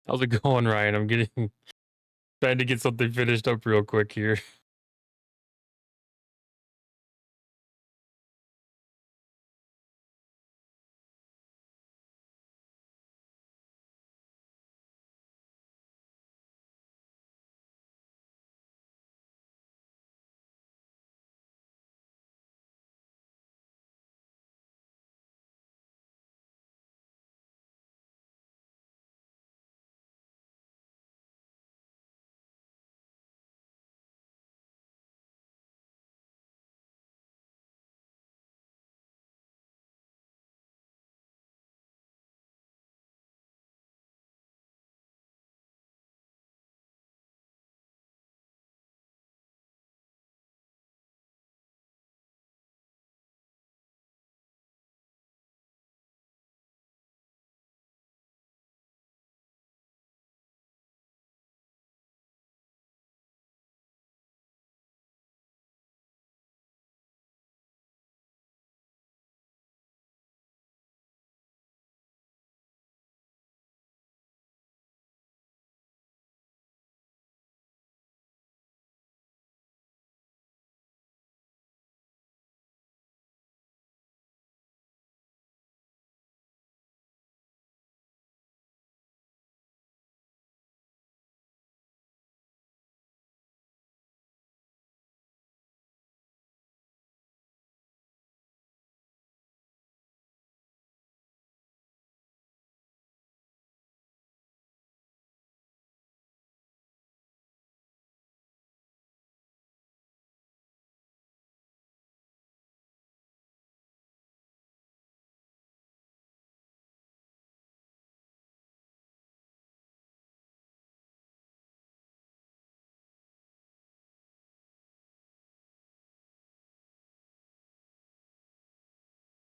How's it going, Ryan? I'm getting trying to get something finished up real quick here.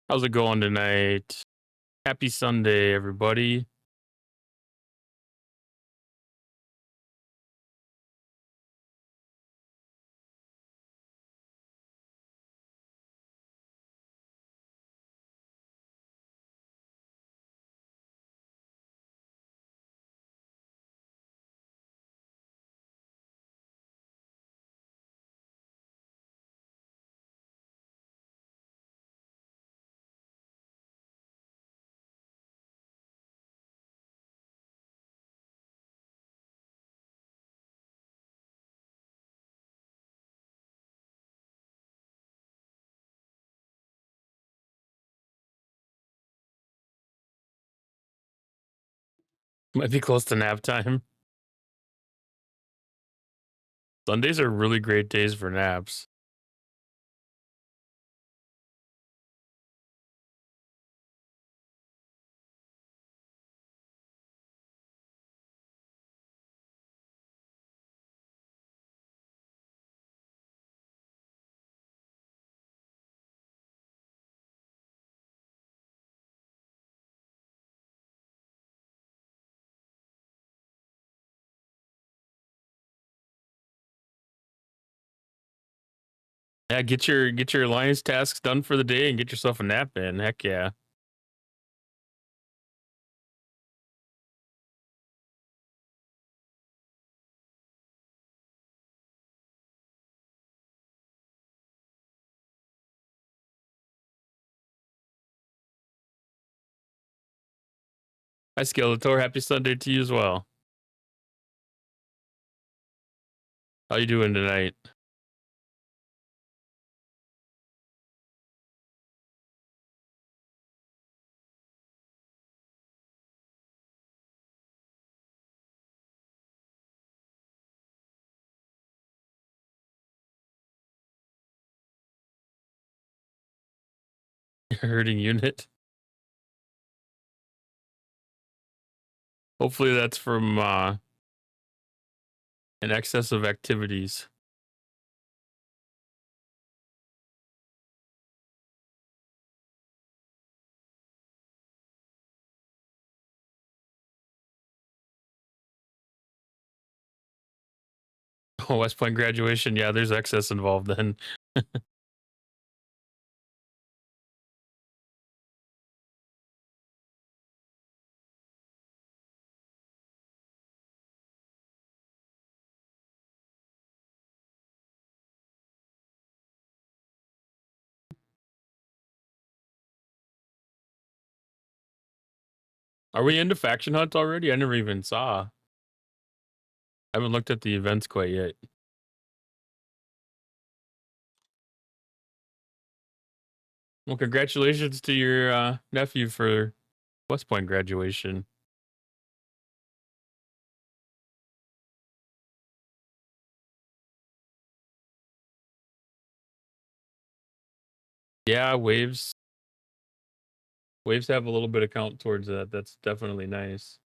How's it going tonight? Happy Sunday, everybody. Might be close to nap time. Sundays are really great days for naps. Yeah, get your alliance tasks done for the day and get yourself a nap in. Heck yeah. Hi, Skeletor. Happy Sunday to you as well. How you doing tonight? Hurting unit. Hopefully that's from an excess of activities. Oh, West Point graduation. Yeah, there's excess involved then. Are we into faction hunt already? I never even saw. I haven't looked at the events quite yet. Well, congratulations to your nephew for West Point graduation. Yeah, waves have a little bit of count towards that. That's definitely nice.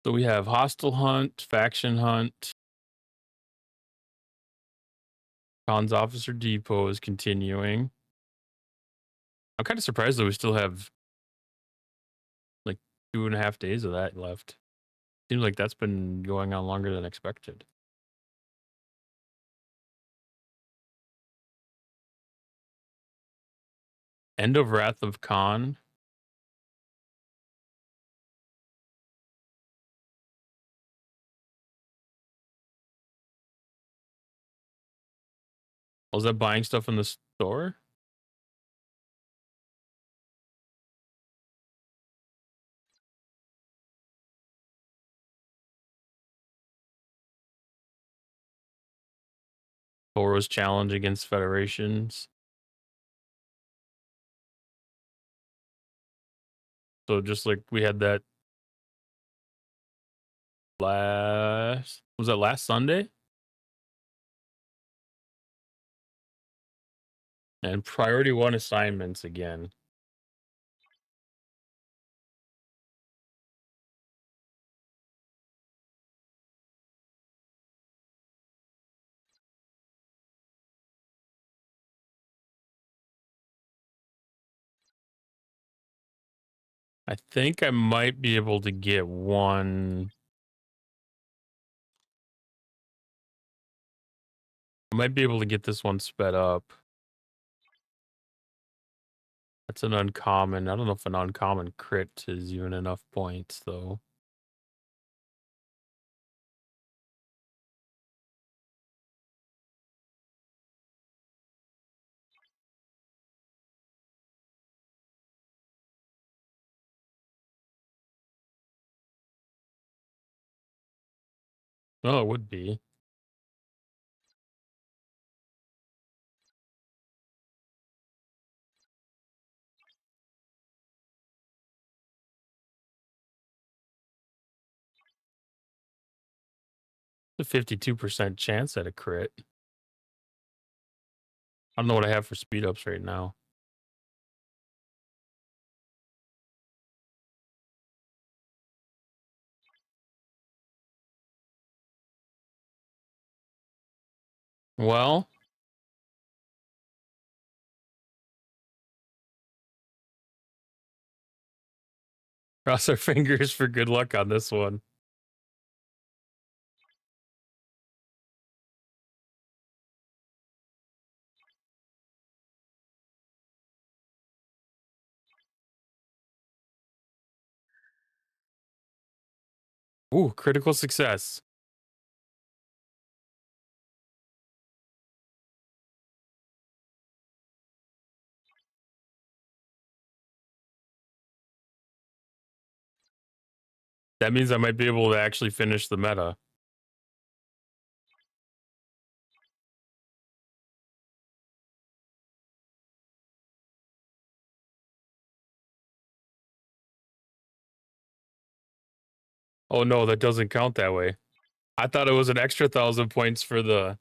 So we have hostile hunt, faction hunt. Khan's Officer Depot is continuing. I'm kind of surprised that we still have like 2.5 days of that left. Seems like that's been going on longer than expected. End of Wrath of Khan. Was that buying stuff in the store? Toro's challenge against federations. So just like we had that was that last Sunday? And priority 1 assignments again. I think I might be able to get one. I might be able to get this one sped up. That's an uncommon. I don't know if an uncommon crit is even enough points, though. Oh, it would be. A 52% chance at a crit. I don't know what I have for speed ups right now. Well, cross our fingers for good luck on this one. Ooh, critical success. That means I might be able to actually finish the meta. Oh no, that doesn't count that way. I thought it was an extra 1,000 points for the.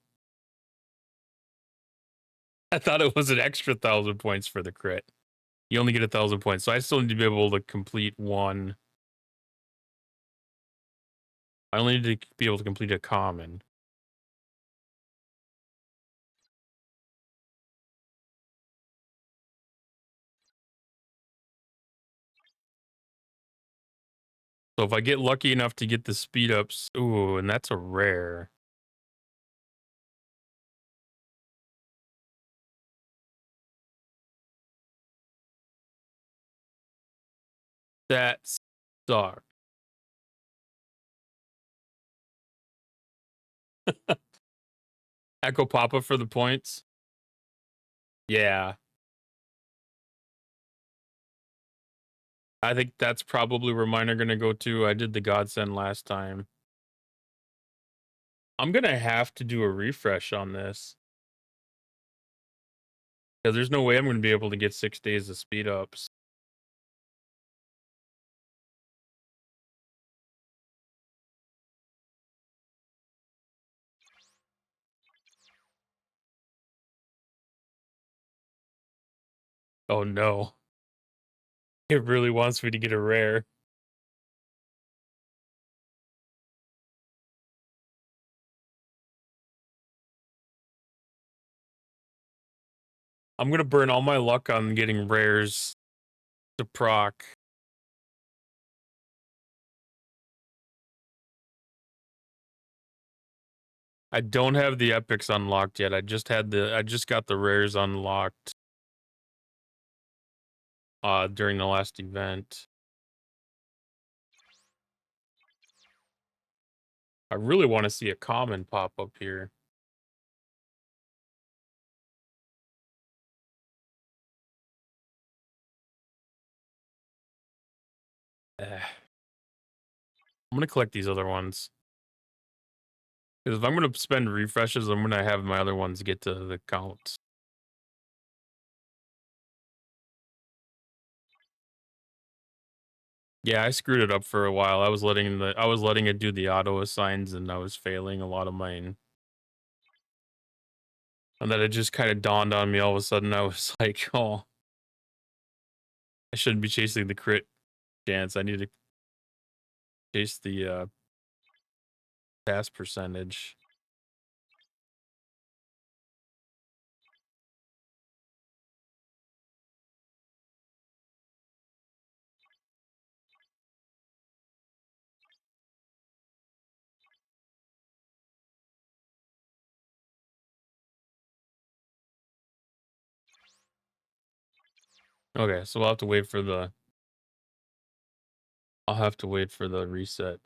I thought it was an extra 1,000 points for the crit. You only get 1,000 points, so I still need to be able to complete one. I only need to be able to complete a common. So if I get lucky enough to get the speed ups, ooh, and that's a rare. That sucks. Echo Papa for the points. Yeah. I think that's probably where mine are gonna go to. I did the godsend last time. I'm gonna have to do a refresh on this. Because there's no way I'm gonna be able to get 6 days of speed ups. Oh no. It really wants me to get a rare. I'm gonna burn all my luck on getting rares to proc. I don't have the epics unlocked yet. I just got the rares unlocked during the last event. I really want to see a common pop up here. I'm gonna collect these other ones. Because if I'm gonna spend refreshes, I'm gonna have my other ones get to the counts. Yeah, I screwed it up for a while. I was letting it do the auto assigns, and I was failing a lot of mine. And then it just kind of dawned on me all of a sudden. I was like, oh, I shouldn't be chasing the crit chance. I need to chase the pass percentage. Okay, so I'll have to wait for the reset.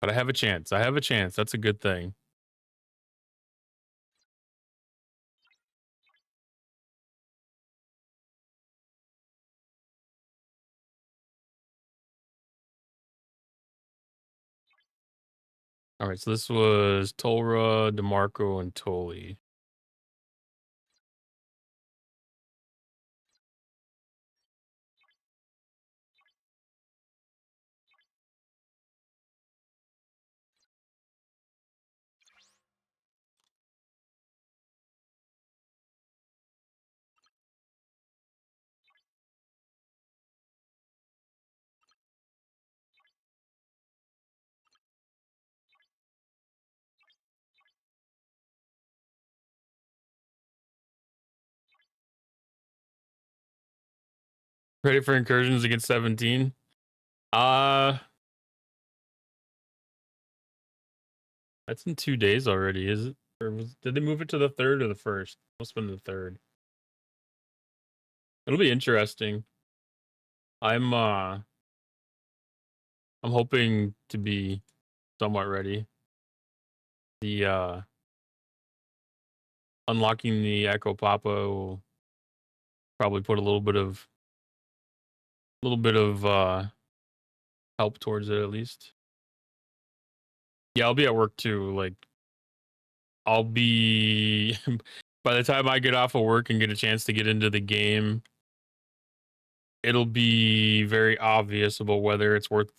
But I have a chance. I have a chance. That's a good thing. All right, so this was Tolra, DeMarco, and Tolly. Ready for incursions against 17? That's in 2 days already, is it? Or did they move it to the 3rd or the 1st? Must have been the 3rd. It'll be interesting. I'm hoping to be somewhat ready. The unlocking the Echo Papa will probably put a little bit of help towards it at least. Yeah, I'll be at work too. Like I'll be by the time I get off of work and get a chance to get into the game, it'll be very obvious about whether it's worth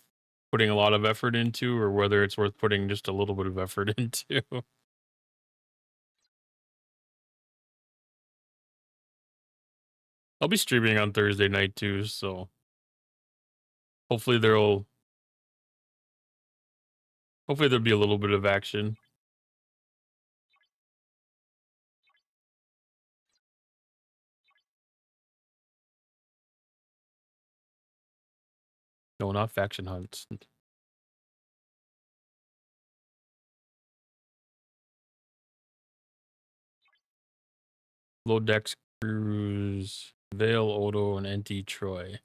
putting a lot of effort into or whether it's worth putting just a little bit of effort into. I'll be streaming on Thursday night too, so hopefully there'll be a little bit of action. No, not faction hunts. Low Decks Cruise, Vale, Odo, and NT Troy.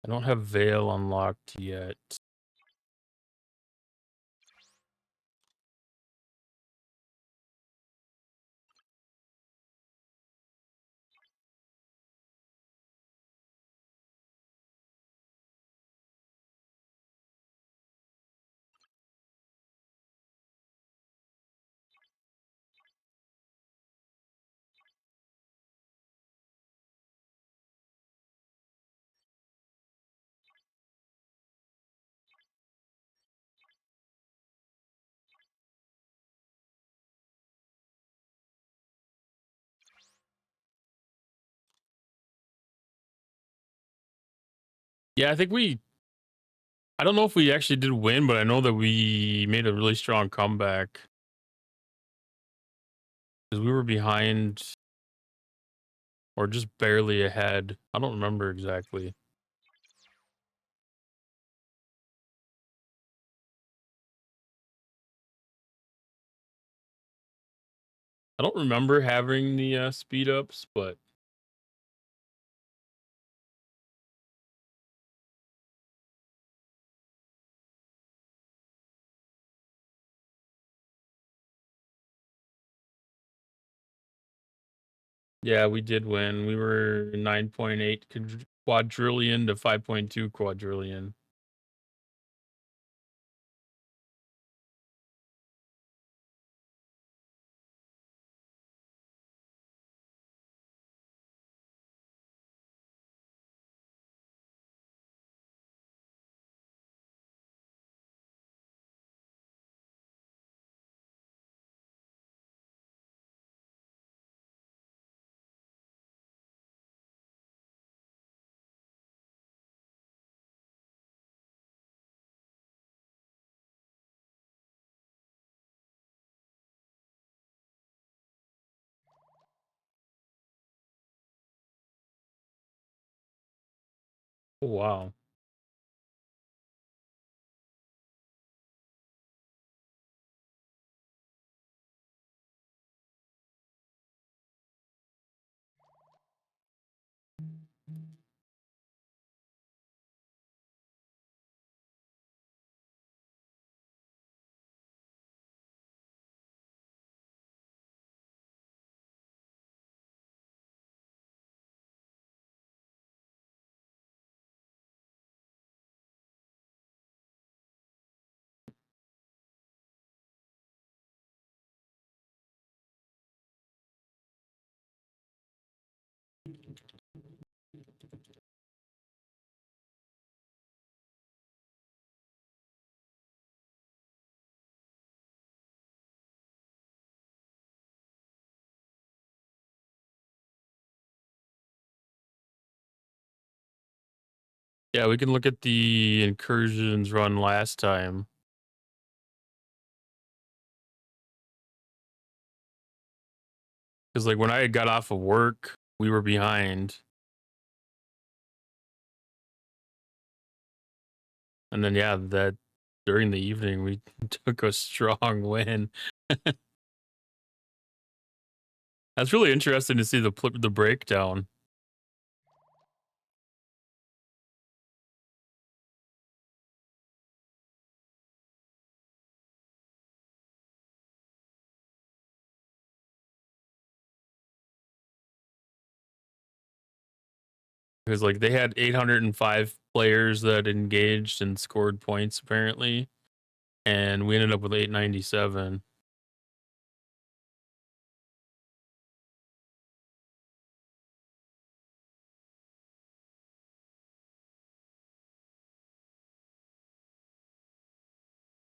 I don't have Vale unlocked yet. Yeah, I think I don't know if we actually did win, but I know that we made a really strong comeback. Because we were behind or just barely ahead. I don't remember exactly. I don't remember having the speed ups, but yeah, we did win. We were 9.8 quadrillion to 5.2 quadrillion. Oh, wow. Yeah, we can look at the incursions run last time. Because like when I got off of work, we were behind. And then yeah, that during the evening we took a strong win. That's really interesting to see the breakdown. Because like they had 805 players that engaged and scored points apparently, and we ended up with 897.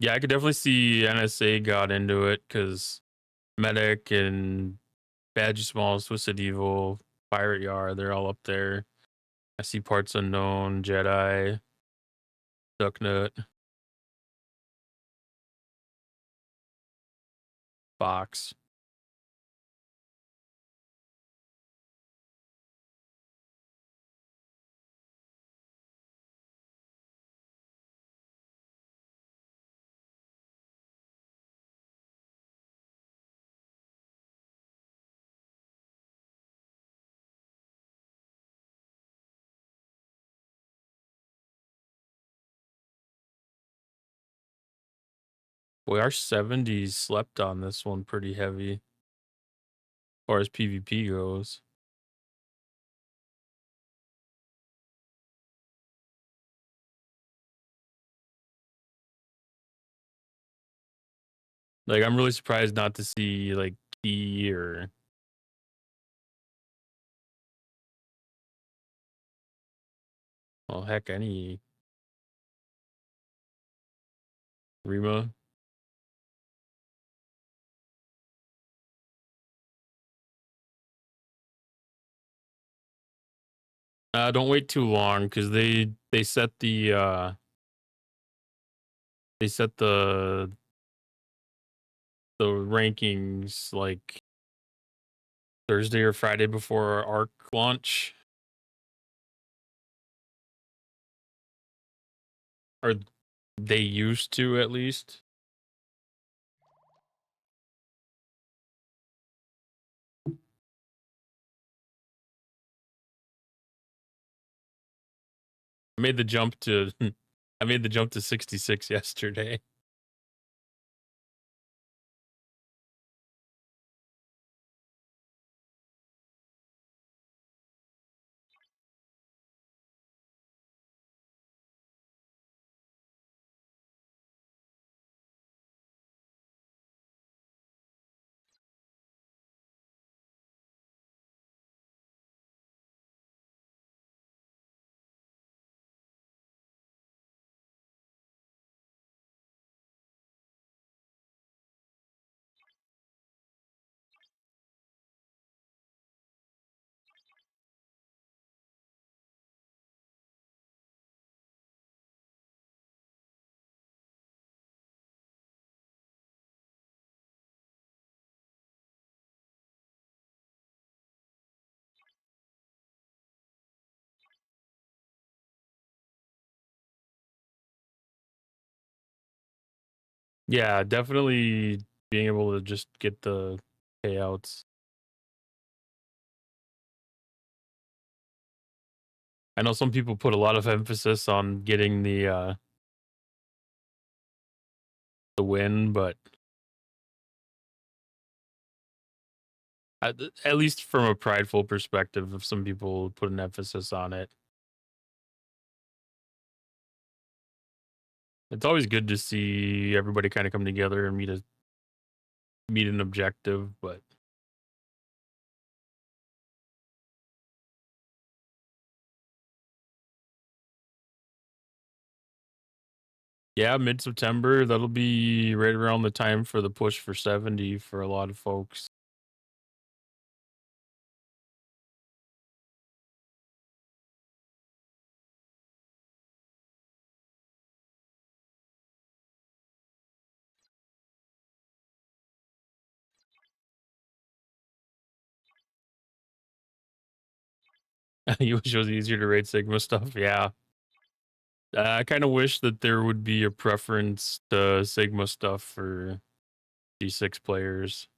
Yeah, I could definitely see NSA got into it because Medic and Badgie Smalls, Twisted Evil, Pirate Yar, they're all up there. I see Parts Unknown, Jedi, Ducknut, Fox. Boy, our 70s slept on this one pretty heavy, as far as PvP goes. Like, I'm really surprised not to see, like, Key or well, heck, any Rima. Don't wait too long because they set the rankings like Thursday or Friday before our Arc launch, or they used to at least. I made the jump to I made the jump to 66 yesterday. Yeah, definitely being able to just get the payouts. I know some people put a lot of emphasis on getting the win, but at least from a prideful perspective, if some people put an emphasis on it, it's always good to see everybody kind of come together and meet an objective. But yeah, mid September, that'll be right around the time for the push for 70 for a lot of folks. You wish it was easier to rate Sigma stuff. Yeah. I kind of wish that there would be a preference to Sigma stuff for D6 players.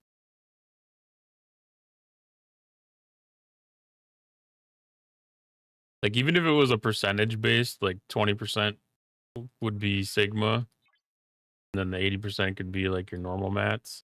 Like, even if it was a percentage based, like 20% would be Sigma, and then the 80% could be like your normal mats.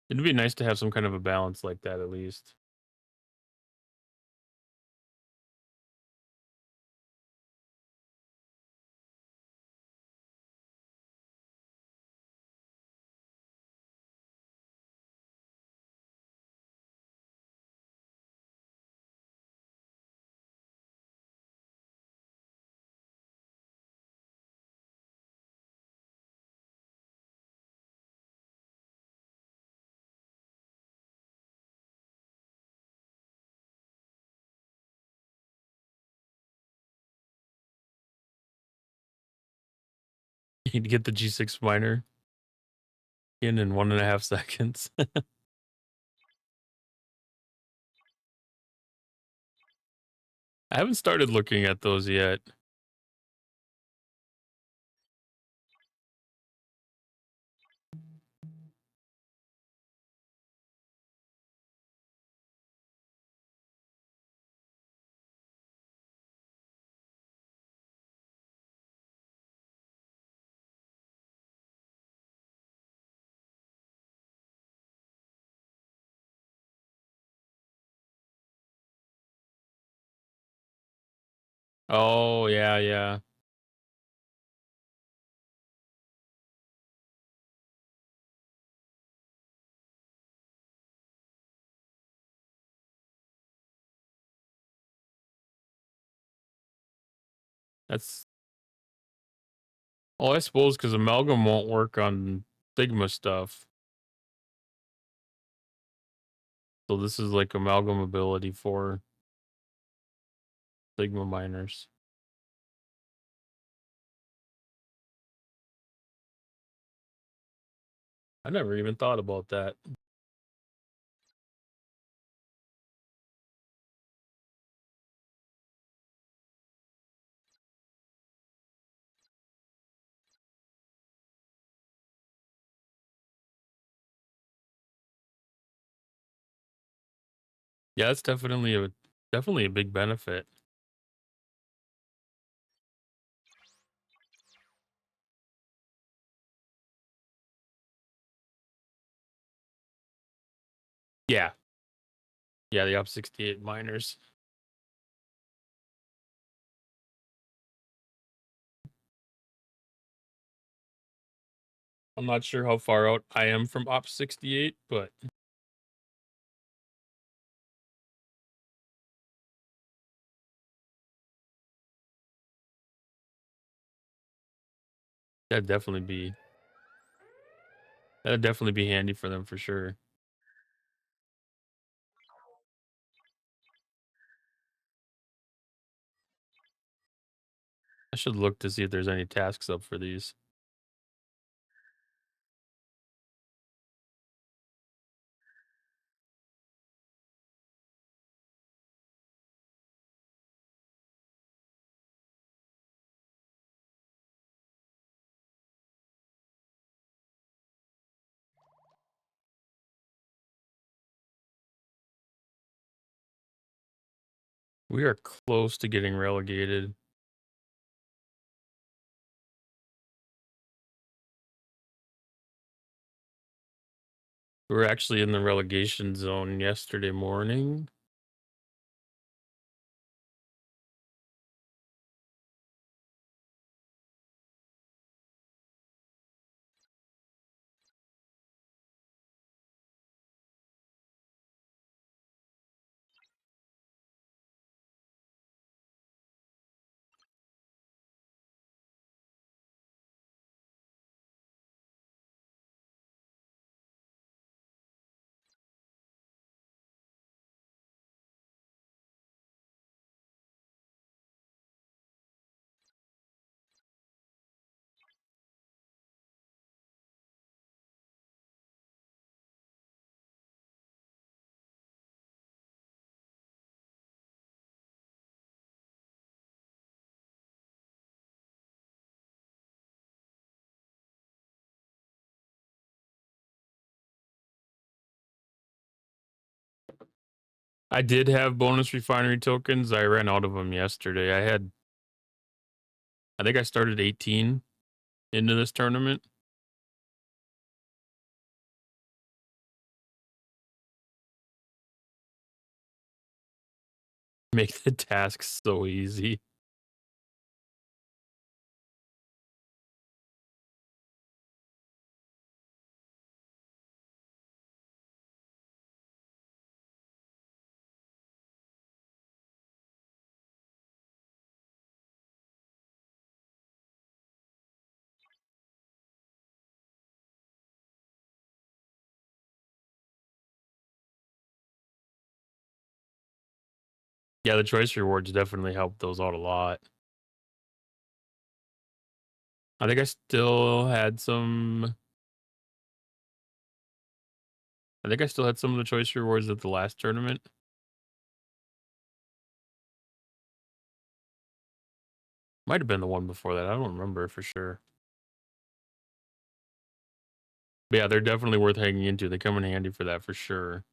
It'd be nice to have some kind of a balance like that at least. You'd get the G6 miner in 1.5 seconds. I haven't started looking at those yet. Oh, yeah, yeah. That's well, I suppose because amalgam won't work on Sigma stuff. So this is like amalgam ability for Sigma miners. I never even thought about that. Yeah, that's definitely a big benefit. Yeah. Yeah, the Op 68 miners. I'm not sure how far out I am from Op 68, but that'd definitely be that'd definitely be handy for them for sure. I should look to see if there's any tasks up for these. We are close to getting relegated. We were actually in the relegation zone yesterday morning. I did have bonus refinery tokens. I ran out of them yesterday. I think I started 18 into this tournament. Make the tasks so easy. Yeah, the choice rewards definitely help those out a lot. I think I still had some I think I still had some of the choice rewards at the last tournament. Might have been the one before that. I don't remember for sure. But yeah, they're definitely worth hanging into. They come in handy for that for sure.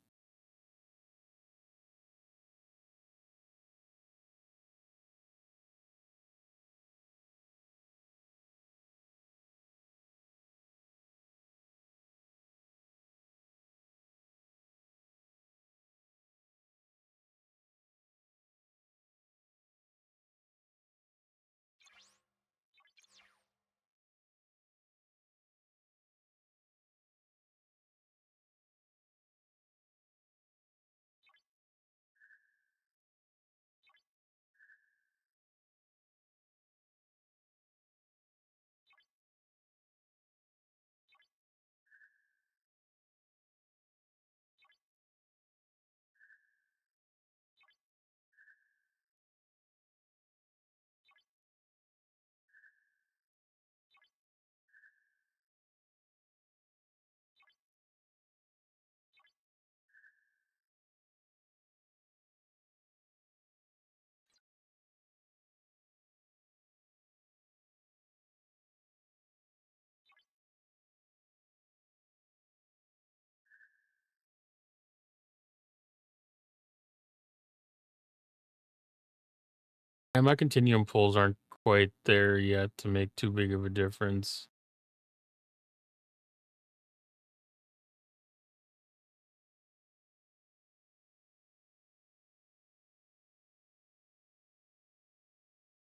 And my continuum pulls aren't quite there yet to make too big of a difference.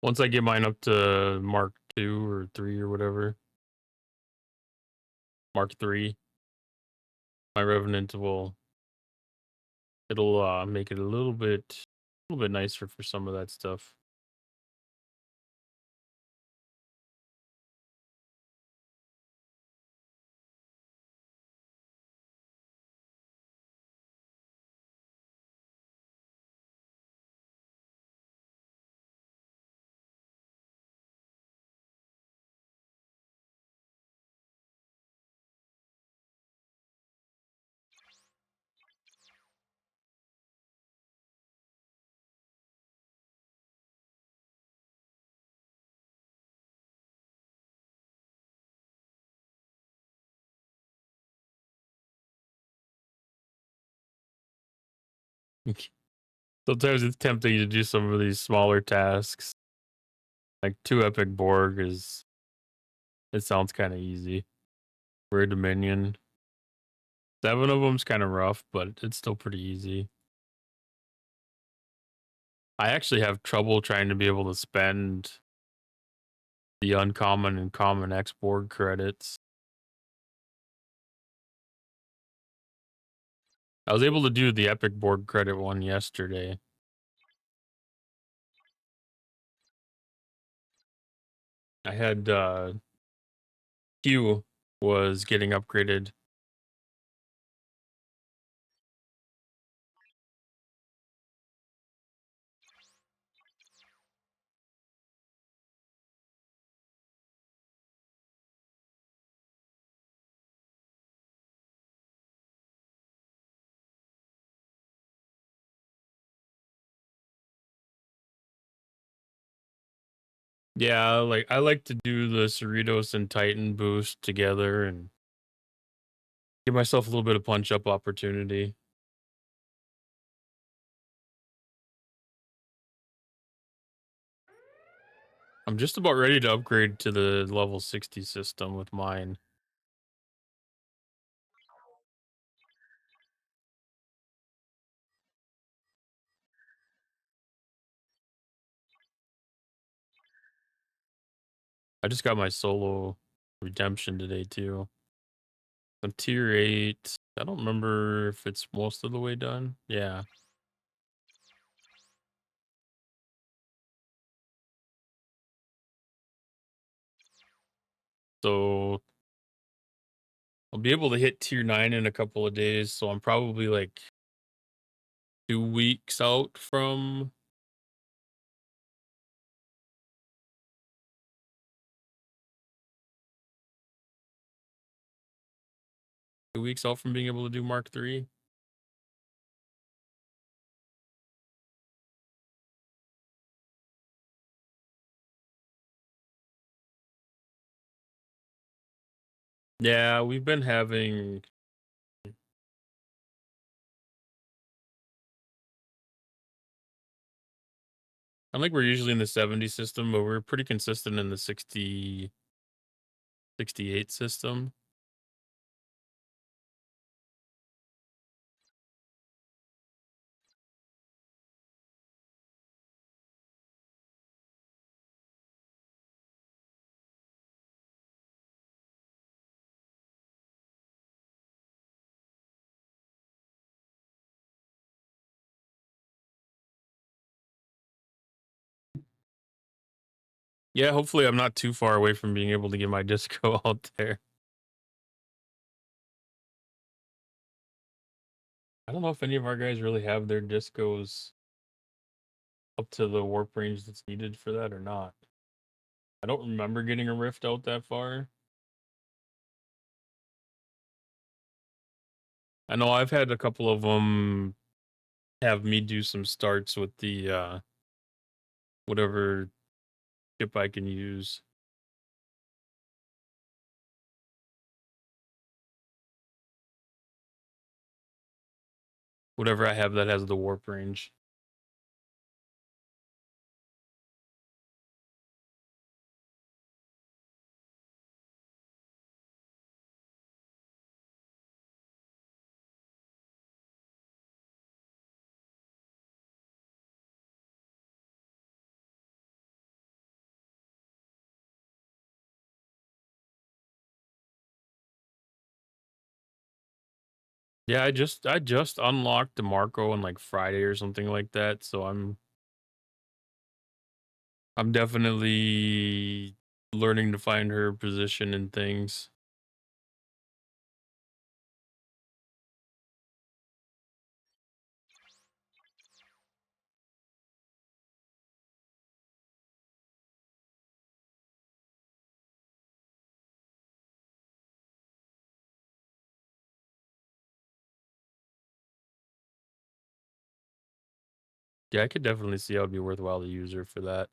Once I get mine up to Mark 2 or 3 or whatever, Mark 3, my Revenant will it'll make it a little bit nicer for some of that stuff. Sometimes it's tempting to do some of these smaller tasks. Like 2 Epic Borg is it sounds kind of easy. For a Dominion. 7 of them's kind of rough, but it's still pretty easy. I actually have trouble trying to be able to spend the uncommon and common X Borg credits. I was able to do the Epic Borg credit one yesterday. I had Q was getting upgraded. Yeah, like I like to do the Cerritos and Titan boost together and give myself a little bit of punch up opportunity. I'm just about ready to upgrade to the level 60 system with mine. I just got my solo redemption today too. I'm tier 8. I don't remember if it's most of the way done. Yeah. So I'll be able to hit tier 9 in a couple of days. So I'm probably like 2 weeks out from 2 weeks out from being able to do Mark 3. Yeah, we've been having. I think we're usually in the 70 system, but we're pretty consistent in the 60, 68 system. Yeah, hopefully I'm not too far away from being able to get my disco out there. I don't know if any of our guys really have their discos up to the warp range that's needed for that or not. I don't remember getting a rift out that far. I know I've had a couple of them have me do some starts with the whatever chip I can use. Whatever I have that has the warp range. Yeah, I just unlocked DeMarco on like Friday or something like that, so I'm definitely learning to find her position and things. Yeah, I could definitely see how it'd be worthwhile to use her for that.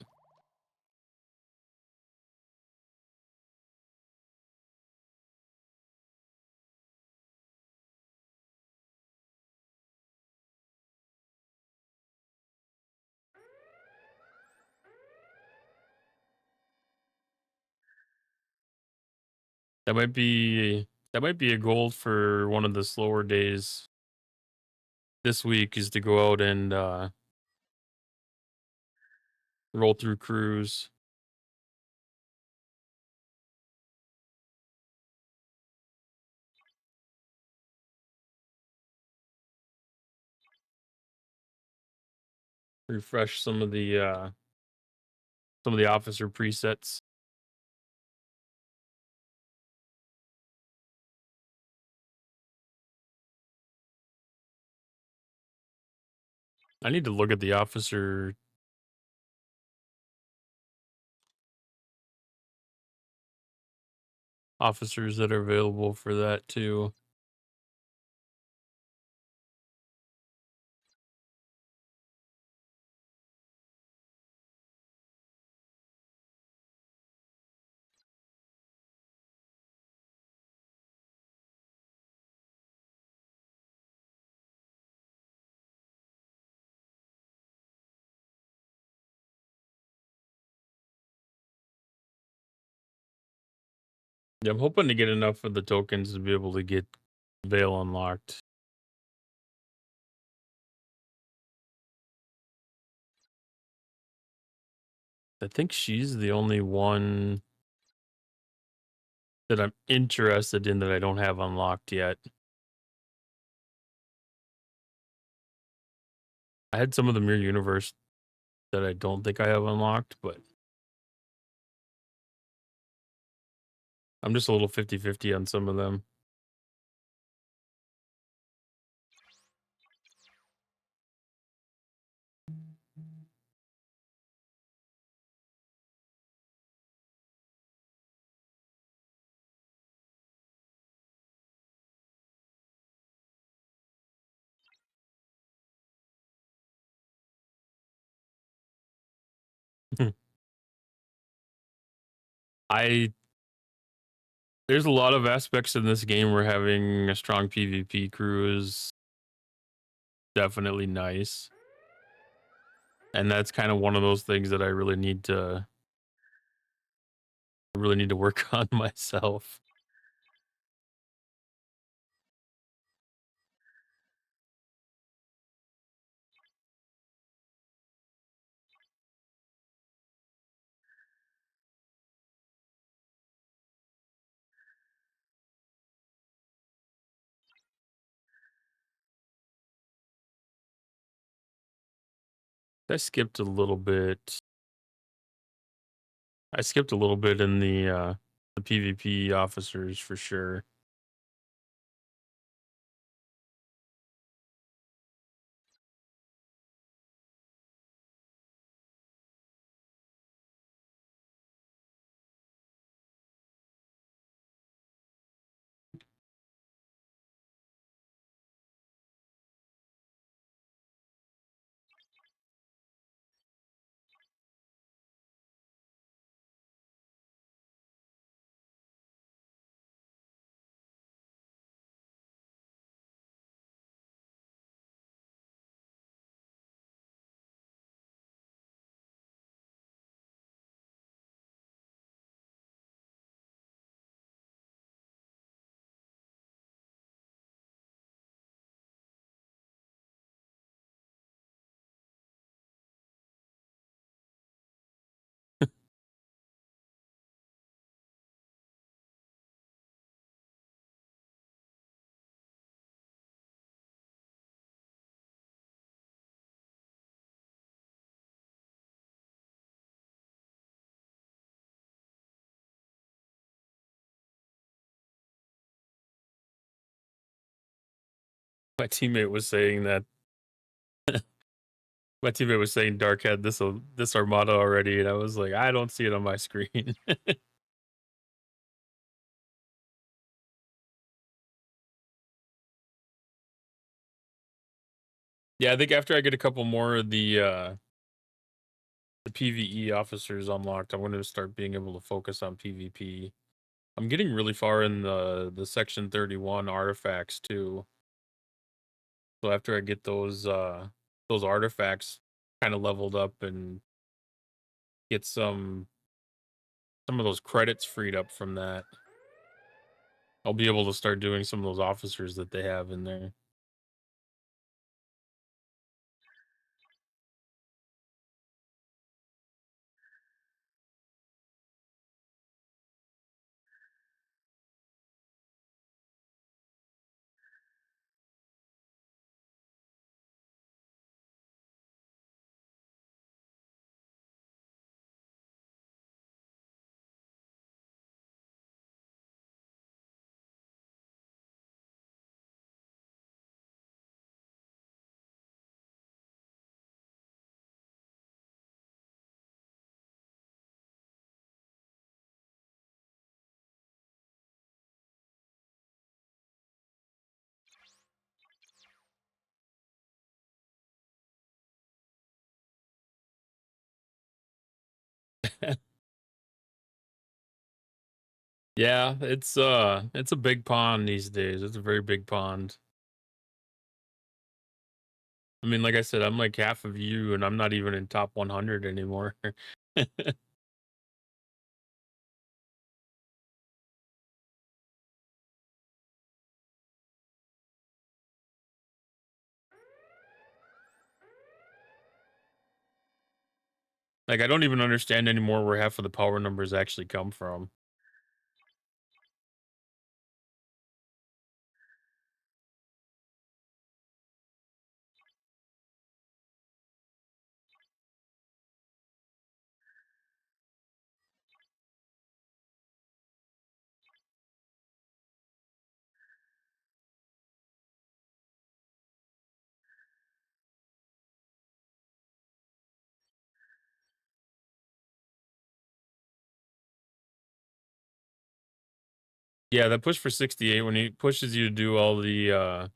That might be a goal for one of the slower days this week is to go out and roll through crews. Refresh some of the officer presets. I need to look at the officers that are available for that too. Yeah, I'm hoping to get enough of the tokens to be able to get Veil unlocked. I think she's the only one that I'm interested in that I don't have unlocked yet. I had some of the Mirror Universe that I don't think I have unlocked, but I'm just a little 50-50 on some of them. I There's a lot of aspects in this game where having a strong PvP crew is definitely nice. And that's kind of one of those things that I really need to work on myself. I skipped a little bit. I skipped a little bit in the PvP officers for sure. My teammate was saying that my teammate was saying Dark had this Armada already, and I was like, I don't see it on my screen. Yeah, I think after I get a couple more of the PvE officers unlocked, I'm going to start being able to focus on PvP. I'm getting really far in the Section 31 artifacts too. So after I get those artifacts kind of leveled up and get some of those credits freed up from that, I'll be able to start doing some of those officers that they have in there. Yeah, it's a big pond these days. It's a very big pond. I mean, like I said, I'm like half of you and I'm not even in top 100 anymore. Like I don't even understand anymore where half of the power numbers actually come from. Yeah, that push for 68 when he pushes you to do all of the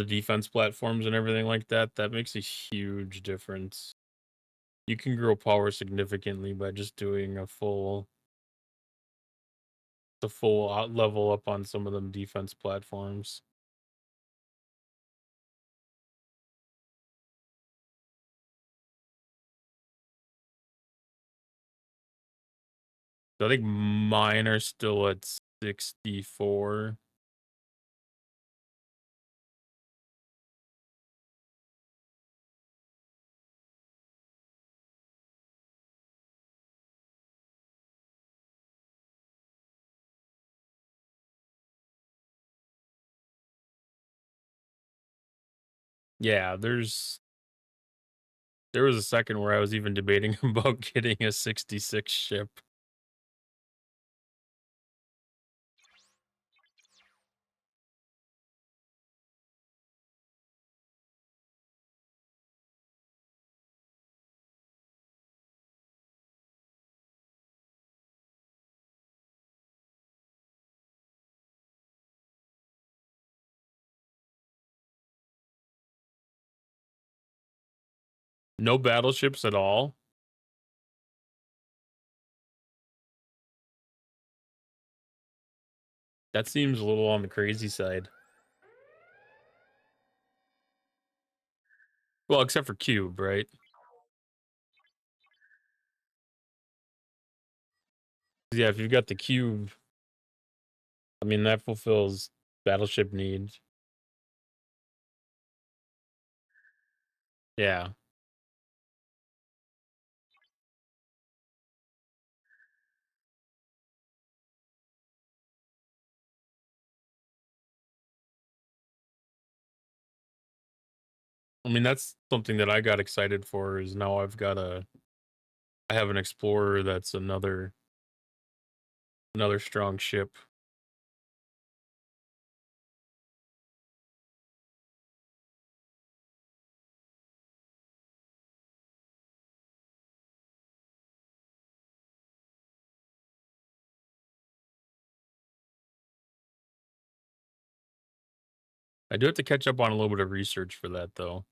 defense platforms and everything like that, that makes a huge difference. You can grow power significantly by just doing a full the full level up on some of them defense platforms. I think mine are still at 64. Yeah, there was a second where I was even debating about getting a 66 ship. No battleships at all. That seems a little on the crazy side. Well, except for Cube, right? Yeah, if you've got the Cube, I mean that fulfills battleship needs. Yeah. I mean that's something that I got excited for is now I have an Explorer that's another strong ship. I do have to catch up on a little bit of research for that though.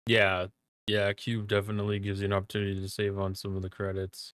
Yeah. Yeah, Cube definitely gives you an opportunity to save on some of the credits.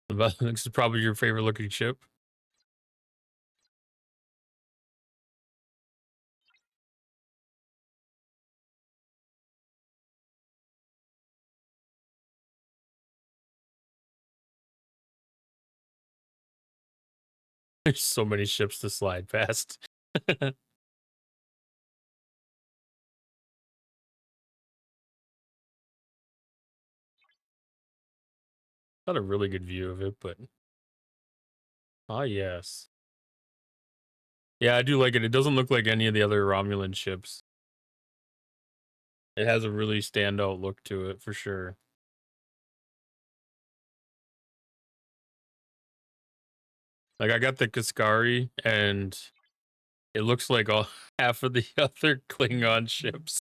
This is probably your favorite looking ship. There's so many ships to slide past. Not a really good view of it, but ah, yes. Yeah, I do like it. It doesn't look like any of the other Romulan ships. It has a really standout look to it for sure. Like I got the Kaskari and it looks like all half of the other Klingon ships.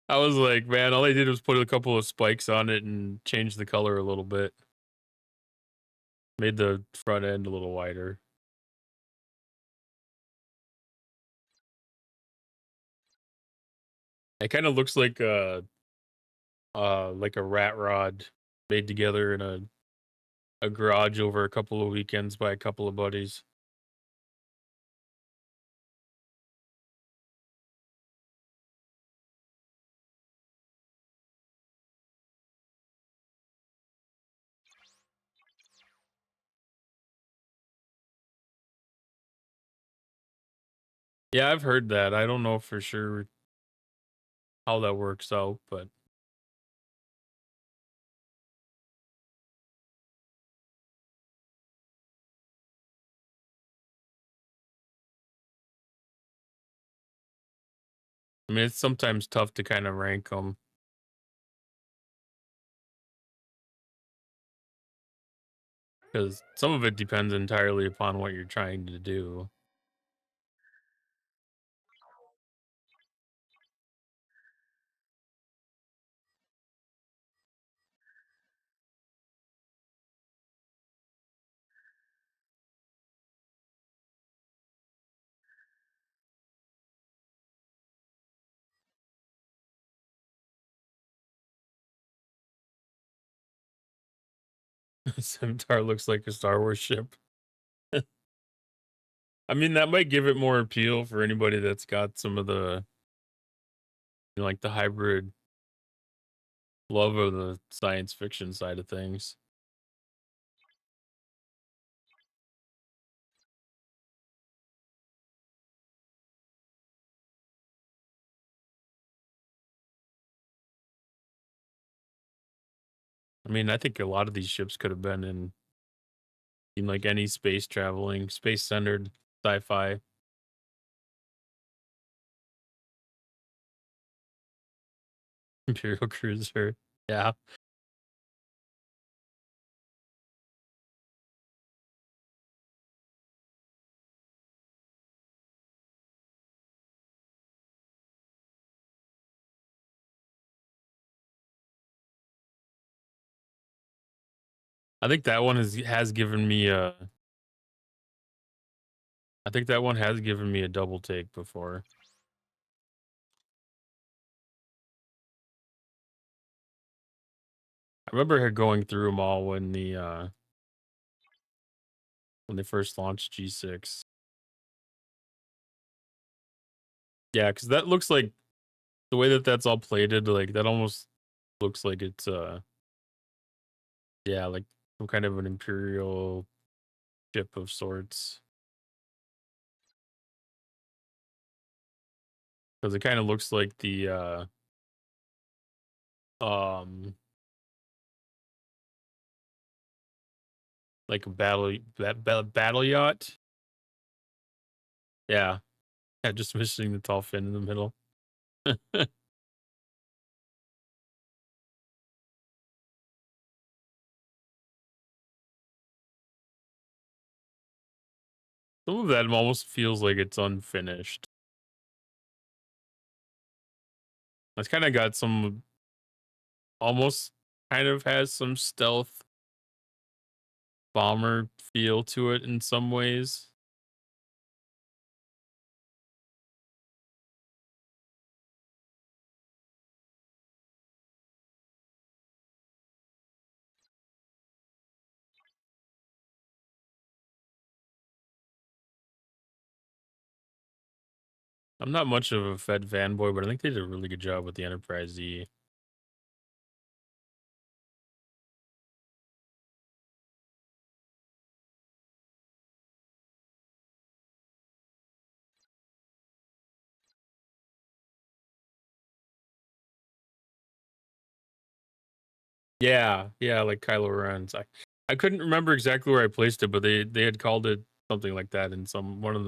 I was like, man, all they did was put a couple of spikes on it and change the color a little bit. Made the front end a little wider. It kind of looks like a rat rod made together in a garage over a couple of weekends by a couple of buddies. Yeah, I've heard that. I don't know for sure how that works out, but I mean, it's sometimes tough to kind of rank them because some of it depends entirely upon what you're trying to do. Scimitar looks like a Star Wars ship. I mean, that might give it more appeal for anybody that's got some of the, like the hybrid love of the science fiction side of things. I mean, I think a lot of these ships could have been in like any space traveling, space centered sci-fi. Imperial cruiser. Yeah. I think that one has given me a I think that one has given me a double take before. I remember her going through them all when they first launched G6. Yeah, because that looks like the way that that's all plated, like that almost looks like it's yeah, like some kind of an imperial ship of sorts. Because it kind of looks like the um like a battle yacht. Yeah. Yeah, just missing the tall fin in the middle. Some of that almost feels like it's unfinished. It's kind of got some almost kind of has some stealth bomber feel to it in some ways. I'm not much of a Fed fanboy, but I think they did a really good job with the Enterprise E. Yeah, yeah, like Kylo Ren's. I couldn't remember exactly where I placed it, but they had called it something like that in some one of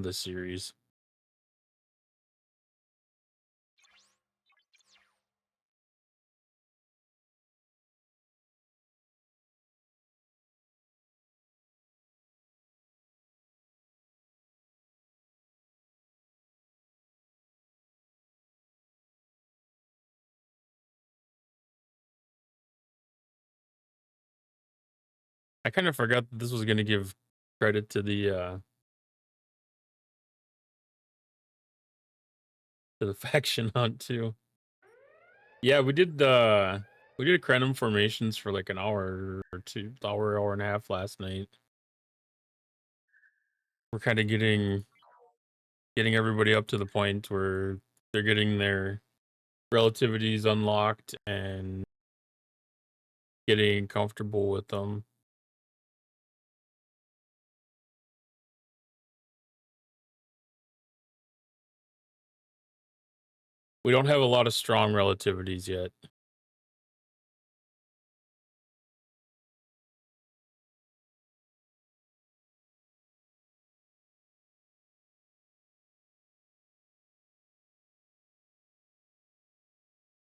the series. I kind of forgot that this was going to give credit to the faction hunt too. Yeah, we did Crenum formations for like an hour or two, hour and a half last night. We're kind of getting everybody up to the point where they're getting their relativities unlocked and getting comfortable with them. We don't have a lot of strong relativities yet.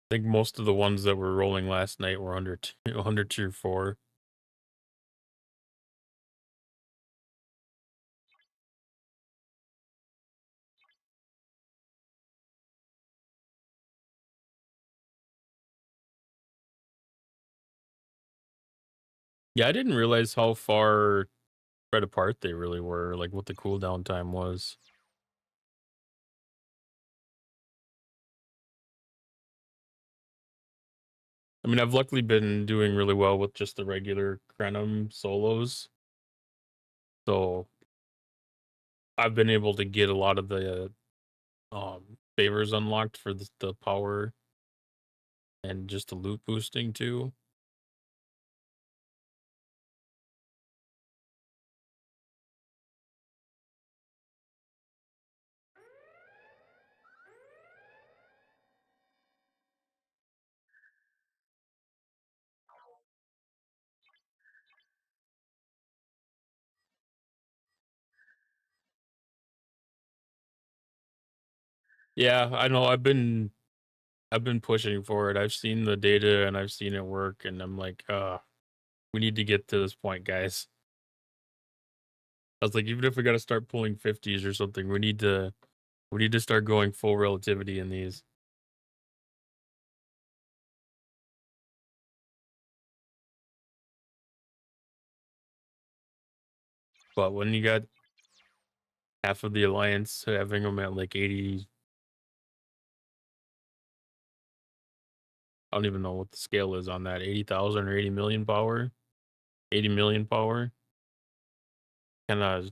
I think most of the ones that were rolling last night were under under tier 4. Yeah, I didn't realize how far spread apart they really were, like what the cooldown time was. I mean, I've luckily been doing really well with just the regular Krenum solos. So I've been able to get a lot of the favors unlocked for the power and just the loot boosting too. Yeah, I know I've been pushing for it. I've seen the data and I've seen it work and I'm like, we need to get to this point, guys. I was like, even if we gotta start pulling 50s or something, we need to start going full relativity in these. But when you got half of the alliance having them at like 80, I don't even know what the scale is on that, 80,000 or 80 million power, 80 million power. And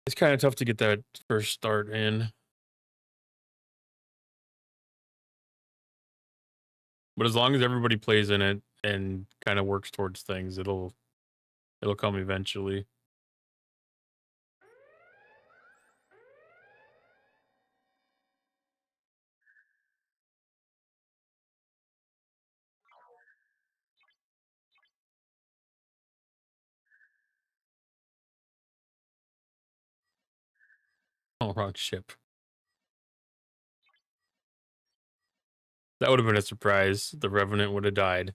it's kind of tough to get that first start in. But as long as everybody plays in it and kind of works towards things, it'll come eventually. Oh, wrong ship. That would have been a surprise. The Revenant would have died.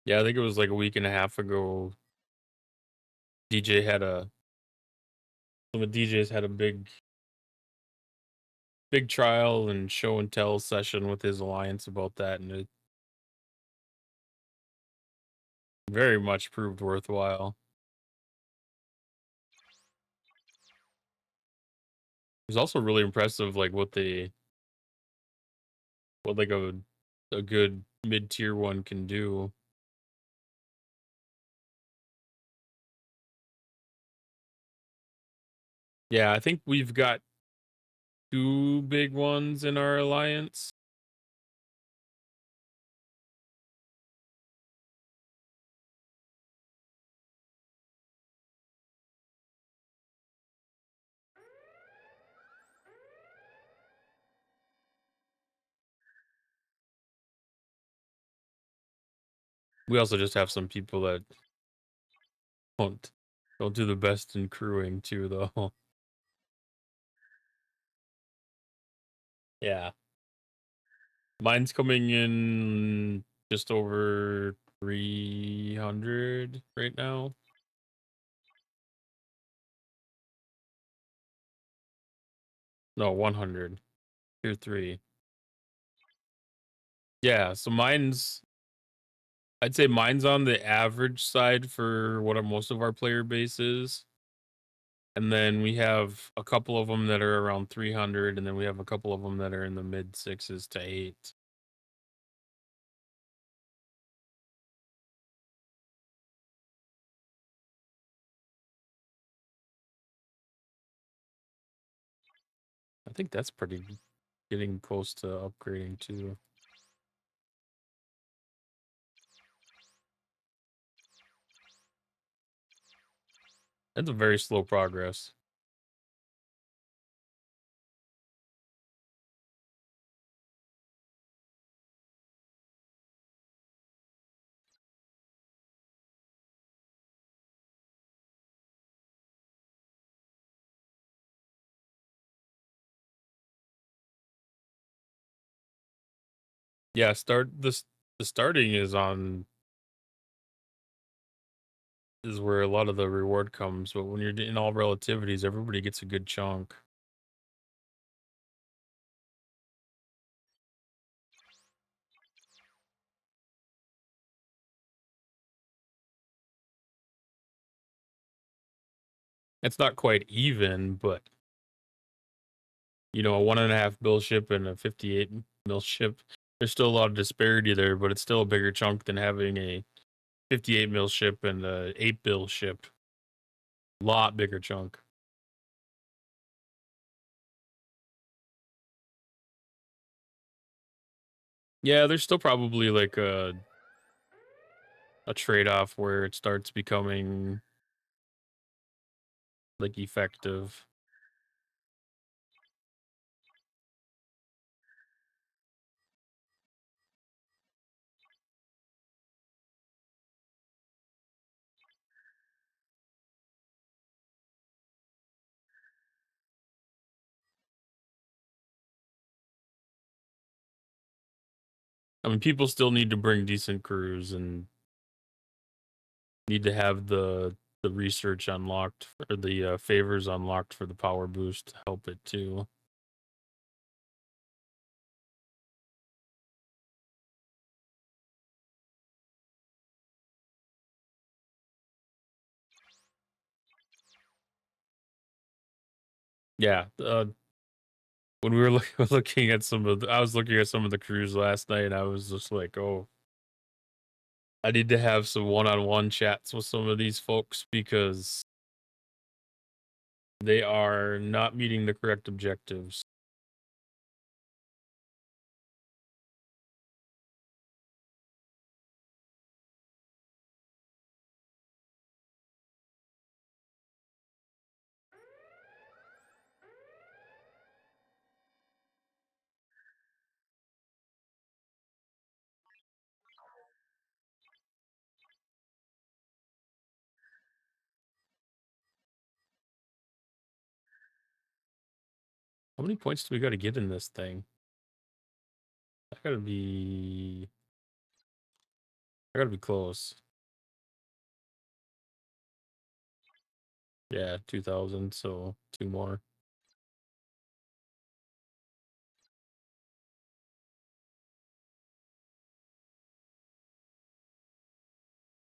Yeah, I think it was like a week and a half ago. DJ had a Some of the DJs had a big trial and show and tell session with his alliance about that, and it very much proved worthwhile. It was also really impressive, like what like a good mid tier one can do. Yeah, I think we've got two big ones in our alliance. We also just have some people that don't don't do the best in crewing too, though. Yeah, mine's coming in just over 300 right now. No, 100. Tier 3. Yeah, so I'd say mine's on the average side for what most of our player base is. And then we have a couple of them that are around 300, and then we have a couple of them that are in the mid 6s to 8. I think that's pretty getting close to upgrading too. That's a very slow progress. Yeah, the starting is where a lot of the reward comes, but when you're in all relativities, everybody gets a good chunk. It's not quite even, but a 1.5 bill ship and a 58 mil ship. There's still a lot of disparity there, but it's still a bigger chunk than having a 58 mil ship and a 8 bill ship. Lot bigger chunk. Yeah, there's still probably like a trade-off where it starts becoming like effective. I mean, people still need to bring decent crews and need to have the research unlocked or the favors unlocked for the power boost to help it too. Yeah, when we were looking at I was looking at some of the crews last night. I was just like, oh, I need to have some one-on-one chats with some of these folks because they are not meeting the correct objectives. How many points do we got to get in this thing? I gotta be close. Yeah, 2,000. So two more.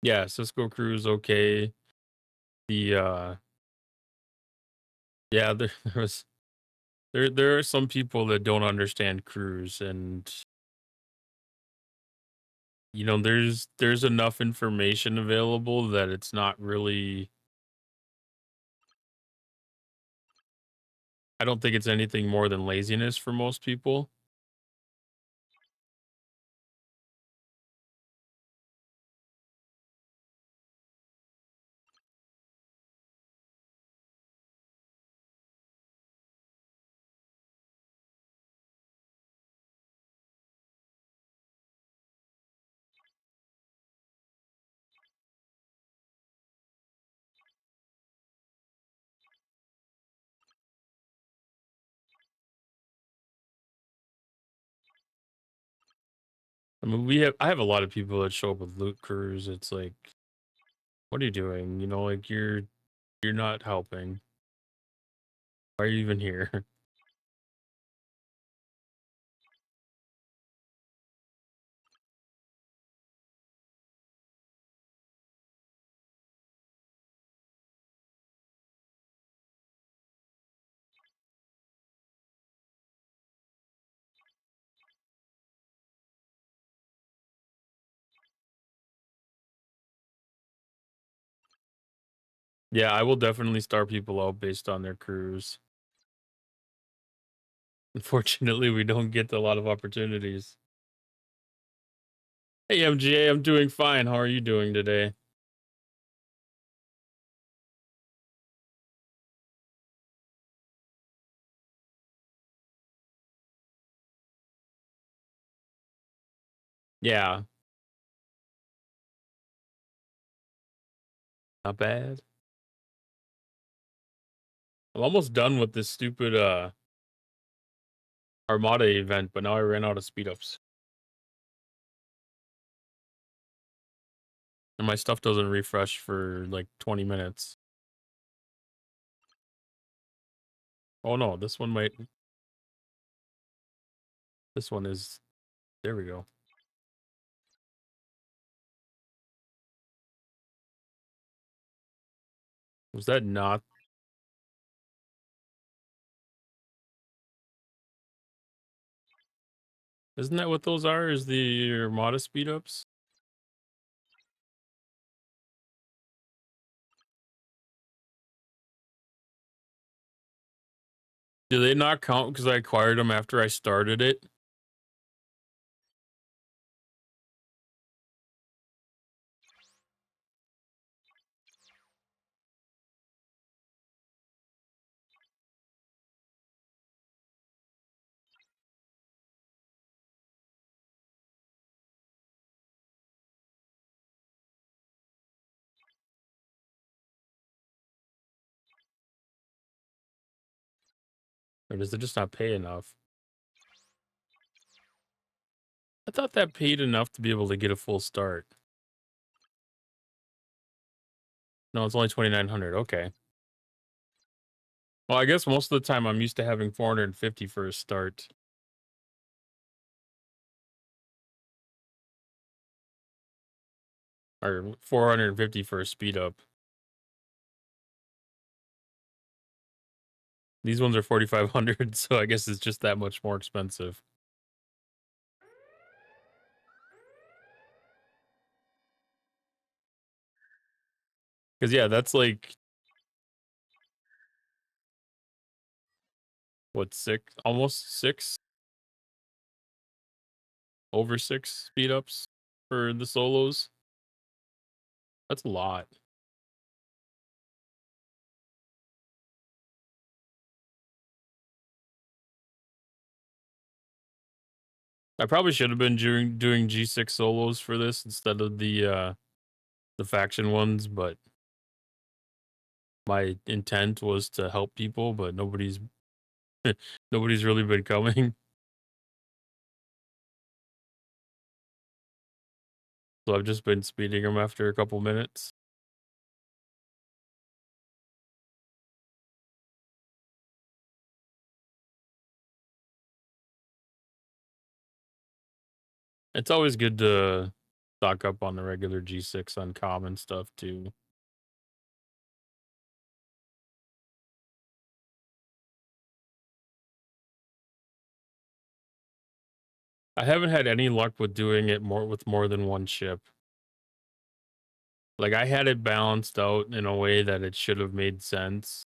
Yeah, Cisco Cruise okay. The yeah, there was there are some people that don't understand cruise, and there's enough information available that it's not really. I don't think it's anything more than laziness for most people. I mean, I have a lot of people that show up with loot crews. It's like, what are you doing? Like you're not helping. Why are you even here? Yeah, I will definitely start people out based on their crews. Unfortunately, we don't get a lot of opportunities. Hey, MGA, I'm doing fine. How are you doing today? Yeah, not bad. I'm almost done with this stupid Armada event, but now I ran out of speed ups. And my stuff doesn't refresh for like 20 minutes. Oh no, this one might. This one is. There we go. Was that not? Isn't that what those are? Is the Armada speed ups? Do they not count because I acquired them after I started it? Or does it just not pay enough? I thought that paid enough to be able to get a full start. No, it's only 2,900. Okay. Well, I guess most of the time I'm used to having 450 for a start. Or 450 for a speed up. These ones are 4,500, so I guess it's just that much more expensive. Because yeah, that's like what, six, almost six, over six speed ups for the solos. That's a lot. I probably should have been doing G6 solos for this instead of the faction ones, but my intent was to help people, but nobody's really been coming. So I've just been speeding them after a couple minutes. It's always good to stock up on the regular G6 uncommon stuff too. I haven't had any luck with doing it more than one ship. Like I had it balanced out in a way that it should have made sense.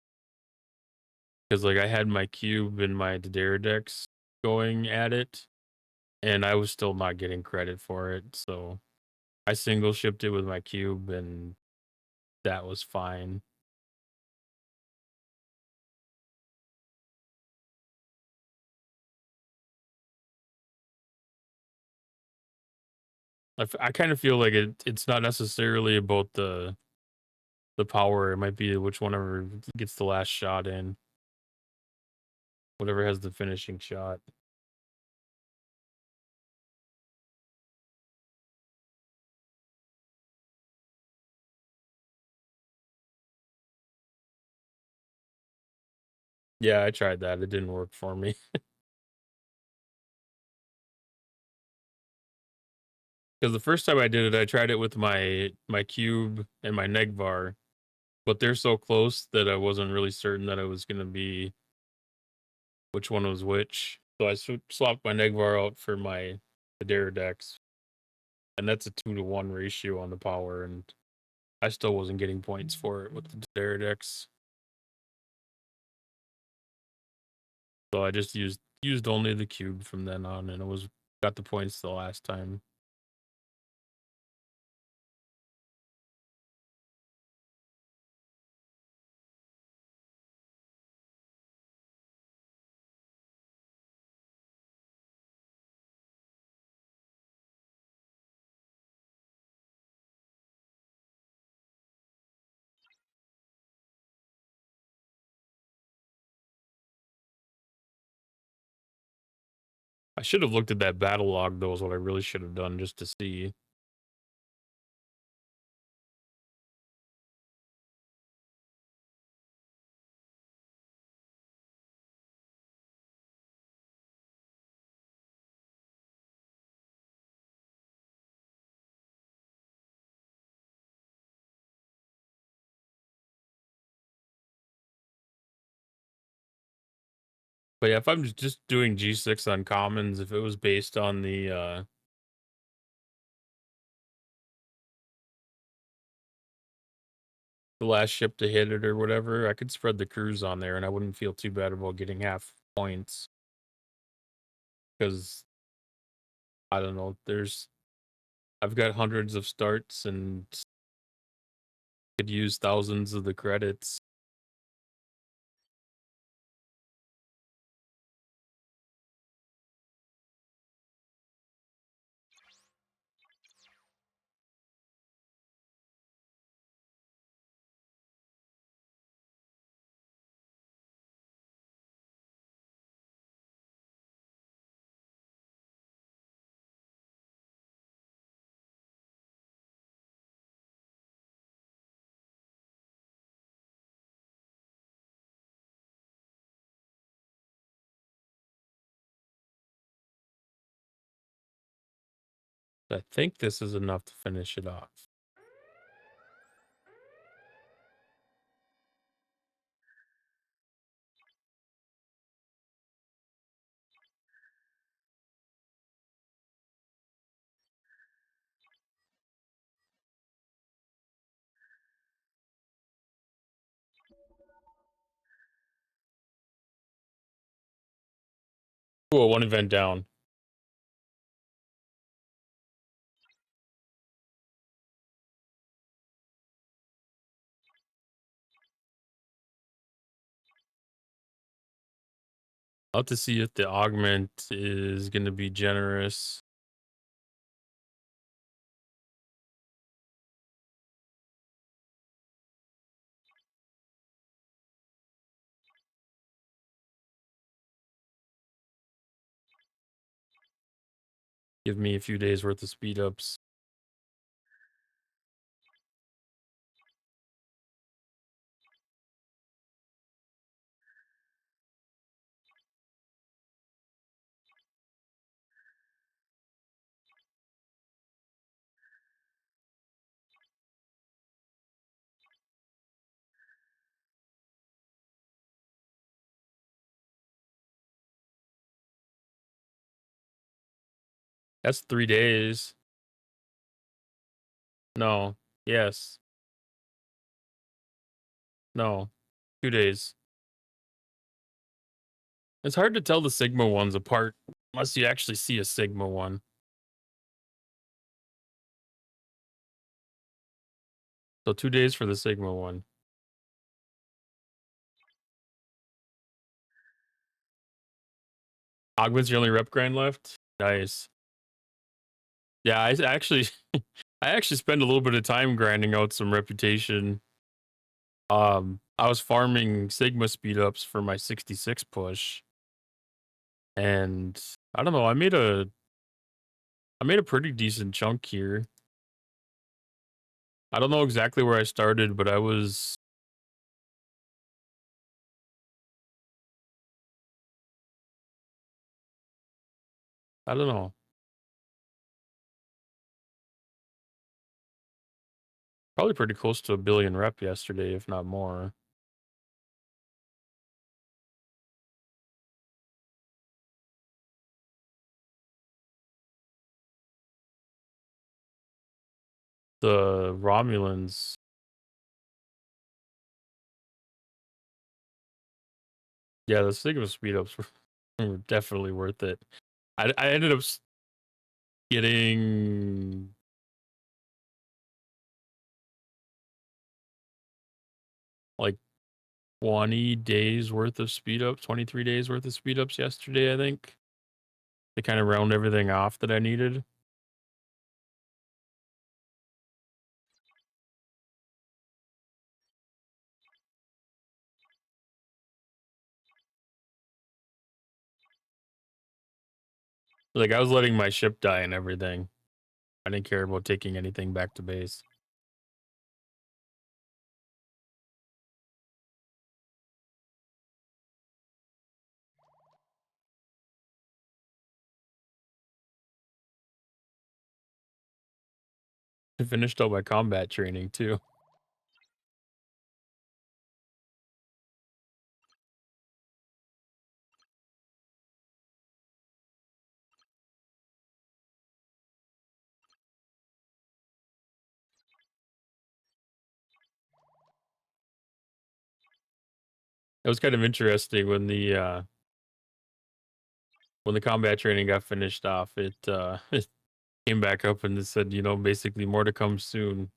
Because like I had my cube and my Decks going at it, and I was still not getting credit for it. So I single shipped it with my cube, and that was fine. I kind of feel like it's not necessarily about the power. It might be which one ever gets the last shot in, whatever has the finishing shot. Yeah, I tried that. It didn't work for me. Because the first time I did it, I tried it with my cube and my Negvar, but they're so close that I wasn't really certain that it was gonna be which one was which. So I swapped my Negvar out for my Decks, and that's a 2-to-1 ratio on the power, and I still wasn't getting points for it with the Decks. So I just used used only the cube from then on, and it was got the points the last time. I should have looked at that battle log though, is what I really should have done just to see. But yeah, if I'm just doing G6 on commons, if it was based on the last ship to hit it or whatever, I could spread the crews on there and I wouldn't feel too bad about getting half points. Because I don't know, I've got hundreds of starts and could use thousands of the credits. I think this is enough to finish it off. Cool, one event down. I'll have to see if the augment is going to be generous. Give me a few days worth of speed ups. That's 3 days. No. Yes. No. 2 days. It's hard to tell the Sigma ones apart unless you actually see a Sigma one. So 2 days for the Sigma one. Augment's your only rep grind left? Nice. Yeah, I actually I actually spend a little bit of time grinding out some reputation. I was farming Sigma speed ups for my 66 push. And I don't know, I made a pretty decent chunk here. I don't know exactly where I started, but I don't know. Probably pretty close to a billion rep yesterday, if not more. The Romulans. Yeah, the Sigma speed ups were were definitely worth it. I ended up getting like 20 days worth of speed up, 23 days worth of speed ups yesterday, I think. To kind of round everything off that I needed. Like I was letting my ship die and everything. I didn't care about taking anything back to base. I finished all my combat training too. It was kind of interesting when the combat training got finished off, it it came back up and it said, you know, basically more to come soon.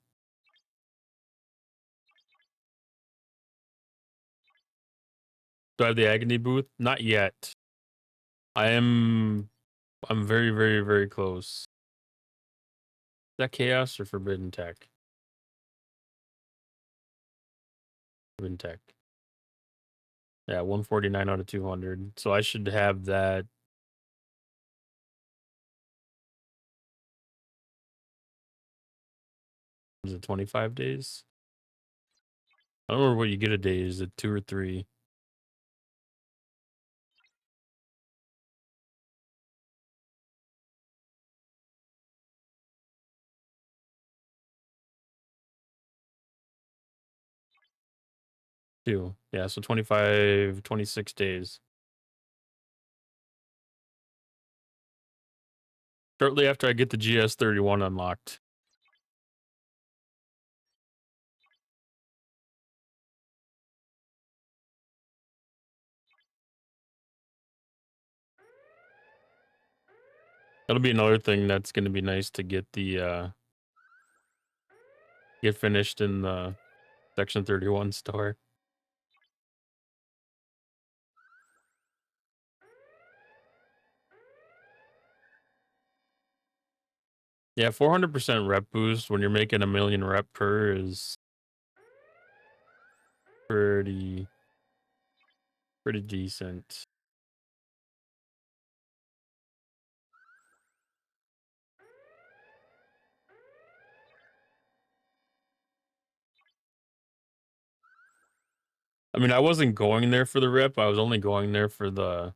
Do I have the agony booth? Not yet. I am I'm very, very, very close. Is that chaos or forbidden tech? Forbidden tech. Yeah, 149 out of 200. So I should have that. Is it 25 days? I don't remember what you get a day. Is it 2 or 3? Two. Yeah, so 25, 26 days. Shortly after I get the GS31 unlocked. That'll be another thing that's going to be nice to get the get finished in the Section 31 store. Yeah, 400% rep boost when you're making a million rep per is pretty decent. I mean, I wasn't going there for the rep. I was only going there for the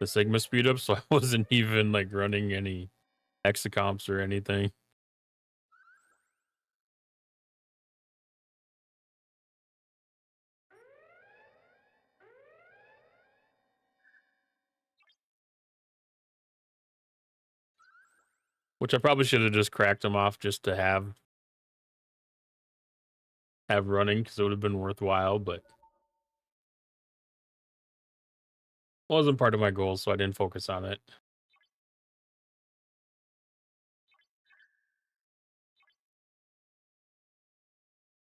Sigma speed up, so I wasn't even like running any hexacomps or anything. Which I probably should have just cracked them off just to have running because it would have been worthwhile, but it wasn't part of my goals, so I didn't focus on it.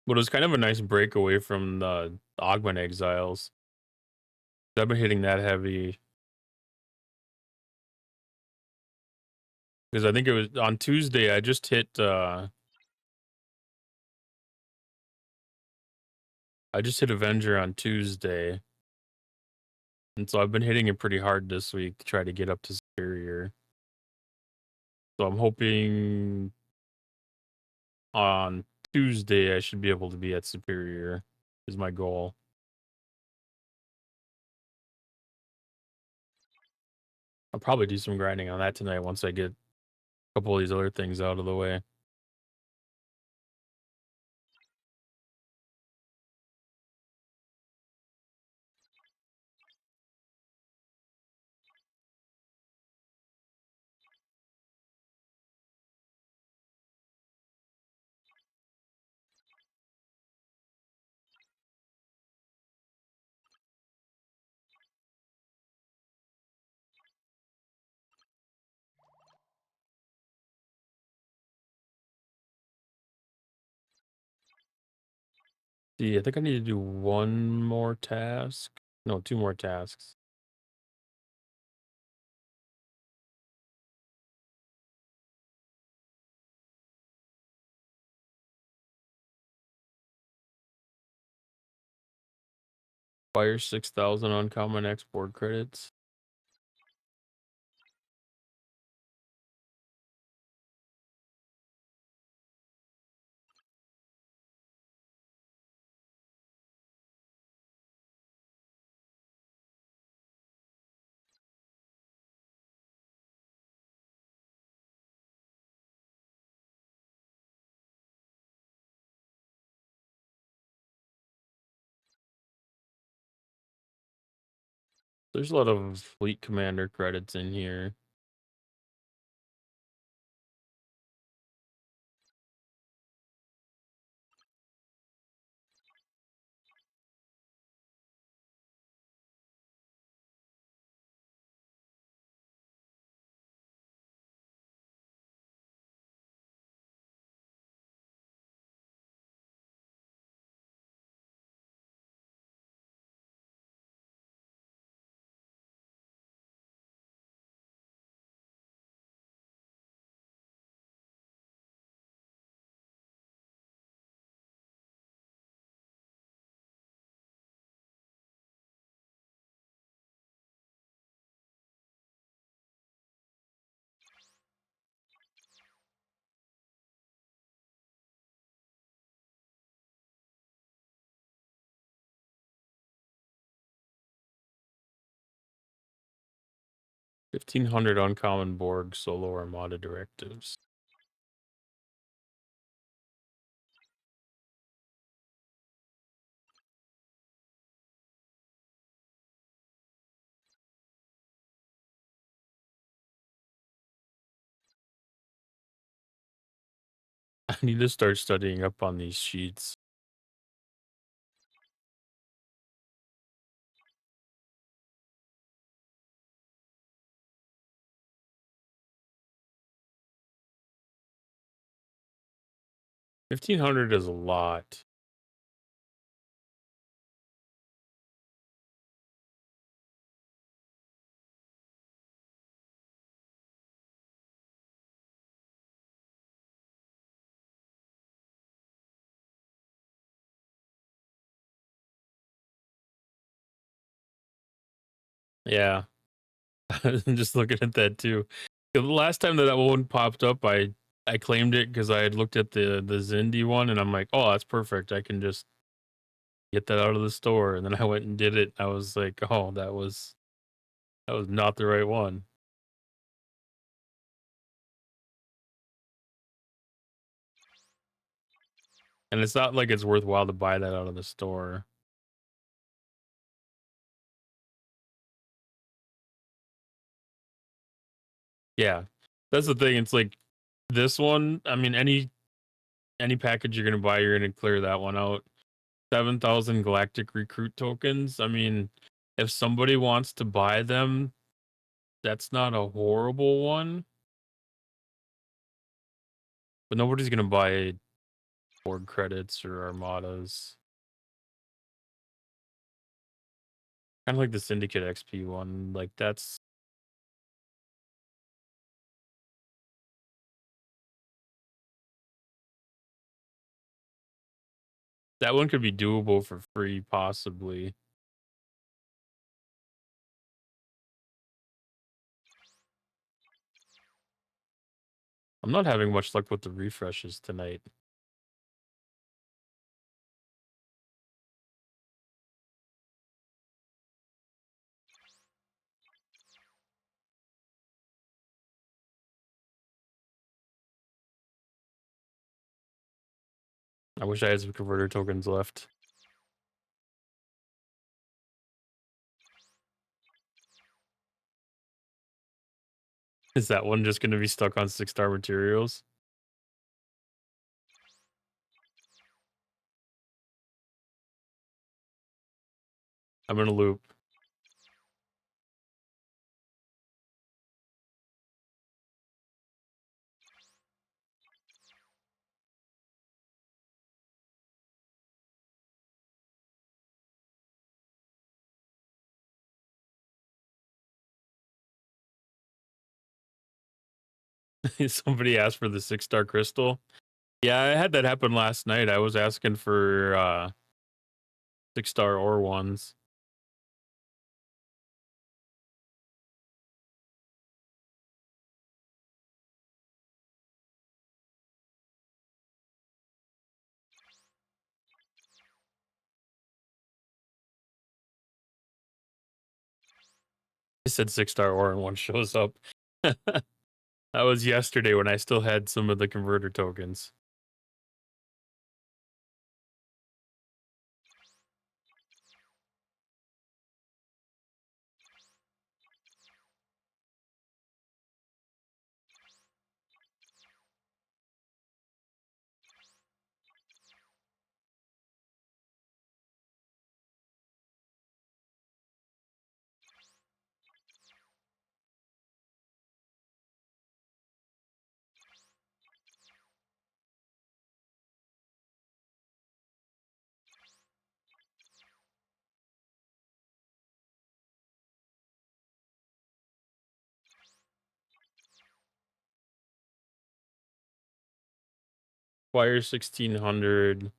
But it was kind of a nice break away from the Augment Exiles. I've been hitting that heavy because I think it was on Tuesday. I just hit Avenger on Tuesday, and so I've been hitting it pretty hard this week to try to get up to Superior. So I'm hoping on Tuesday I should be able to be at Superior. Is my goal. I'll probably do some grinding on that tonight once I get a couple of these other things out of the way. See, I think I need to do one more task. No, two more tasks. Fire 6,000 uncommon export credits. There's a lot of fleet commander credits in here. $1,500 uncommon Borg solo armada directives. I need to start studying up on these sheets. $1,500 is a lot. Yeah. I'm just looking at that too. The last time that that one popped up, I claimed it because I had looked at the Zindi one, and I'm like, oh, that's perfect. I can just get that out of the store. And then I went and did it. I was like, oh, that was not the right one. And it's not like it's worthwhile to buy that out of the store. Yeah. That's the thing. It's like this one, I mean, any package you're gonna buy, you're gonna clear that one out. 7,000 galactic recruit tokens. I mean, if somebody wants to buy them, that's not a horrible one. But nobody's gonna buy board credits or armadas. Kind of like the Syndicate XP one. Like that one could be doable for free, possibly. I'm not having much luck with the refreshes tonight. I wish I had some converter tokens left. Is that one just gonna be stuck on 6-star materials? I'm in a loop. Somebody asked for the 6-star crystal. Yeah, I had that happen last night. I was asking for 6-star ore ones. I said 6-star ore and one shows up. That was yesterday when I still had some of the converter tokens. Wire 1600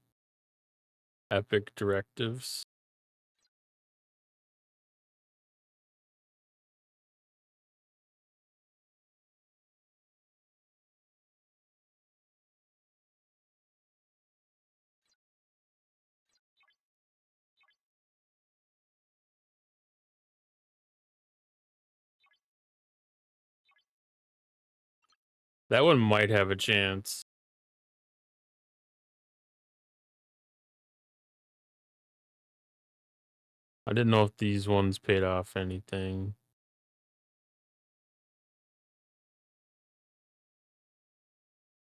epic directives. That one might have a chance. I didn't know if these ones paid off anything.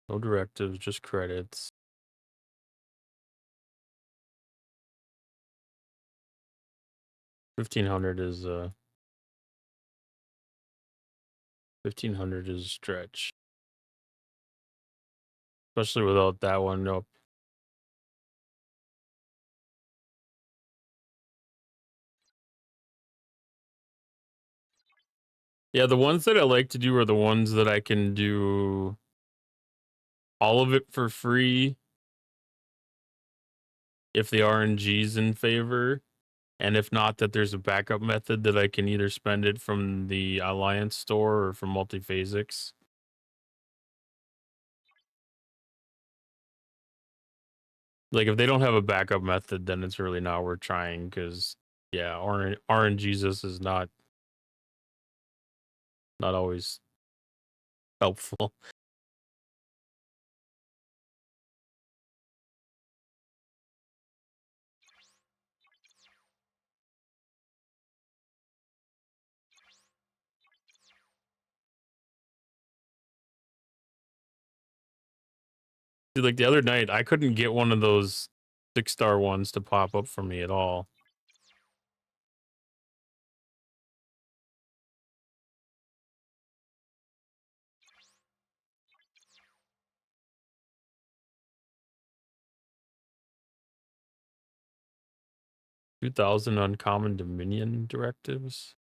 No directives, just credits. 1500 is 1500 is a stretch. Especially without that one. Nope. Yeah, the ones that I like to do are the ones that I can do all of it for free if the RNG's in favor, and if not, that there's a backup method that I can either spend it from the Alliance store or from Multiphasics. Like, if they don't have a backup method, then it's really not worth trying, because, yeah, RNGesus is not always helpful. Dude, like, the other night, I couldn't get one of those 6-star ones to pop up for me at all. $2,000 uncommon Dominion directives.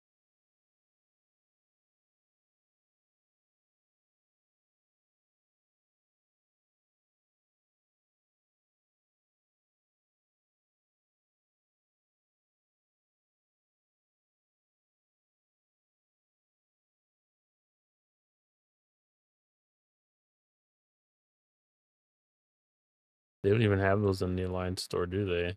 They don't even have those in the Alliance store, do they?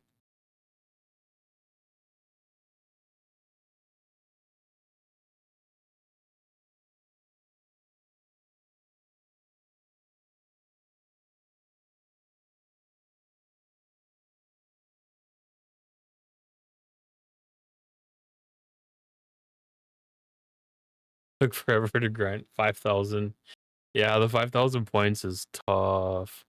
Took forever to grind 5,000. Yeah, the 5,000 points is tough.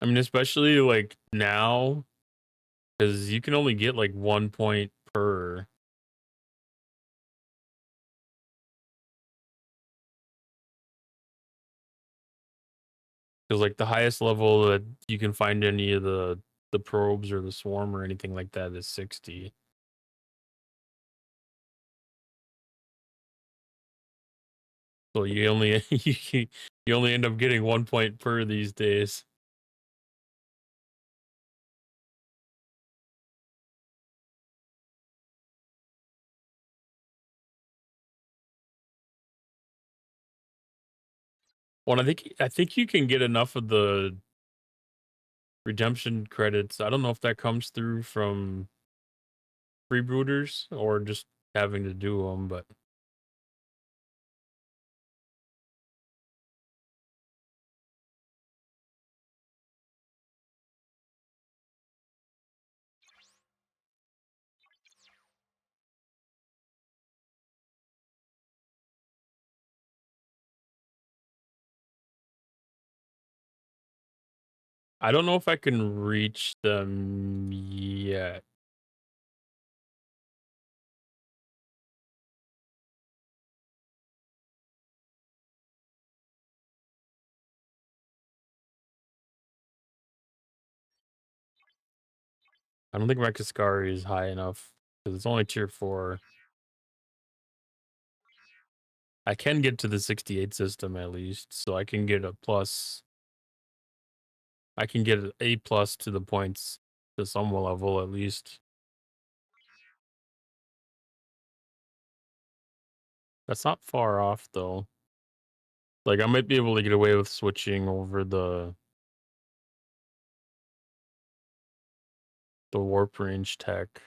I mean, especially like now, because you can only get like 1 point per. Because like the highest level that you can find any of the probes or the swarm or anything like that is 60. So you only you only end up getting 1 point per these days. Well, I think you can get enough of the redemption credits. I don't know if that comes through from freebooters or just having to do them, but I don't know if I can reach them yet. I don't think my Kaskari is high enough because it's only tier 4. I can get to the 68 system at least, so I can get a plus. I can get an A plus to the points to some level at least. That's not far off though. Like I might be able to get away with switching over the warp range tech.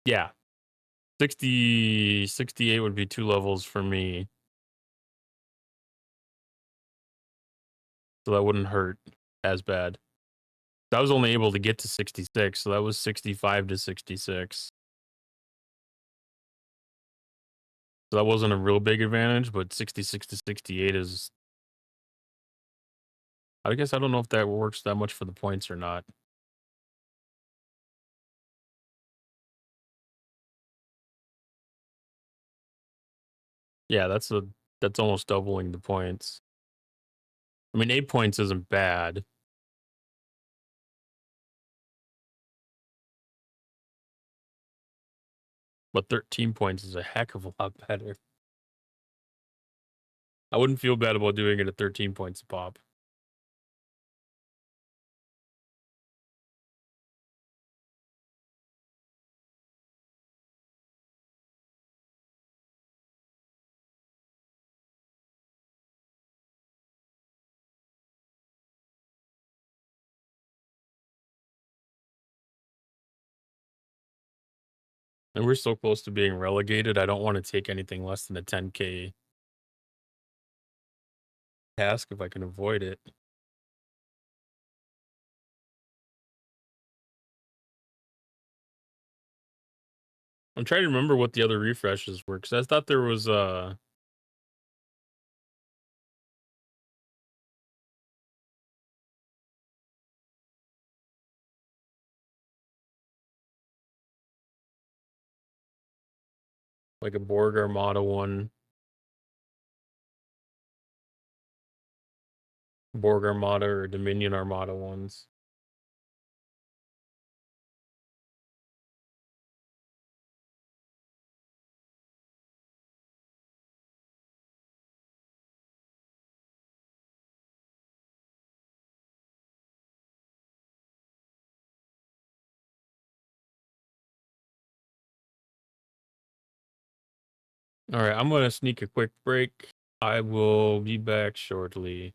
Yeah. 68 would be 2 levels for me. So that wouldn't hurt as bad. I was only able to get to 66, so that was 65 to 66. So that wasn't a real big advantage, but 66 to 68 is. I guess I don't know if that works that much for the points or not. Yeah, that's almost doubling the points. I mean, 8 points isn't bad, but 13 points is a heck of a lot better. I wouldn't feel bad about doing it at 13 points a pop. And we're so close to being relegated. I don't want to take anything less than a 10K task if I can avoid it. I'm trying to remember what the other refreshes were because I thought there was like a Borg Armada one, Borg Armada or Dominion Armada ones. All right, I'm gonna sneak a quick break. I will be back shortly.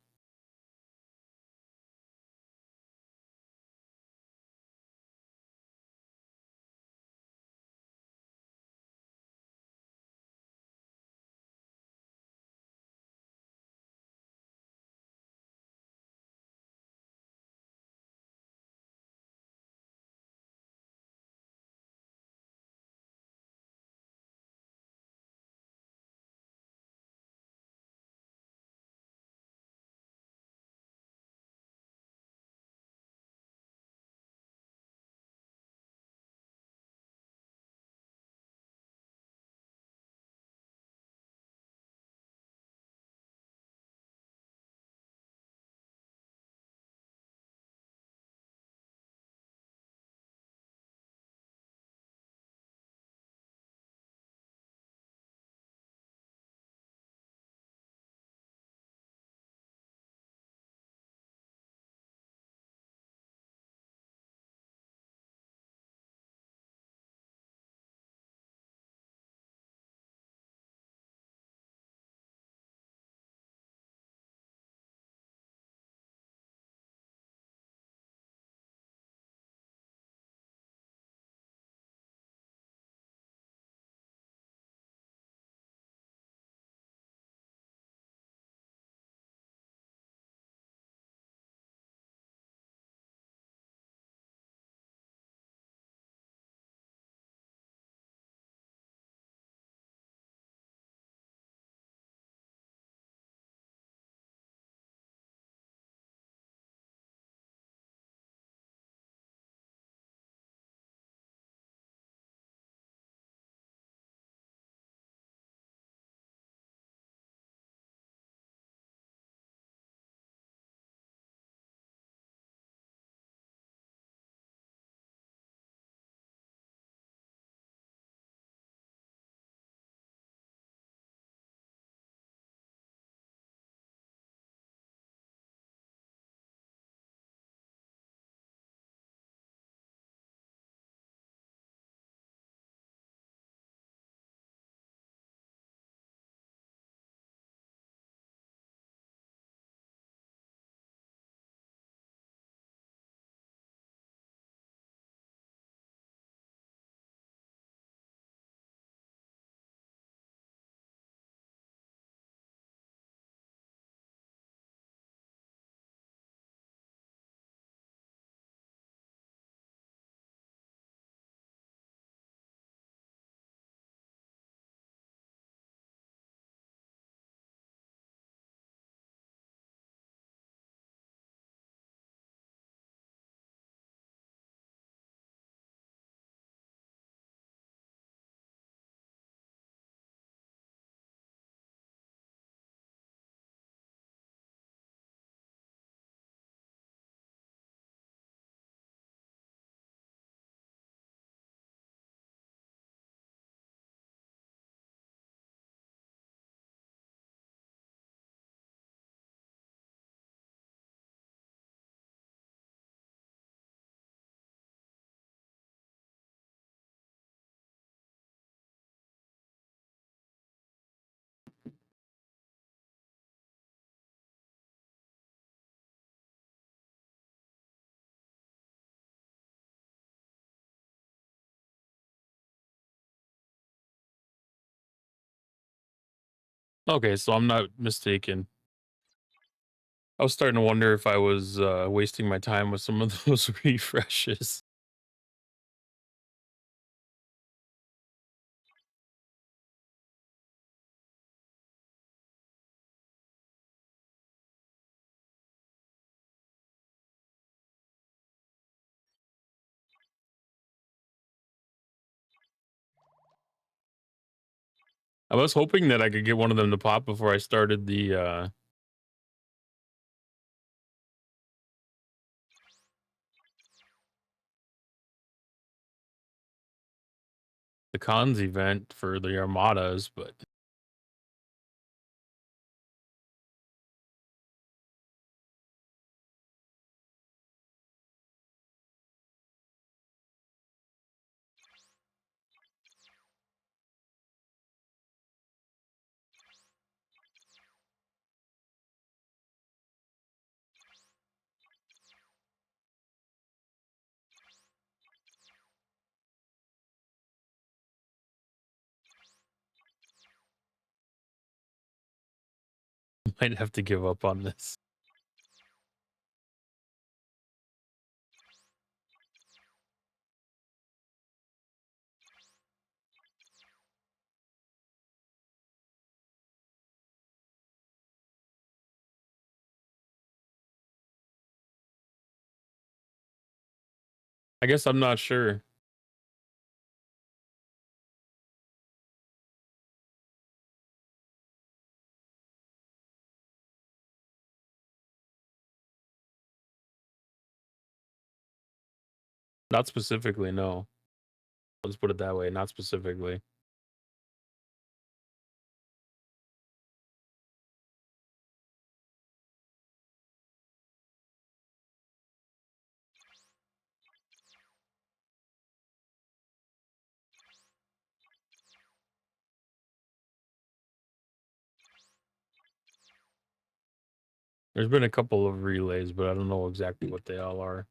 Okay, so I'm not mistaken. I was starting to wonder if I was wasting my time with some of those refreshes. I was hoping that I could get one of them to pop before I started the cons event for the armadas, but might have to give up on this. I guess I'm not sure. Not specifically, no. Let's put it that way, not specifically. There's been a couple of relays, but I don't know exactly what they all are.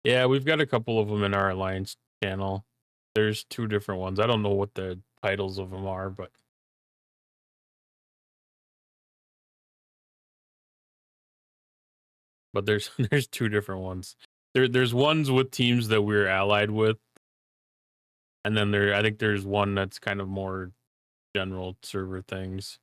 Yeah, we've got a couple of them in our alliance channel. There's two different ones. I don't know what the titles of them are, but there's there's two different ones. There's ones with teams that we're allied with, and then I think there's one that's kind of more general server things.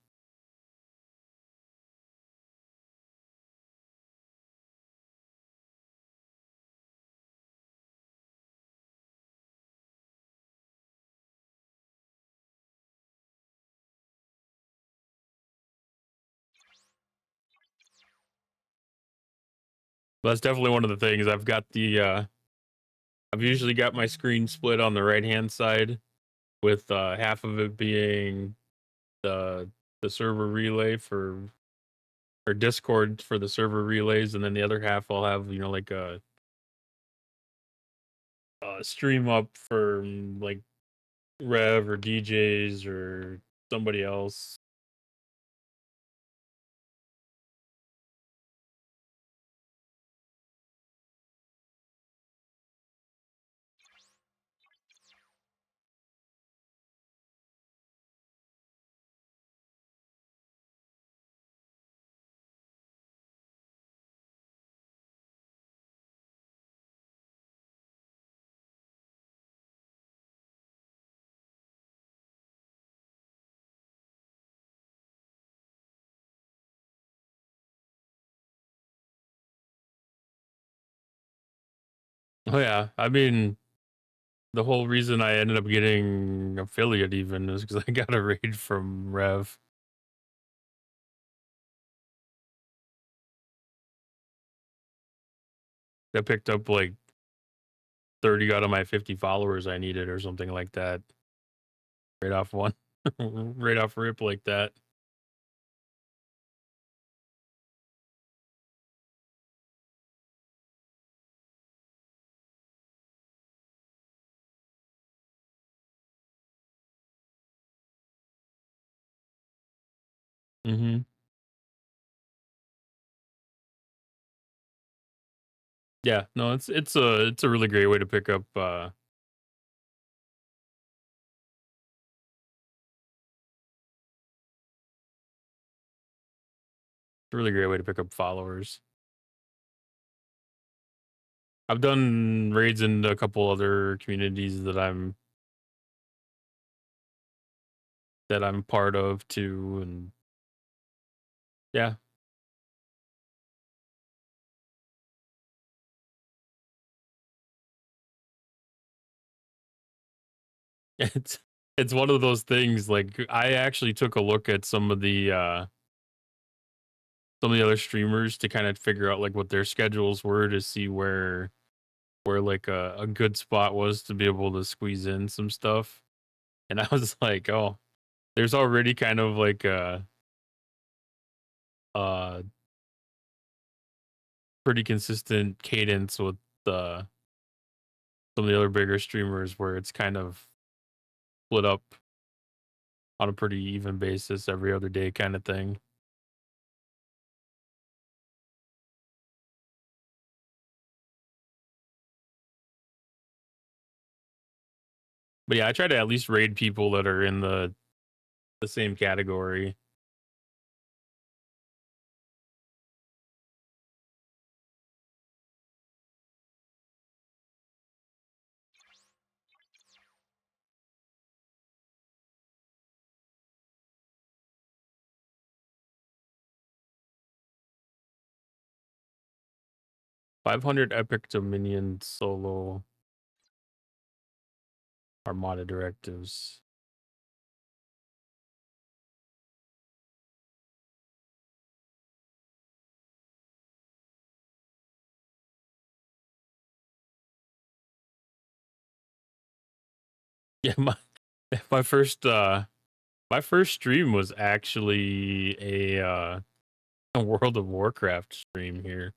But that's definitely one of the things. I've usually got my screen split on the right hand side, with half of it being the server relay for or Discord for the server relays, and then the other half I'll have like a stream up for like Rev or DJs or somebody else. Oh yeah, I mean the whole reason I ended up getting affiliate even is because I got a raid from Rev. I picked up like 30 out of my 50 followers I needed or something like that. Right off one. Right off rip like that. Hmm. Yeah, no, it's a really great way to pick up a really great way to pick up followers. I've done raids in a couple other communities that I'm part of too, and yeah, it's it's one of those things. Like I actually took a look at some of the other streamers to kind of figure out like what their schedules were to see where like a good spot was to be able to squeeze in some stuff. And I was like, oh, there's already kind of like a pretty consistent cadence with uh, some of the other bigger streamers where it's kind of split up on a pretty even basis every other day kind of thing. But yeah, I try to at least raid people that are in the same category. 500 Epic Dominion solo Armada directives. Yeah, my first my first stream was actually a World of Warcraft stream here.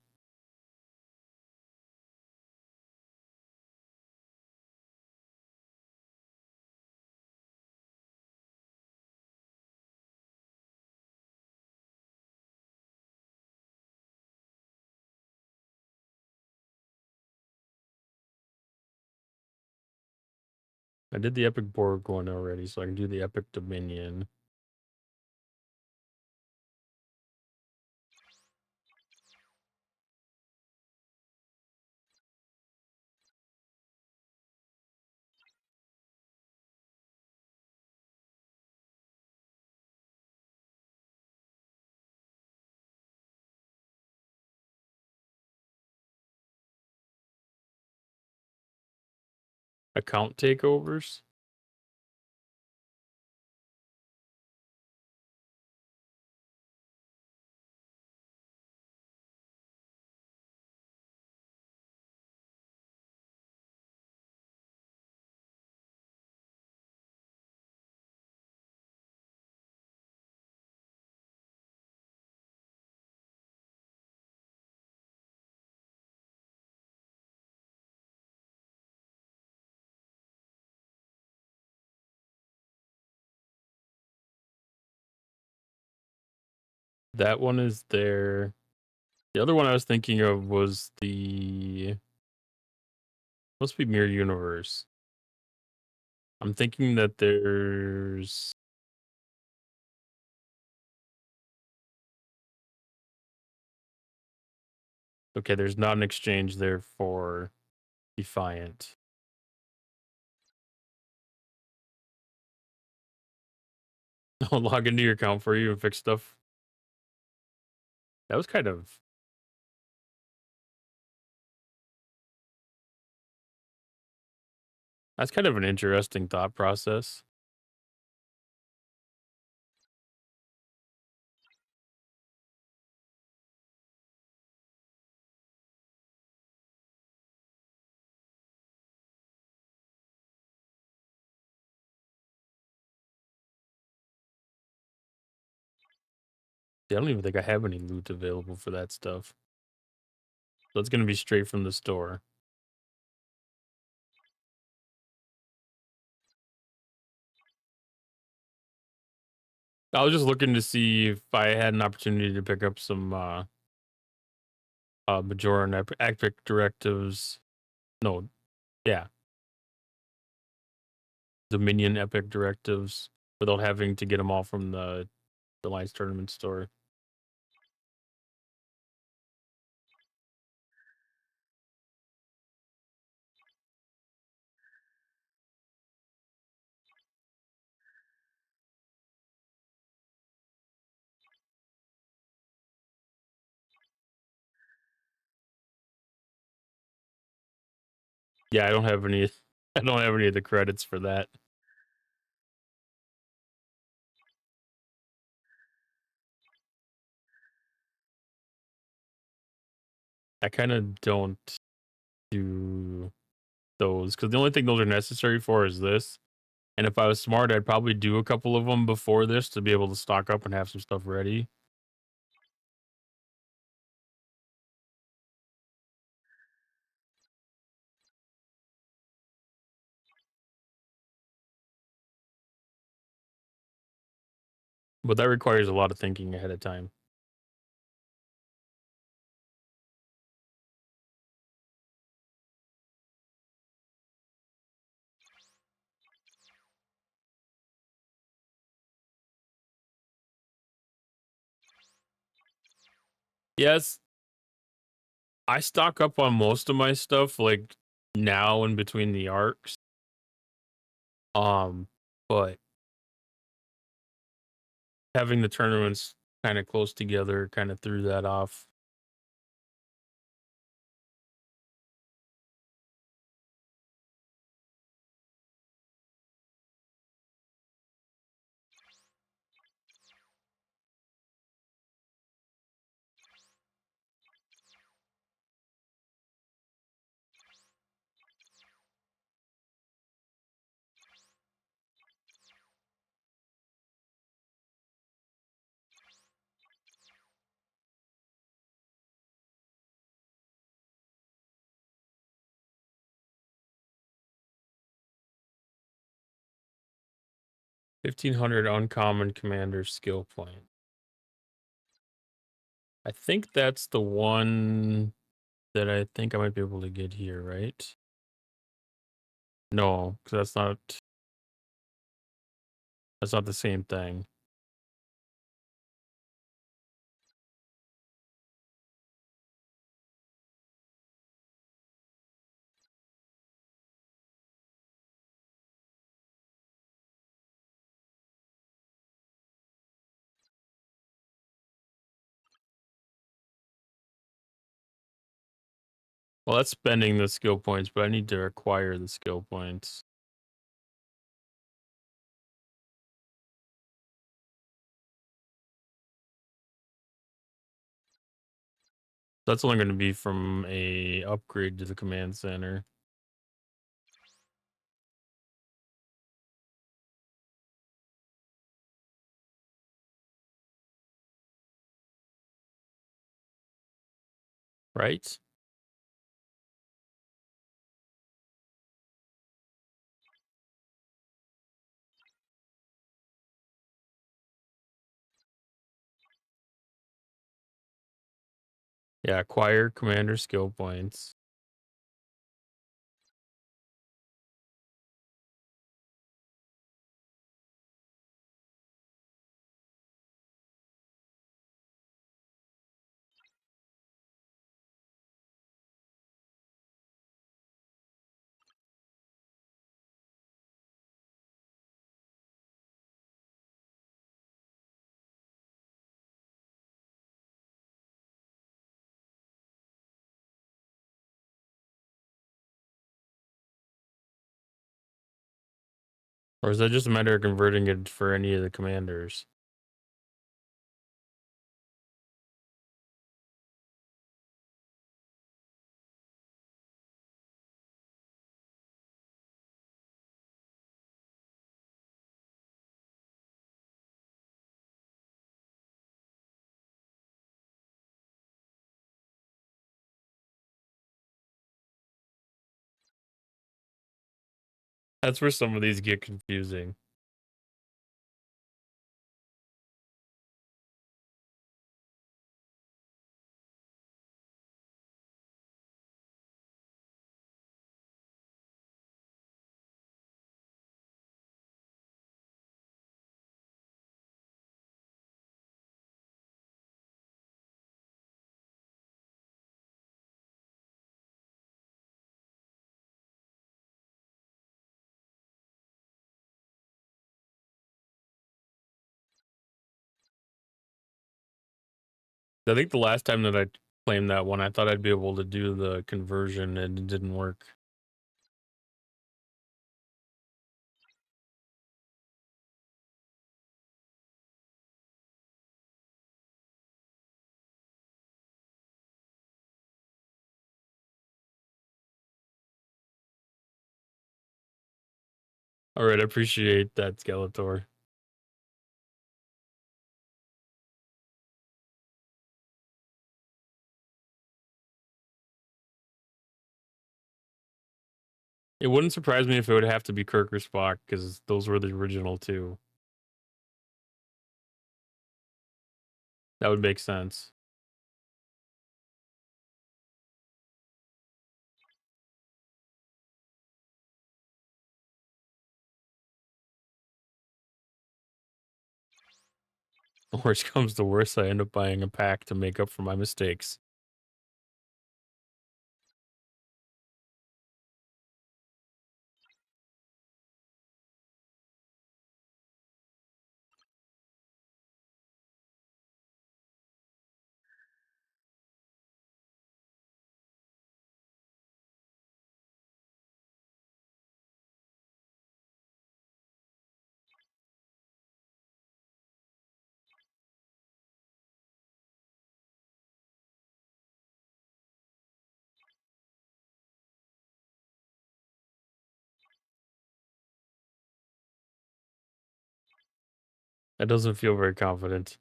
I did the Epic Borg one already, so I can do the Epic Dominion. Account takeovers. That one is there. The other one I was thinking of was the must be Mirror Universe. I'm thinking that there's okay, there's not an exchange there for Defiant. I'll log into your account for you and fix stuff. That was kind of that's kind of an interesting thought process. Yeah, I don't even think I have any loot available for that stuff. So it's gonna be straight from the store. I was just looking to see if I had an opportunity to pick up some Majoran Epic directives. No, yeah, Dominion Epic directives without having to get them all from the Alliance Tournament store. Yeah, I don't have any. I don't have any of the credits for that. I kind of don't do those because the only thing those are necessary for is this. And if I was smart, I'd probably do a couple of them before this to be able to stock up and have some stuff ready. But that requires a lot of thinking ahead of time. Yes, I stock up on most of my stuff like now in between the arcs. But having the tournaments kind of close together kind of threw that off. $1,500 uncommon commander skill point. I think that's the one that I think I might be able to get here, right? No, because that's not the same thing. Well, that's spending the skill points, but I need to acquire the skill points. That's only going to be from a upgrade to the command center. Right? Yeah, acquire commander skill points. Or is that just a matter of converting it for any of the commanders? That's where some of these get confusing. I think the last time that I claimed that one, I thought I'd be able to do the conversion and it didn't work. All right, I appreciate that, Skeletor. It wouldn't surprise me if it would have to be Kirk or Spock because those were the original two. That would make sense. Worst comes to worst, I end up buying a pack to make up for my mistakes. That doesn't feel very confident.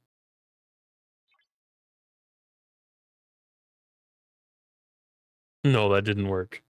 No, that didn't work.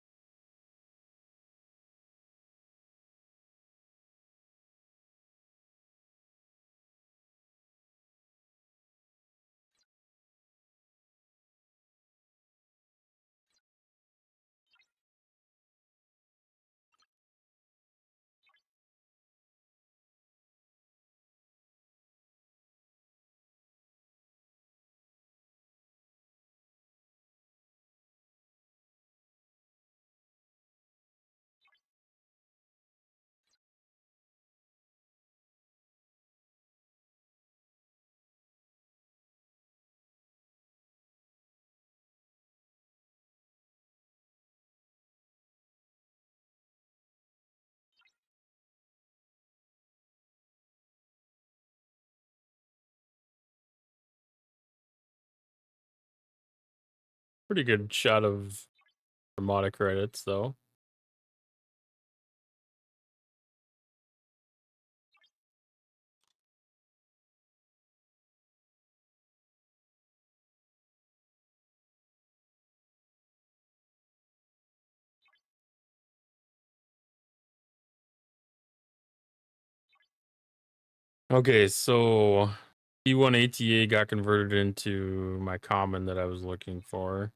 Pretty good shot of Armada credits, though. Okay, so E1 ATA got converted into my common that I was looking for.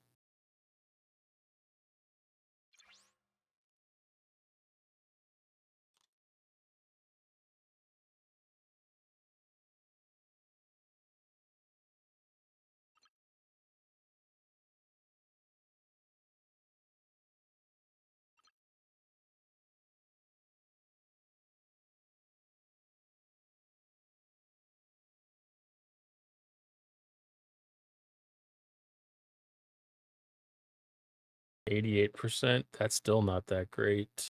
%. That's still not that great.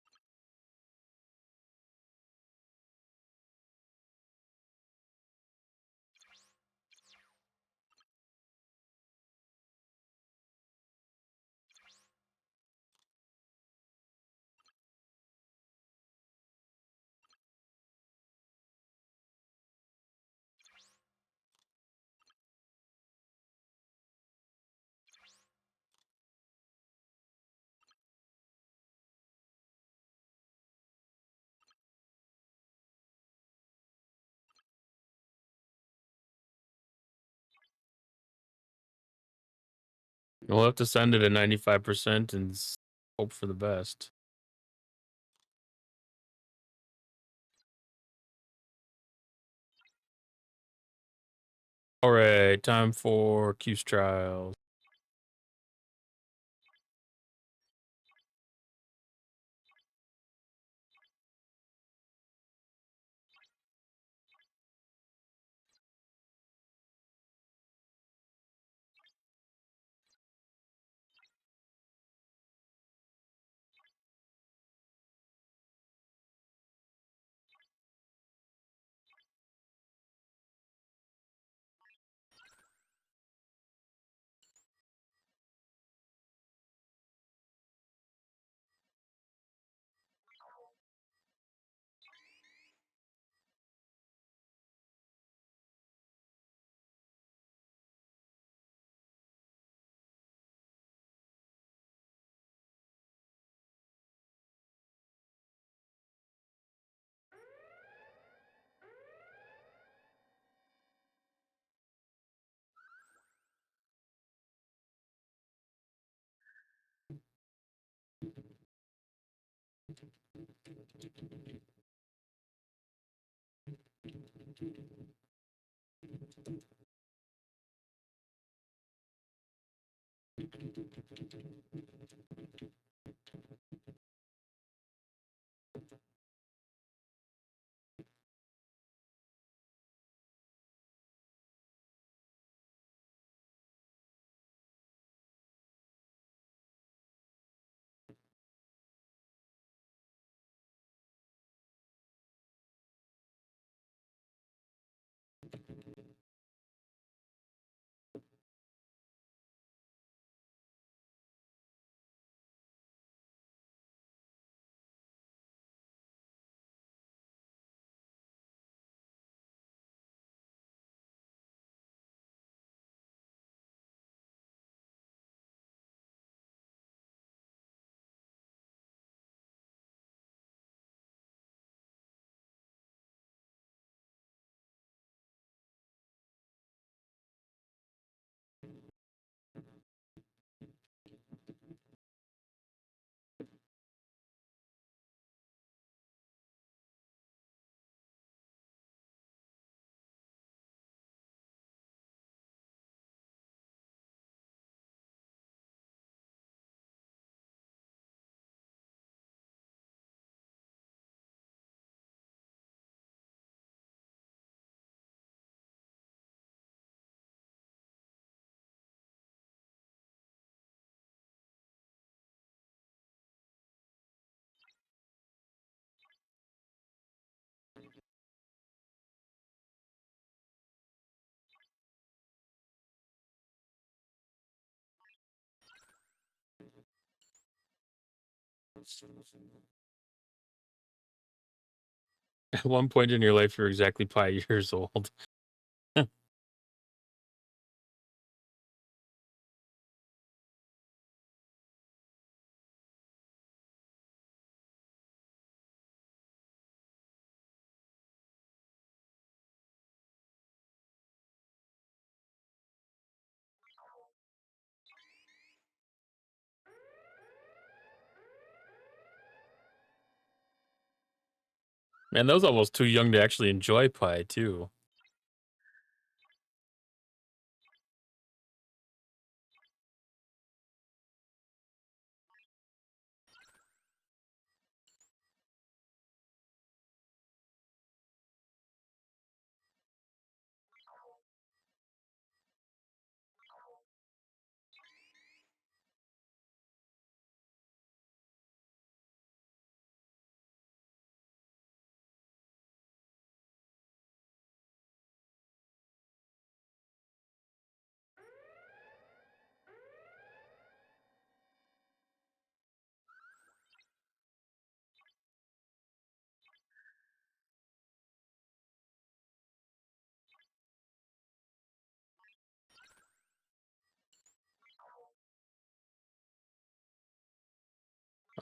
We'll have to send it at 95% and hope for the best. All right, time for Q's trials. At one point in your life, you're exactly pi years old. Man, that was almost too young to actually enjoy pi too.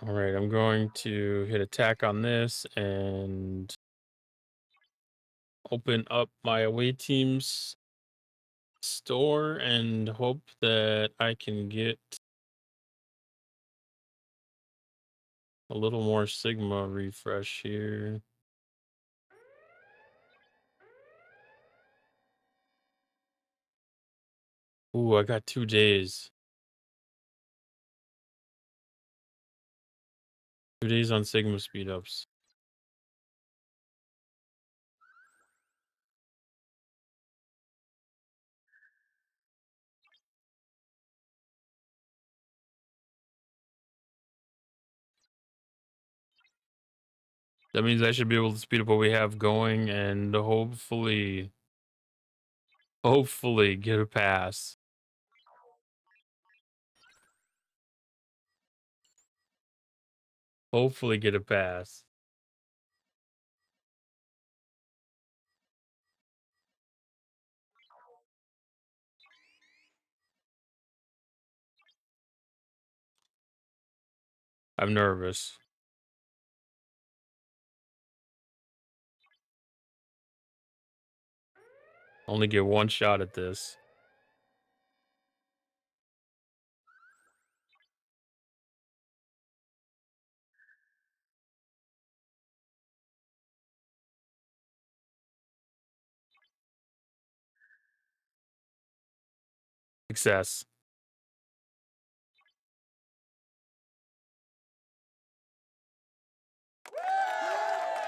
All right, I'm going to hit attack on this and open up my away team's store and hope that I can get a little more Sigma refresh here. Ooh, I got 2 days. 2 days on Sigma speed ups. That means I should be able to speed up what we have going and hopefully get a pass. Hopefully get a pass. I'm nervous. Only get one shot at this. Success.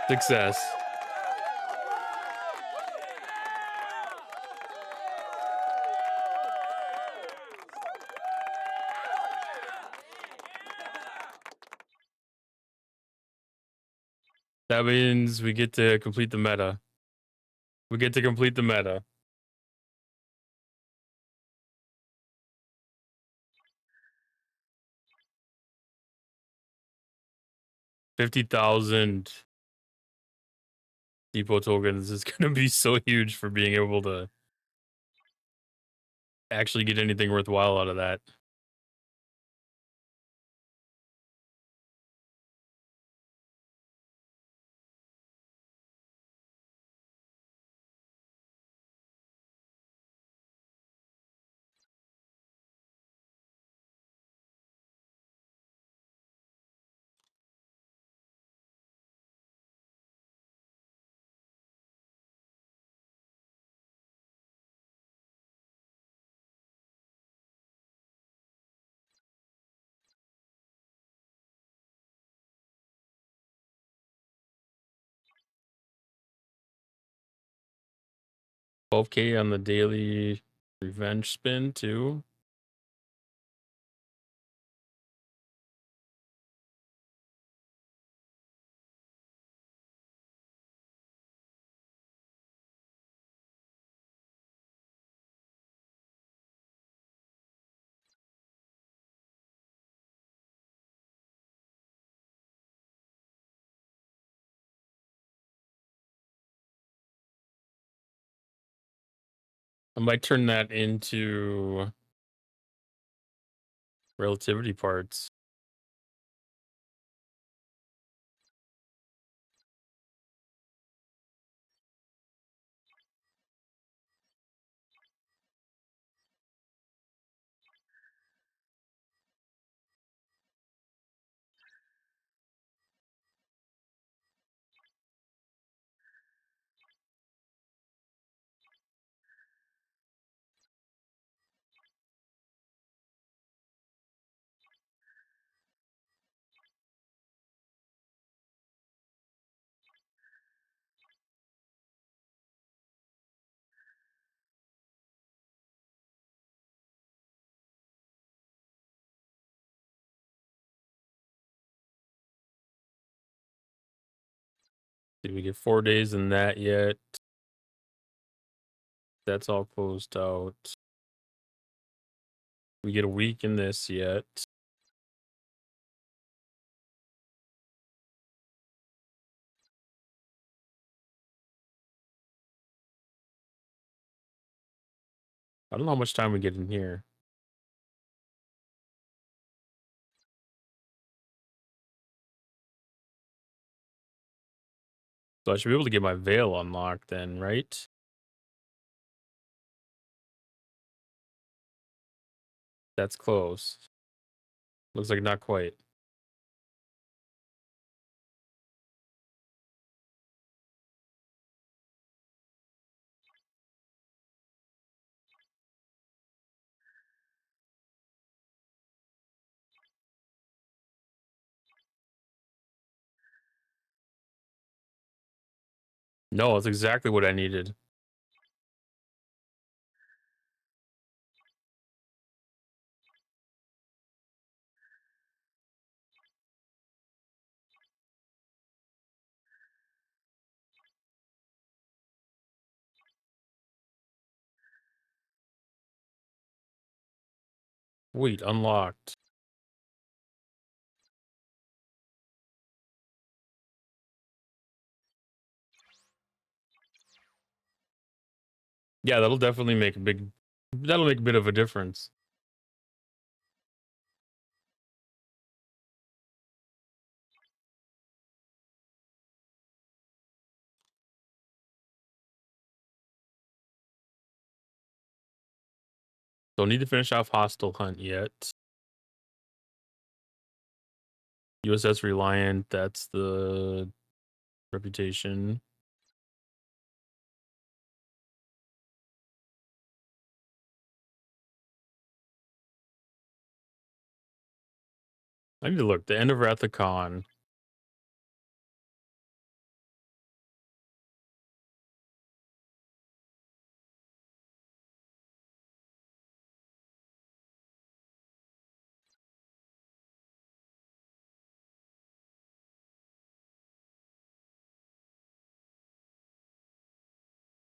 Success. That means we get to complete the meta. We get to complete the meta. $50,000 depot tokens is going to be so huge for being able to actually get anything worthwhile out of that. $12K on the daily revenge spin too. I might turn that into relativity parts. Did we get 4 days in that yet? That's all closed out. We get a week in this yet. I don't know how much time we get in here. So I should be able to get my veil unlocked then, right? That's close. Looks like not quite. No, it's exactly what I needed. Wait, unlocked. Yeah, that'll definitely make a big. That'll make a bit of a difference. Don't need to finish off Hostile Hunt yet. USS Reliant, that's the reputation. I need to look. The end of Rathacon.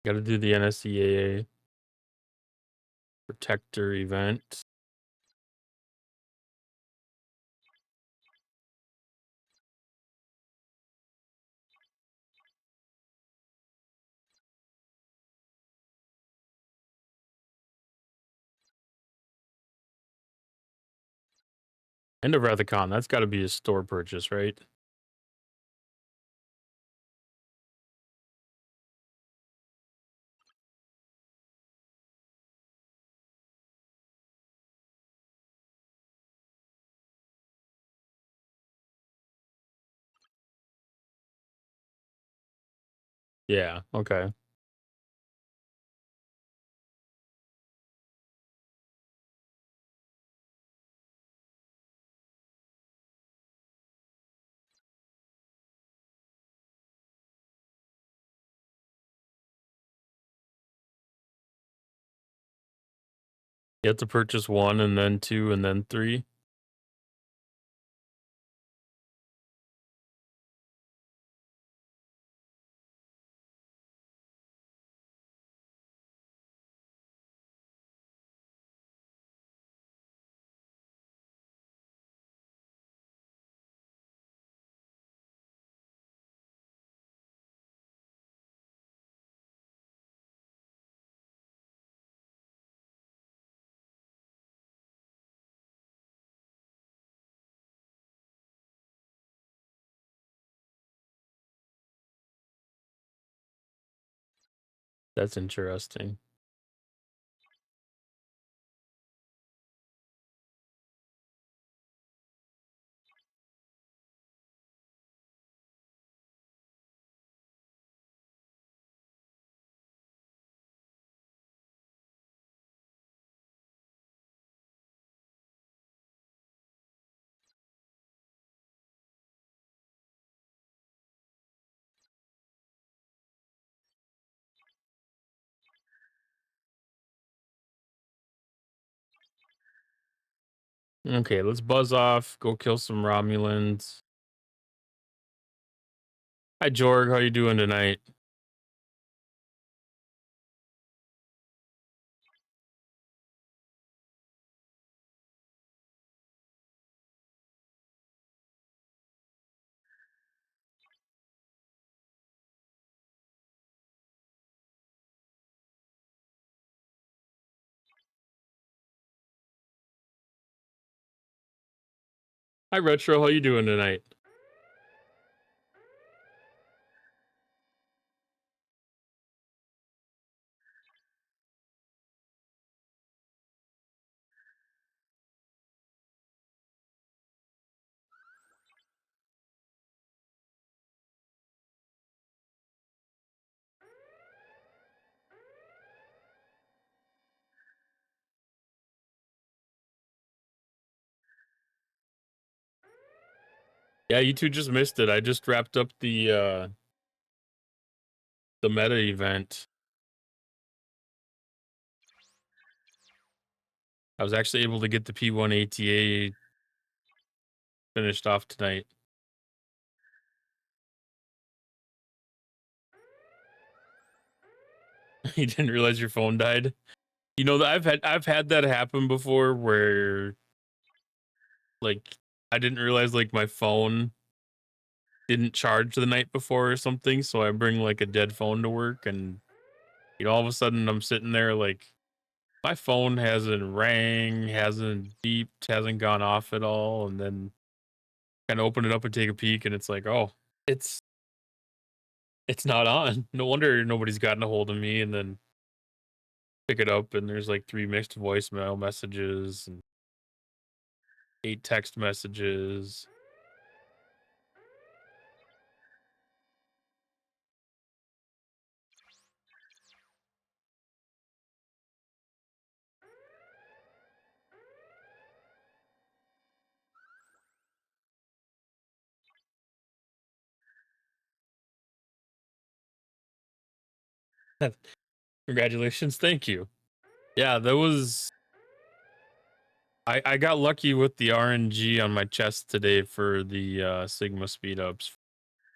Got to do the NSCAA Protector event. End of Rathacon. That's got to be a store purchase, right? Yeah. Okay. You have to purchase 1 and then 2 and then 3. That's interesting. Okay, let's buzz off. Go kill some Romulans. Hi, Jorg. How you doing tonight? Hi, Retro. How you doing tonight? Yeah, you two just missed it. I just wrapped up the meta event. I was actually able to get the P1 ATA finished off tonight. You didn't realize your phone died? You know that I've had that happen before where like I didn't realize like my phone didn't charge the night before or something, so I bring like a dead phone to work, and all of a sudden I'm sitting there like my phone hasn't rang, hasn't beeped, hasn't gone off at all, and then kind of open it up and take a peek, and it's like, oh, it's it's not on. No wonder nobody's gotten a hold of me. And then pick it up, and there's like 3 mixed voicemail messages and 8 text messages. Congratulations, thank you. Yeah, that was I got lucky with the RNG on my chest today for the Sigma speed ups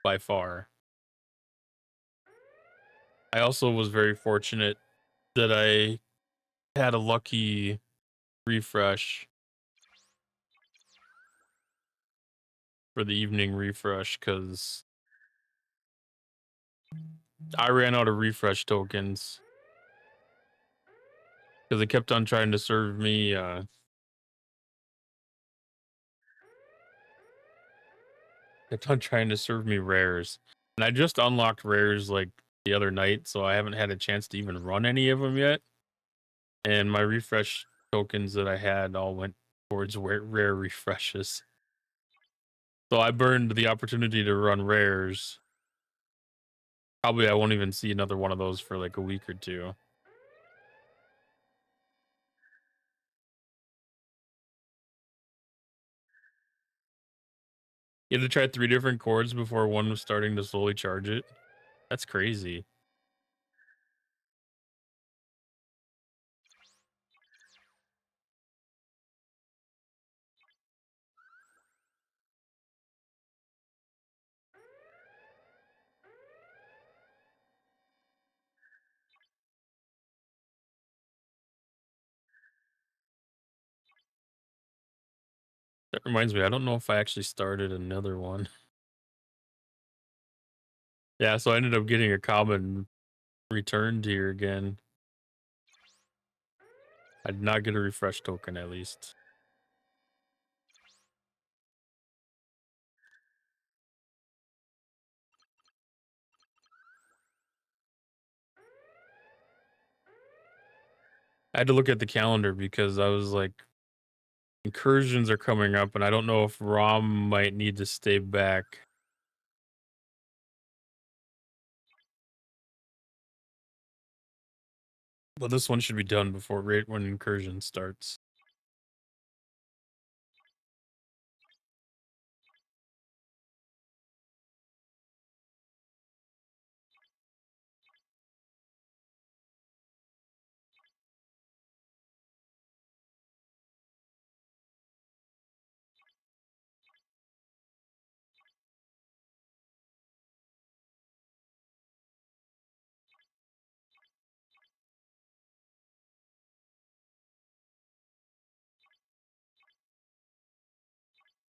by far. I also was very fortunate that I had a lucky refresh for the evening refresh because I ran out of refresh tokens because it kept on trying to serve me kept on trying to serve me rares. And I just unlocked rares like the other night, so I haven't had a chance to even run any of them yet. And my refresh tokens that I had all went towards rare refreshes. So I burned the opportunity to run rares. Probably I won't even see another one of those for like a week or two. You had to try 3 different chords before one was starting to slowly charge it. That's crazy. That reminds me, I don't know if I actually started another one. Yeah, so I ended up getting a common returned here again. I did not get a refresh token at least. I had to look at the calendar because I was like, incursions are coming up, and I don't know if Rom might need to stay back. But this one should be done before right when incursion starts.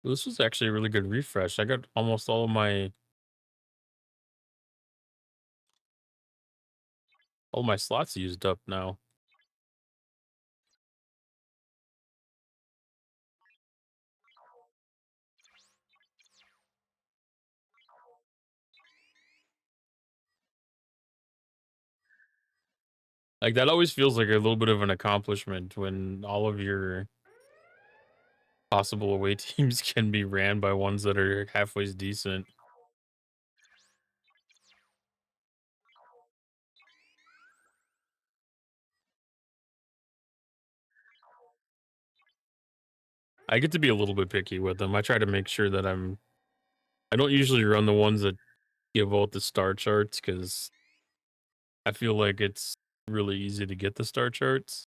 This was actually a really good refresh. I got almost all my slots used up now. Like that always feels like a little bit of an accomplishment when all of your possible away teams can be ran by ones that are halfway decent. I get to be a little bit picky with them. I try to make sure that I don't usually run the ones that give out the star charts because I feel like it's really easy to get the star charts.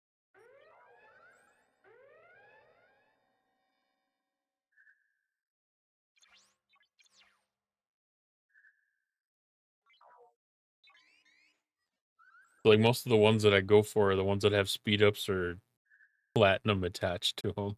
Like most of the ones that I go for are the ones that have speed ups or platinum attached to them.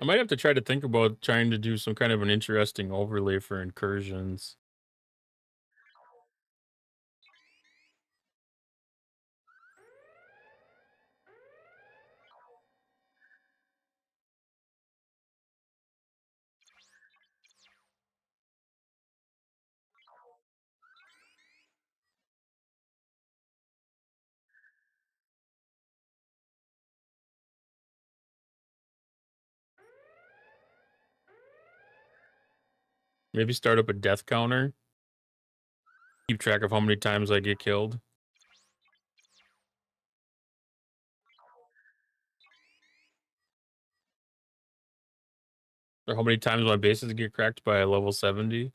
I might have to try to think about trying to do some kind of an interesting overlay for incursions. Maybe start up a death counter. Keep track of how many times I get killed. Or how many times my bases get cracked by a level 70.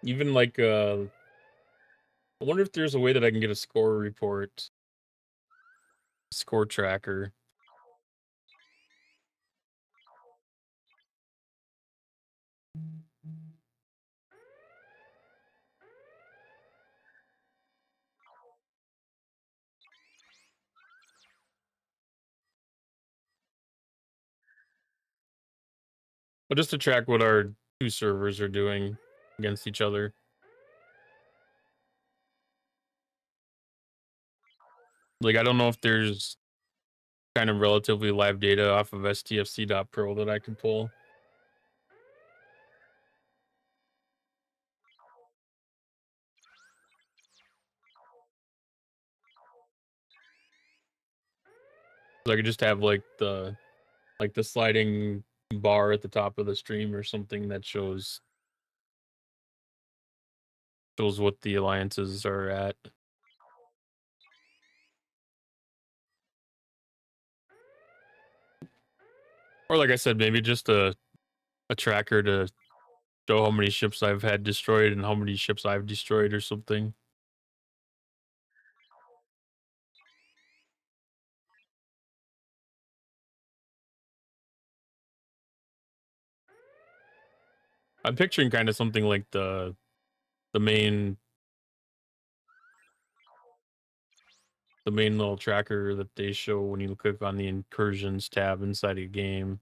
Even like I wonder if there's a way that I can get a score report, score tracker. But just to track what our two servers are doing against each other. Like, I don't know if there's kind of relatively live data off of stfc.pro that I can pull. So I could just have like the sliding bar at the top of the stream or something that shows what the alliances are at. Or like I said, maybe just a tracker to show how many ships I've had destroyed and how many ships I've destroyed or something. I'm picturing kind of something like the main little tracker that they show when you click on the incursions tab inside a game.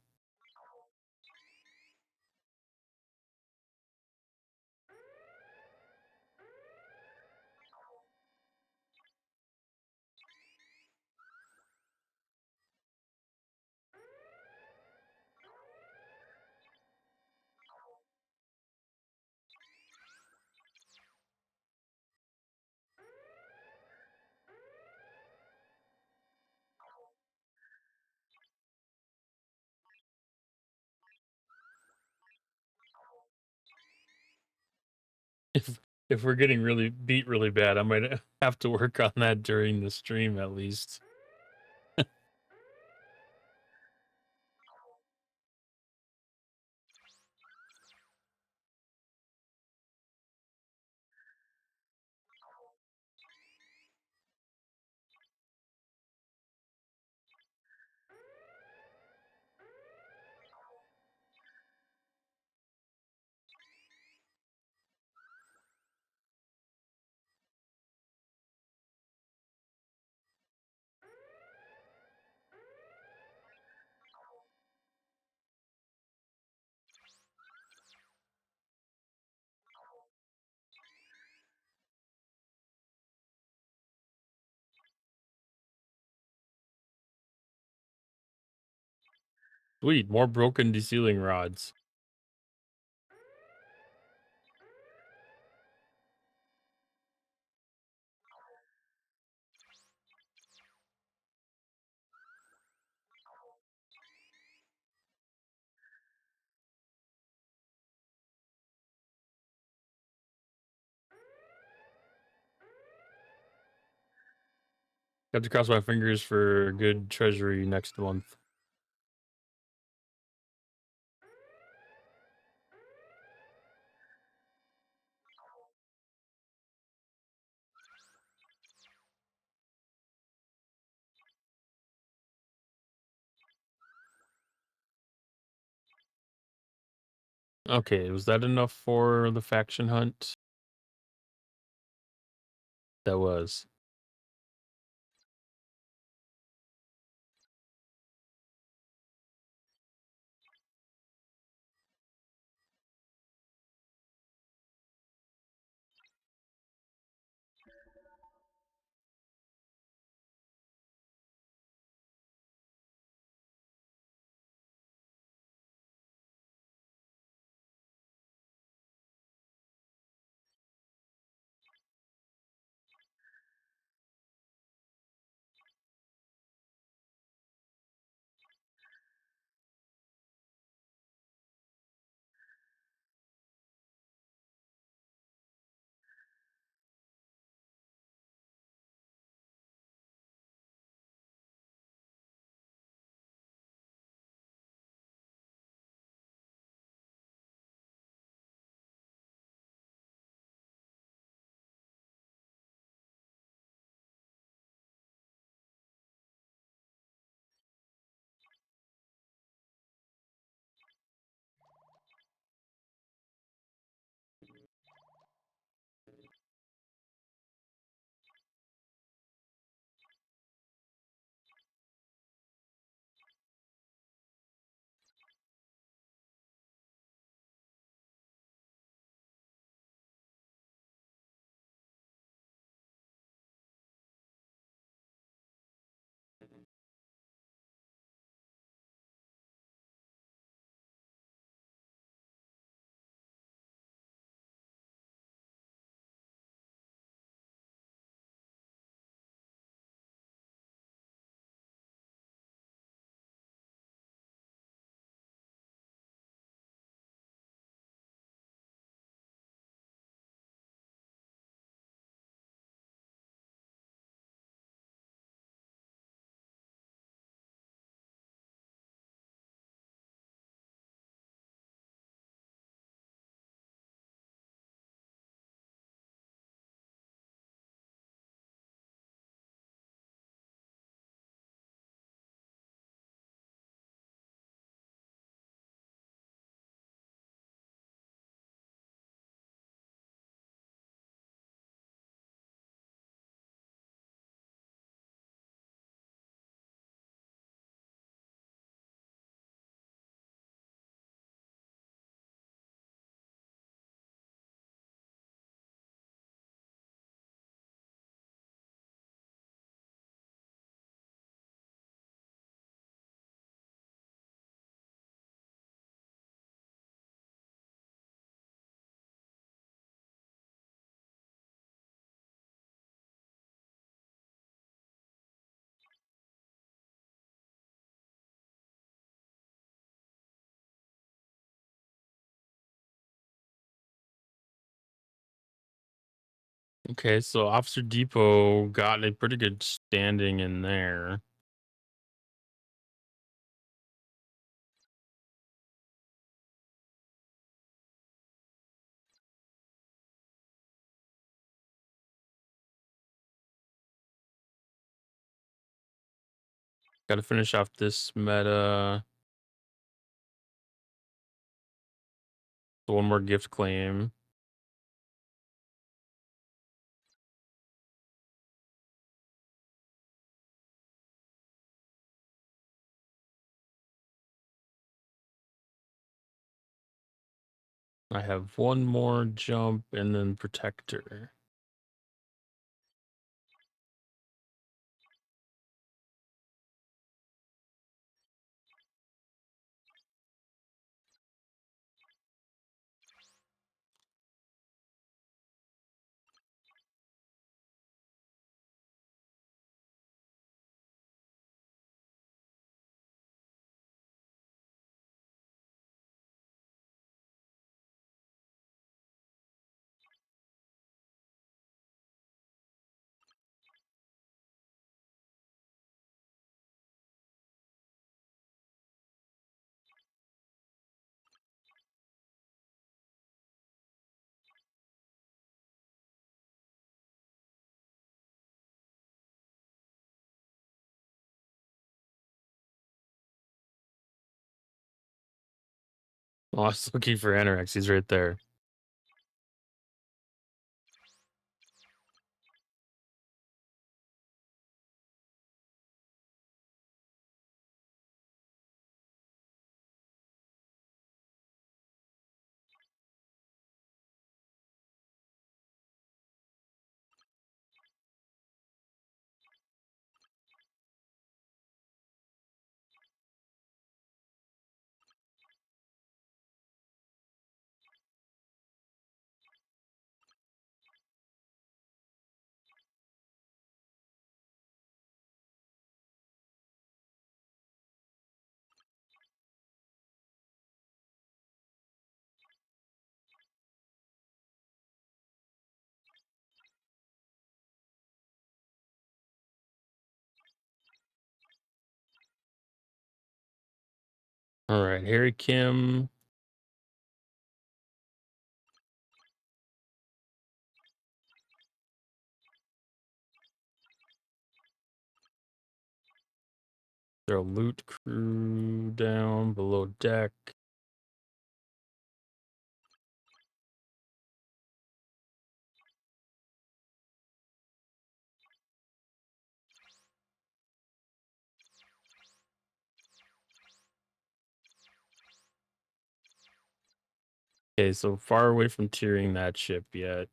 If we're getting really beat really bad, I might have to work on that during the stream at least. Sweet, more broken desealing rods. Have to cross my fingers for good treasury next month. Okay, was that enough for the faction hunt? That was. Okay, so Officer Depot got a pretty good standing in there. Got to finish off this meta. One more gift claim. I have one more jump and then protector. Oh, I was looking for Anorex. He's right there. All right, Harry Kim. Throw loot crew down below deck. Okay, so far away from tearing that ship yet.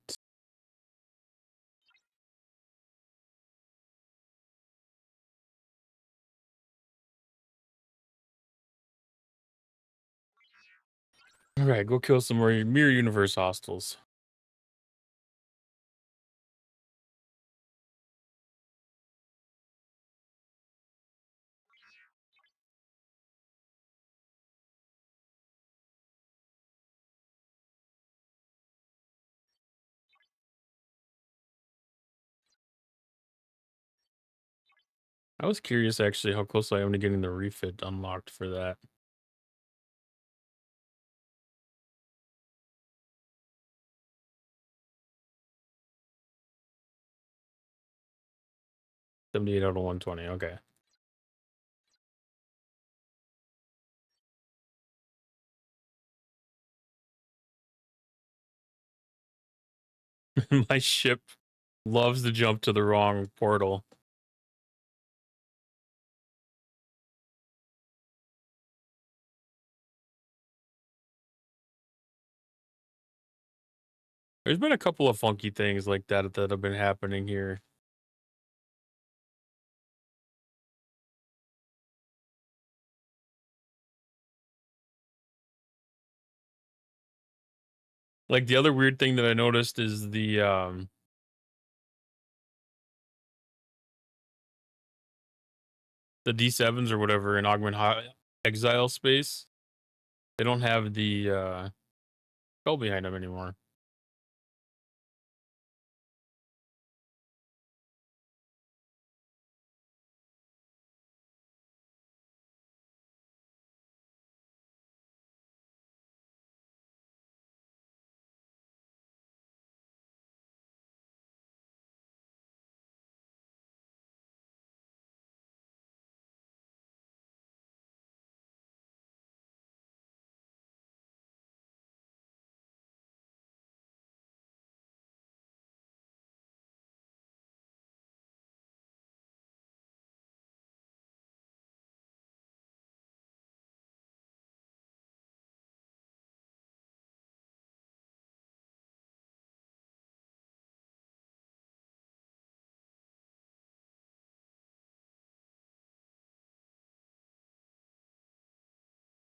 All right, go kill some more Mirror Universe hostiles. I was curious actually how close I am to getting the refit unlocked for that. $78 out of 120. Okay. My ship loves to jump to the wrong portal. There's been a couple of funky things like that that have been happening here. Like the other weird thing that I noticed is the D7s or whatever in Exile space. They don't have the spell behind them anymore.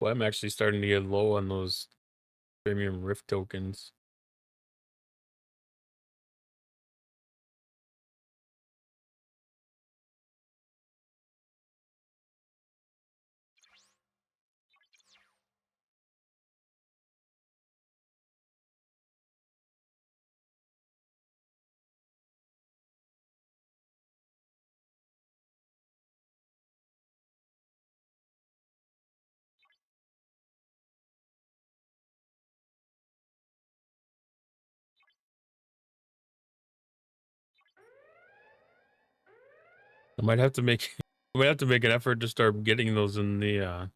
Well, I'm actually starting to get low on those premium Rift tokens. I might have to make I might have to make an effort to start getting those in the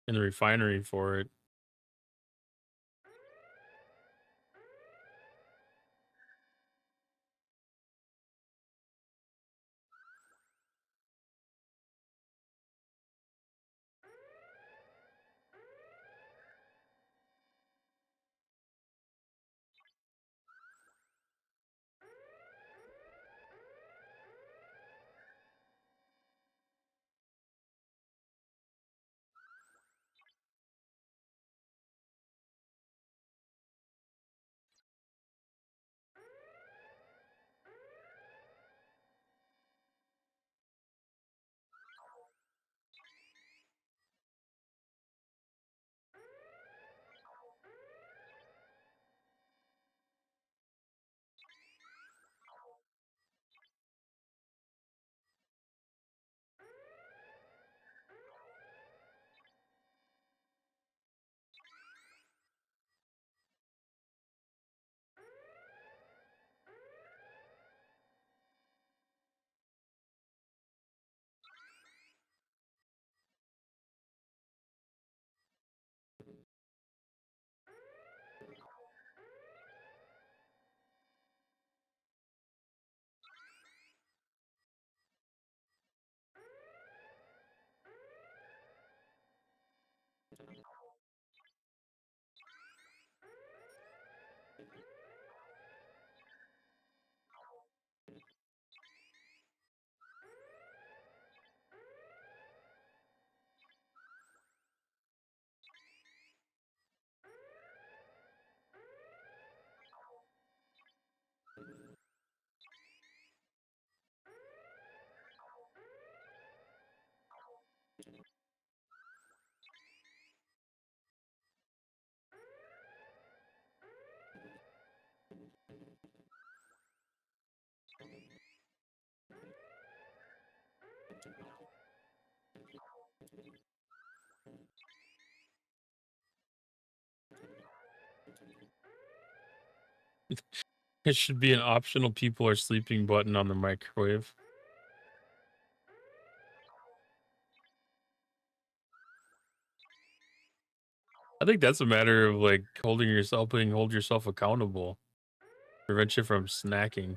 refinery for it. It should be an optional people are sleeping button on the microwave. I think that's a matter of like hold yourself accountable. Prevent you from snacking.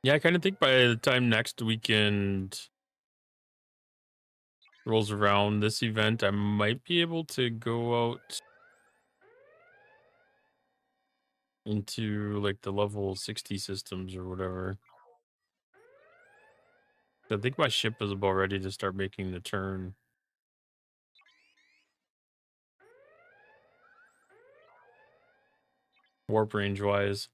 Yeah, I kind of think by the time next weekend rolls around, this event, I might be able to go out into like the level 60 systems or whatever. I think my ship is about ready to start making the turn. Warp range wise.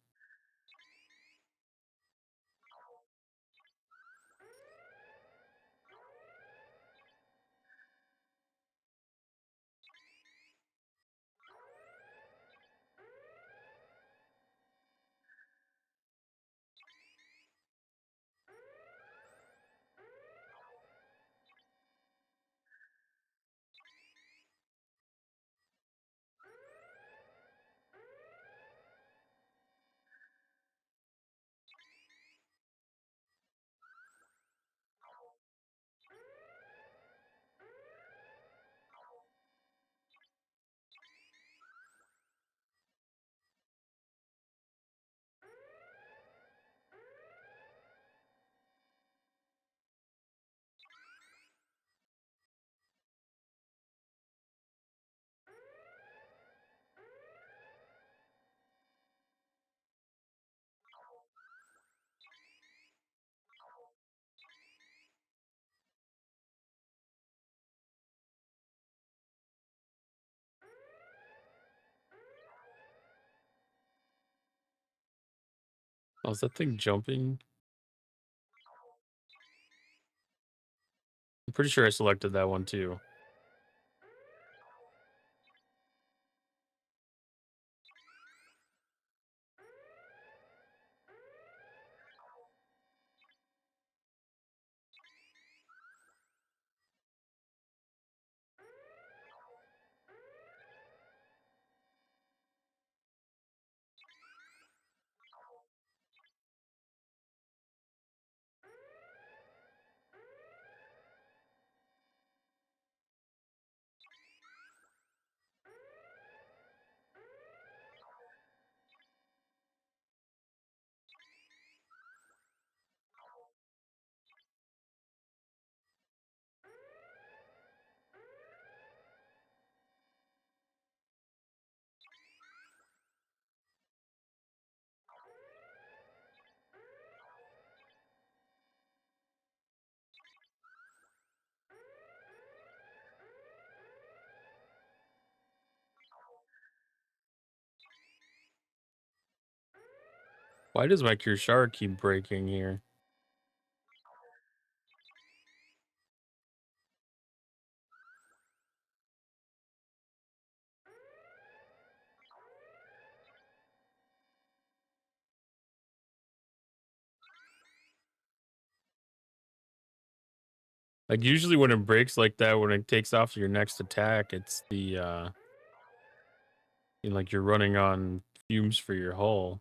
Oh, is that thing jumping? I'm pretty sure I selected that one too. Why does my Kirshara keep breaking here? Like usually when it breaks like that, when it takes off your next attack, it's the like you're running on fumes for your hull.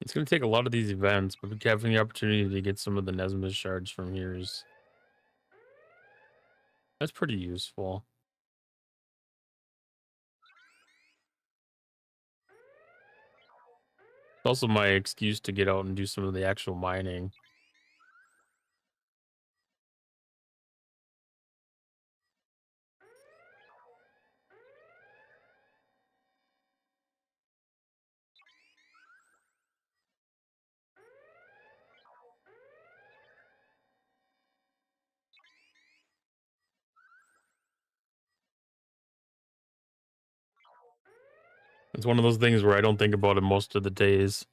It's gonna take a lot of these events, but having the opportunity to get some of the Nesmus shards from here is that's pretty useful. It's also my excuse to get out and do some of the actual mining. It's one of those things where I don't think about it most of the days.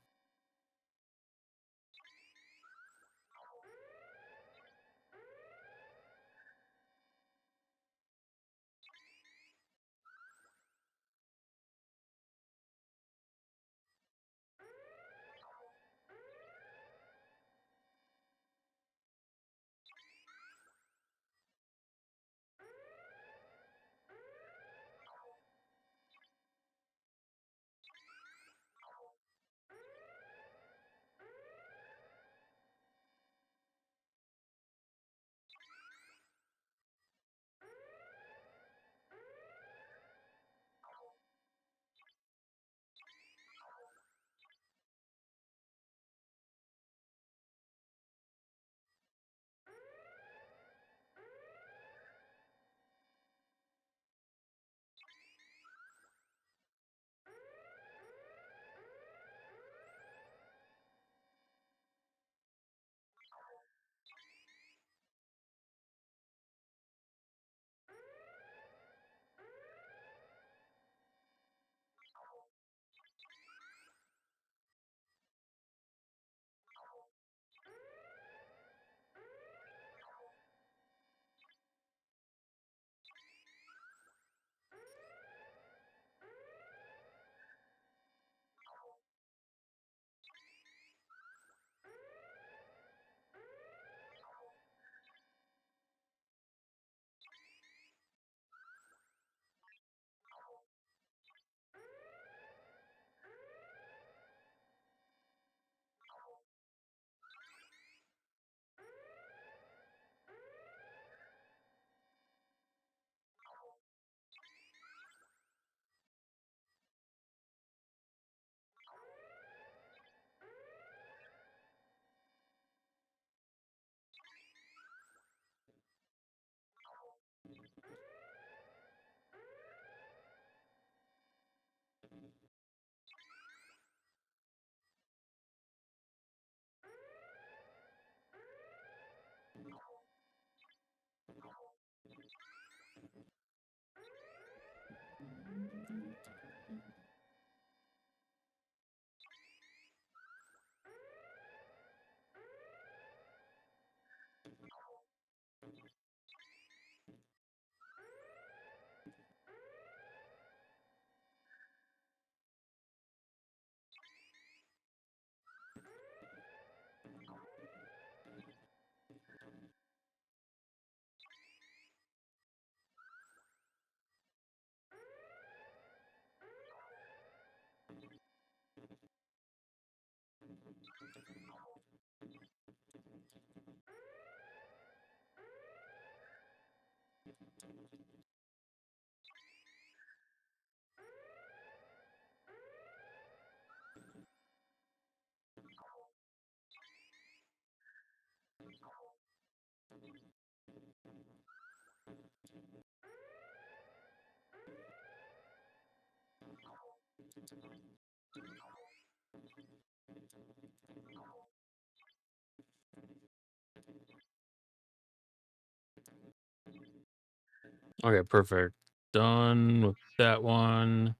Okay, perfect. Done with that one.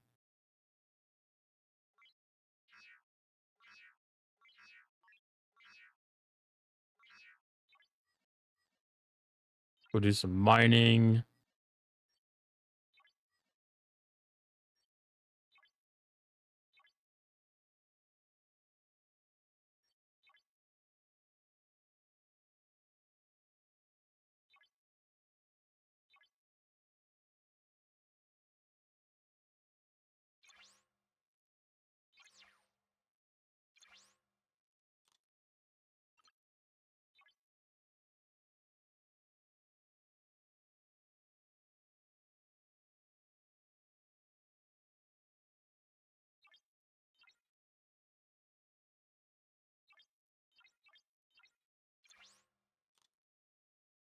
Go do some mining.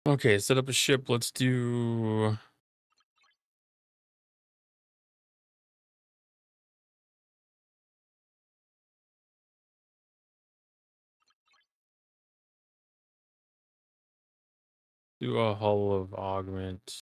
Okay, set up a ship. Let's do a hull of augment.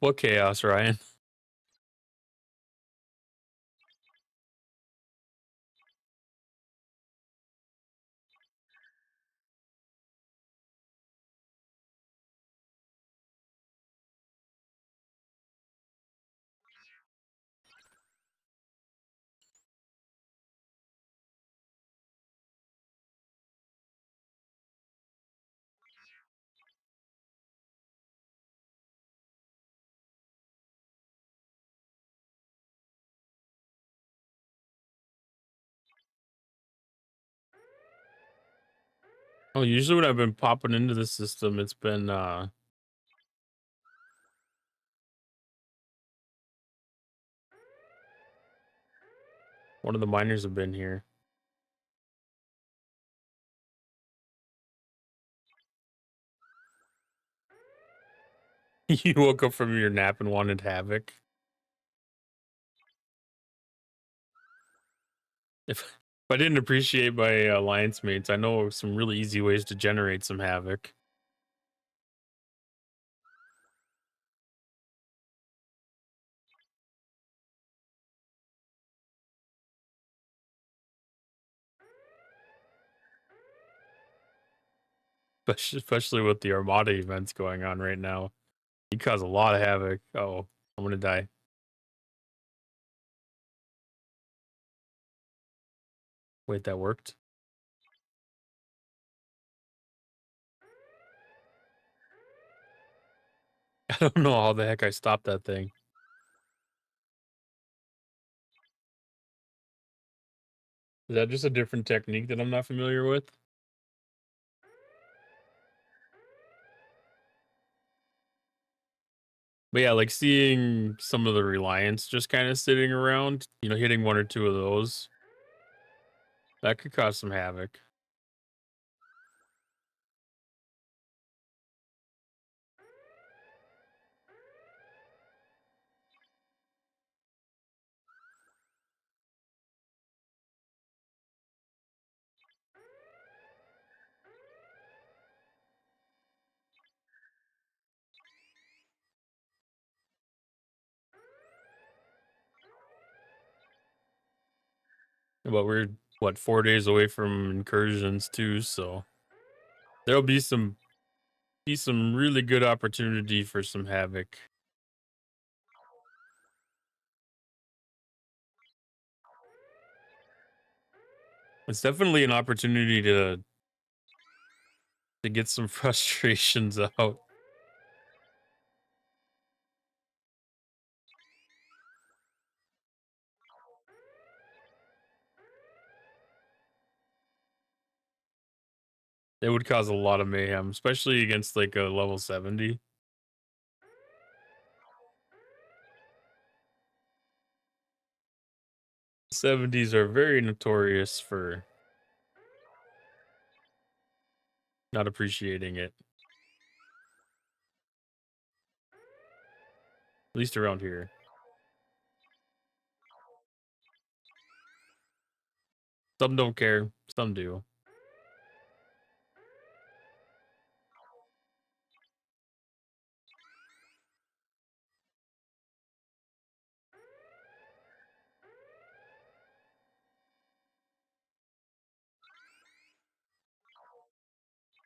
What chaos, Ryan? Oh, usually when I've been popping into the system, it's been one of the miners have been here. You woke up from your nap and wanted havoc. If I didn't appreciate my alliance mates, I know some really easy ways to generate some havoc. Especially with the Armada events going on right now. You cause a lot of havoc. Oh, I'm gonna die. Wait, that worked? I don't know how the heck I stopped that thing. Is that just a different technique that I'm not familiar with? But yeah, like seeing some of the Reliance just kind of sitting around, hitting one or two of those, that could cause some havoc. But we're, what, 4 days away from incursions too, so there'll be some really good opportunity for some havoc. It's definitely an opportunity to get some frustrations out. It would cause a lot of mayhem, especially against like a level 70. 70s are very notorious for not appreciating it, at least around here. Some don't care, some do.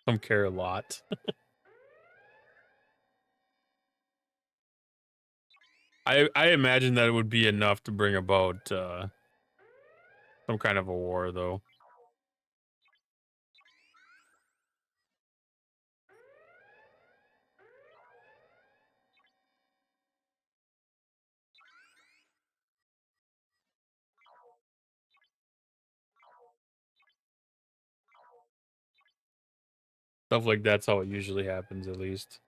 Some care a lot. I imagine that it would be enough to bring about some kind of a war, though. Stuff like that's how it usually happens, at least.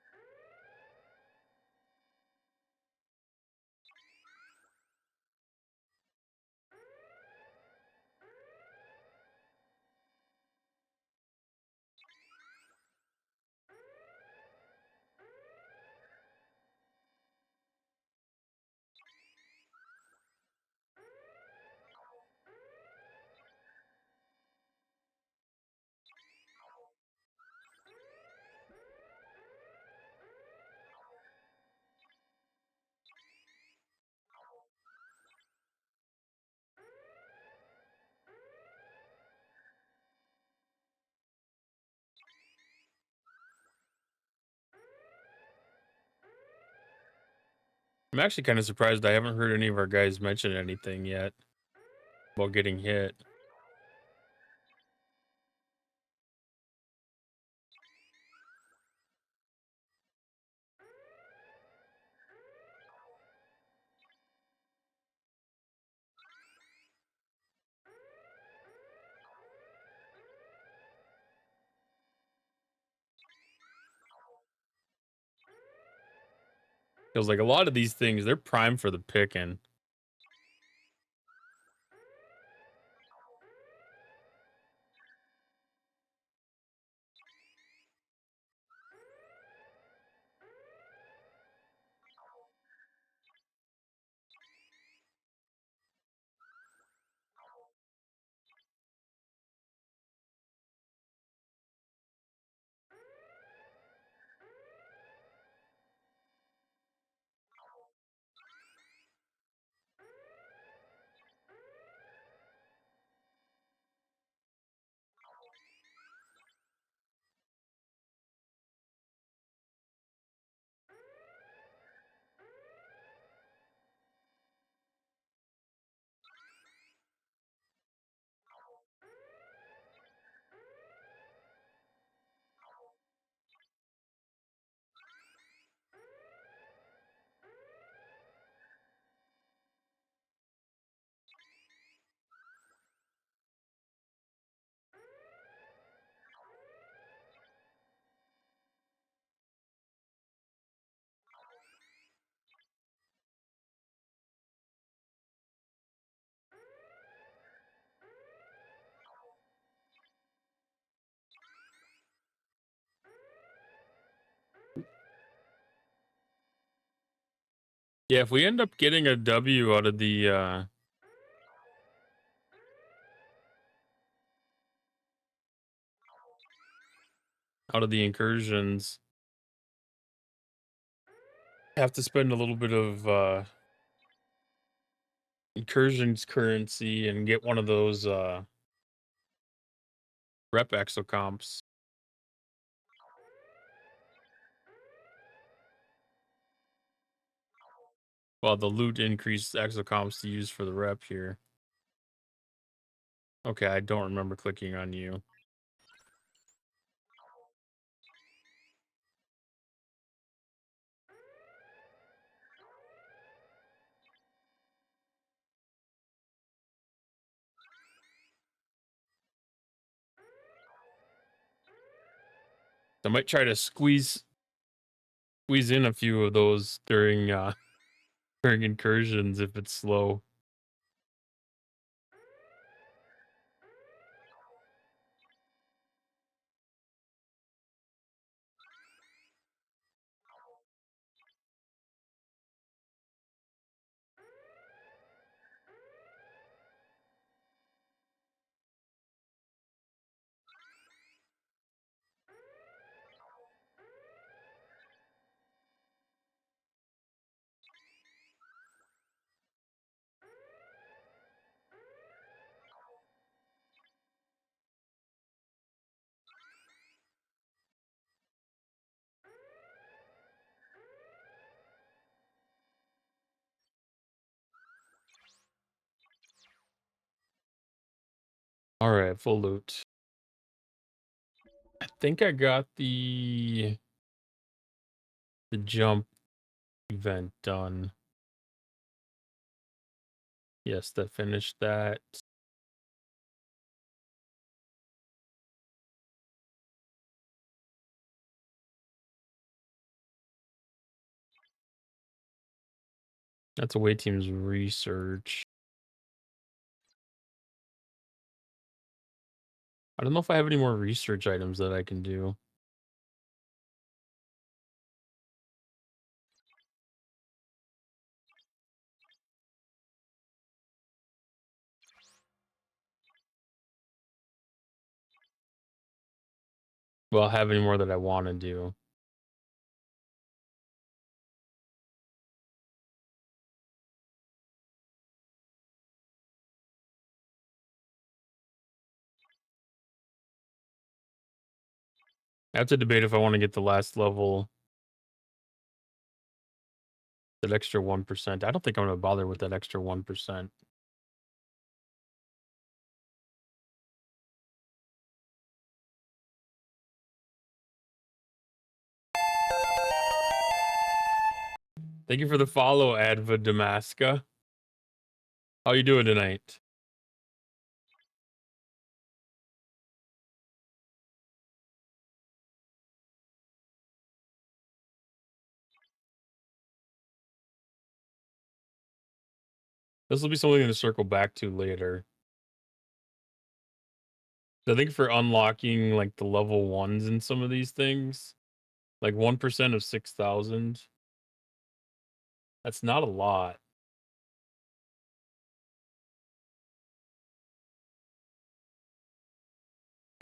I'm actually kind of surprised I haven't heard any of our guys mention anything yet about getting hit. Feels like a lot of these things, they're prime for the picking. Yeah, if we end up getting a W out of the incursions, have to spend a little bit of incursions currency and get one of those rep exocomps. Well, the loot increased exocomps to use for the rep here. Okay, I don't remember clicking on you. I might try to squeeze in a few of those during during incursions if it's slow. All right, full loot. I think I got the jump event done. Yes, that finished that. That's away team's research. I don't know if I have any more research items that I can do. Well, have any more that I want to do. I have to debate if I want to get the last level, that extra 1%. I don't think I'm going to bother with that extra 1%. Thank you for the follow, Adva Damaska. How you doing tonight? This will be something to circle back to later. I think for unlocking like the level ones in some of these things, like 1% of 6,000, that's not a lot.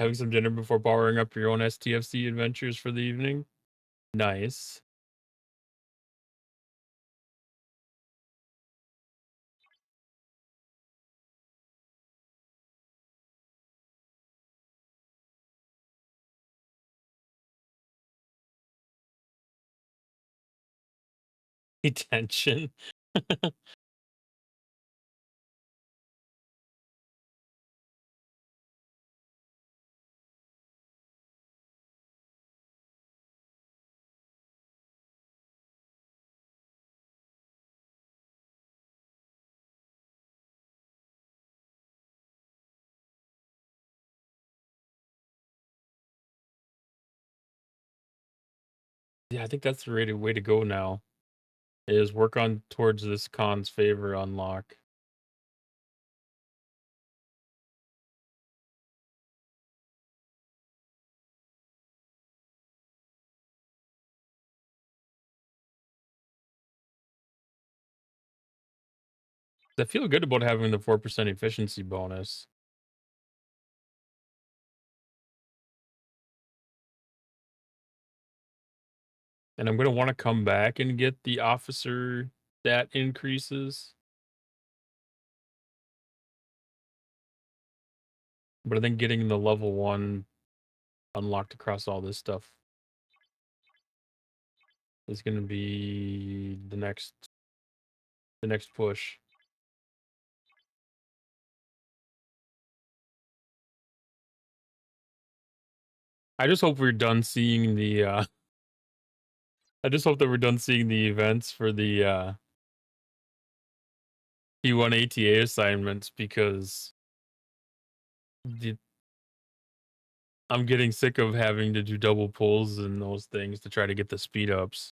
Having some dinner before powering up your own STFC adventures for the evening? Nice. Detention. Yeah, I think that's the right way to go now. Is work on towards this Khan's favor unlock. I feel good about having the 4% efficiency bonus. And I'm gonna want to come back and get the officer stat increases. But I think getting the level 1 unlocked across all this stuff is gonna be the next push. I just hope we're done seeing the I just hope that we're done seeing the events for the P1 ATA assignments because the, I'm getting sick of having to do double pulls and those things to try to get the speed ups.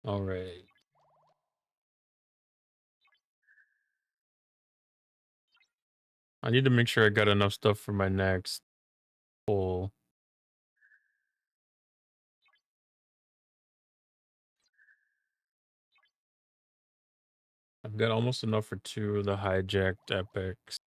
All right. I need to make sure I got enough stuff for my next pull. I've got almost enough for 2 of the hijacked epics.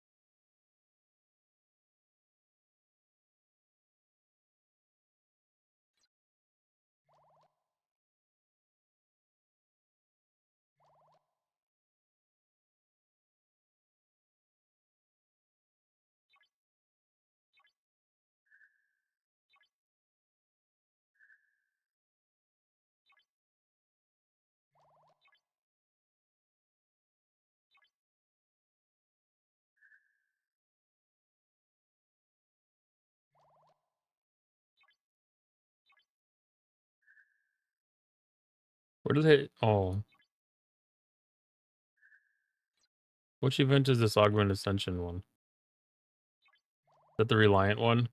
Where do they? Oh, which event is this Augment Ascension one? Is that the Reliant one?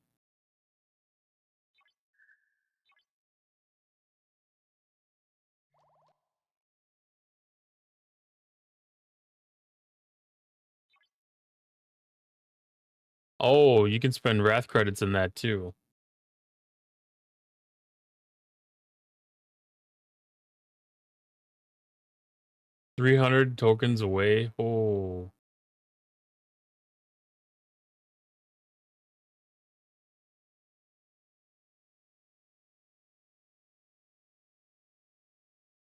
Oh, you can spend Wrath credits in that too. 300 tokens away. Oh,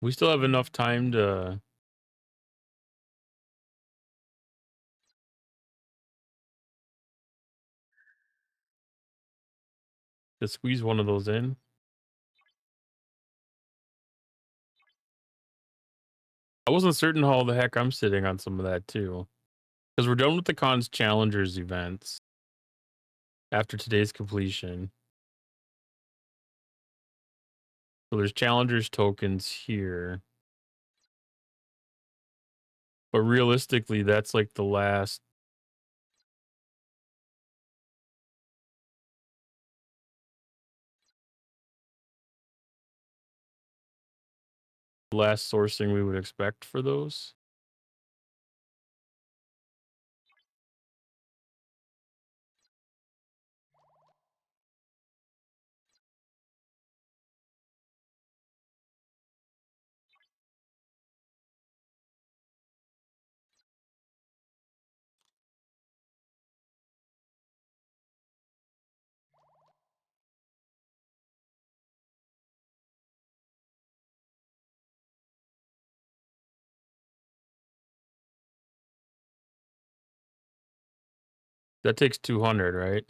we still have enough time to squeeze one of those in. I wasn't certain how the heck I'm sitting on some of that too. Because we're done with the Cons Challengers events after today's completion. So there's Challengers tokens here. But realistically, that's like the last sourcing we would expect for those. That takes 200, right?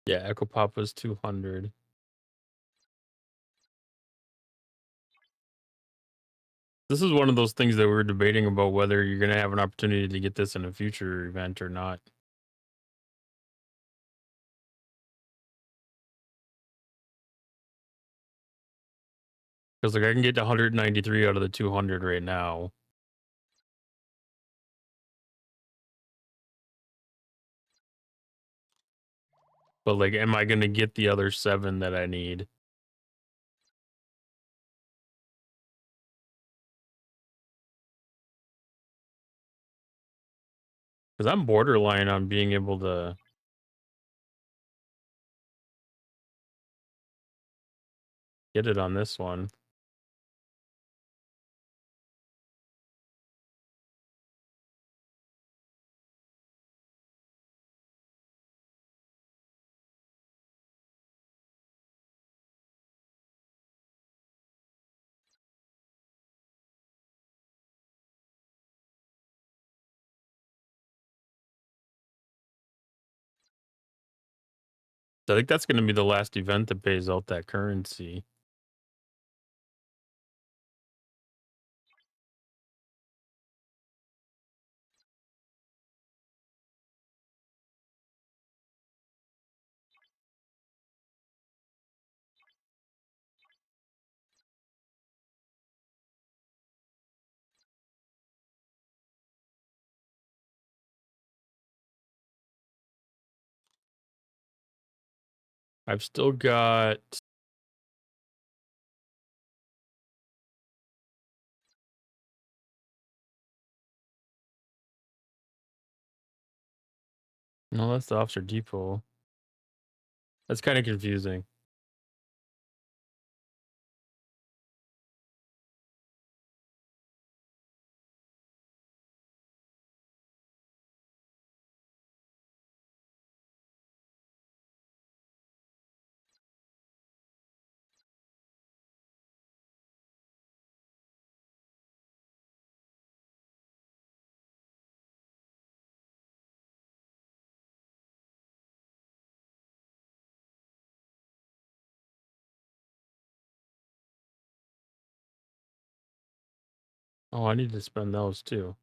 Yeah, Echo Papa's 200. This is one of those things that we were debating about whether you're going to have an opportunity to get this in a future event or not. Because like I can get to 193 out of the 200 right now. But like, am I going to get the other 7 that I need? Because I'm borderline on being able to get it on this one. So I think that's going to be the last event that pays out that currency. I've still got... No, that's the Officer Depot. That's kind of confusing. Oh, I need to spend those too.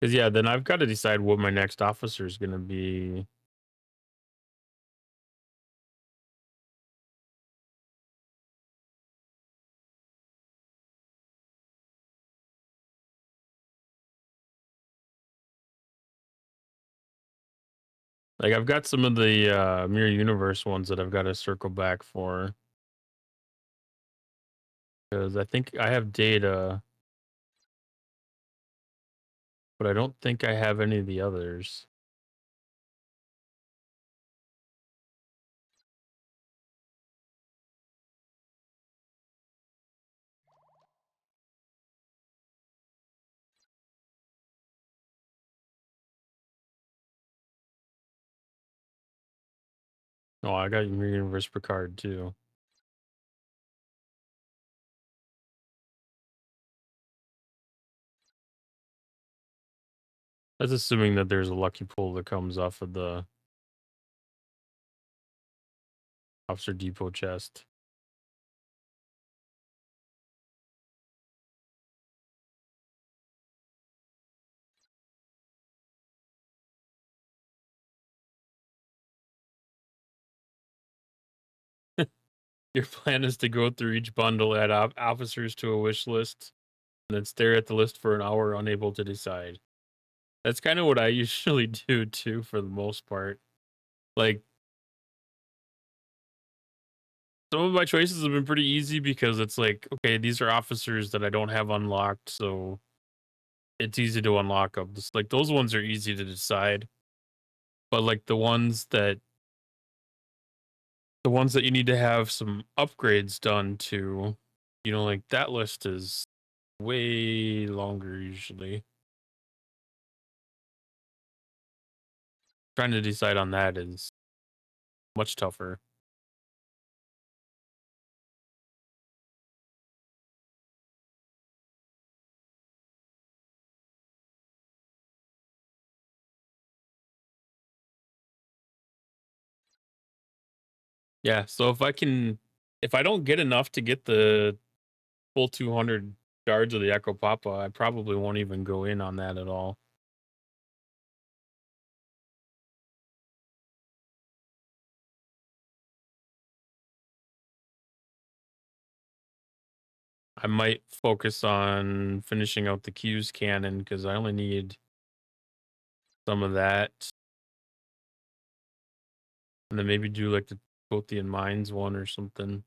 Cause yeah, then I've got to decide what my next officer is gonna be. Like I've got some of the Mirror Universe ones that I've got to circle back for. Because I think I have data, but I don't think I have any of the others. Oh, I got Mirror Universe Picard too. That's assuming that there's a lucky pull that comes off of the Officer Depot chest. Your plan is to go through each bundle, add officers to a wish list, and then stare at the list for an hour, unable to decide. That's kind of what I usually do too, for the most part. Like some of my choices have been pretty easy because it's like, okay, these are officers that I don't have unlocked, so it's easy to unlock them. Just like those ones are easy to decide, but like the ones that you need to have some upgrades done to, like that list is way longer usually. Trying to decide on that is much tougher. Yeah, so if I don't get enough to get the full 200 shards of the Echo Papa, I probably won't even go in on that at all. I might focus on finishing out the Q's cannon because I only need some of that, and then maybe do like the Prothean Mines one or something.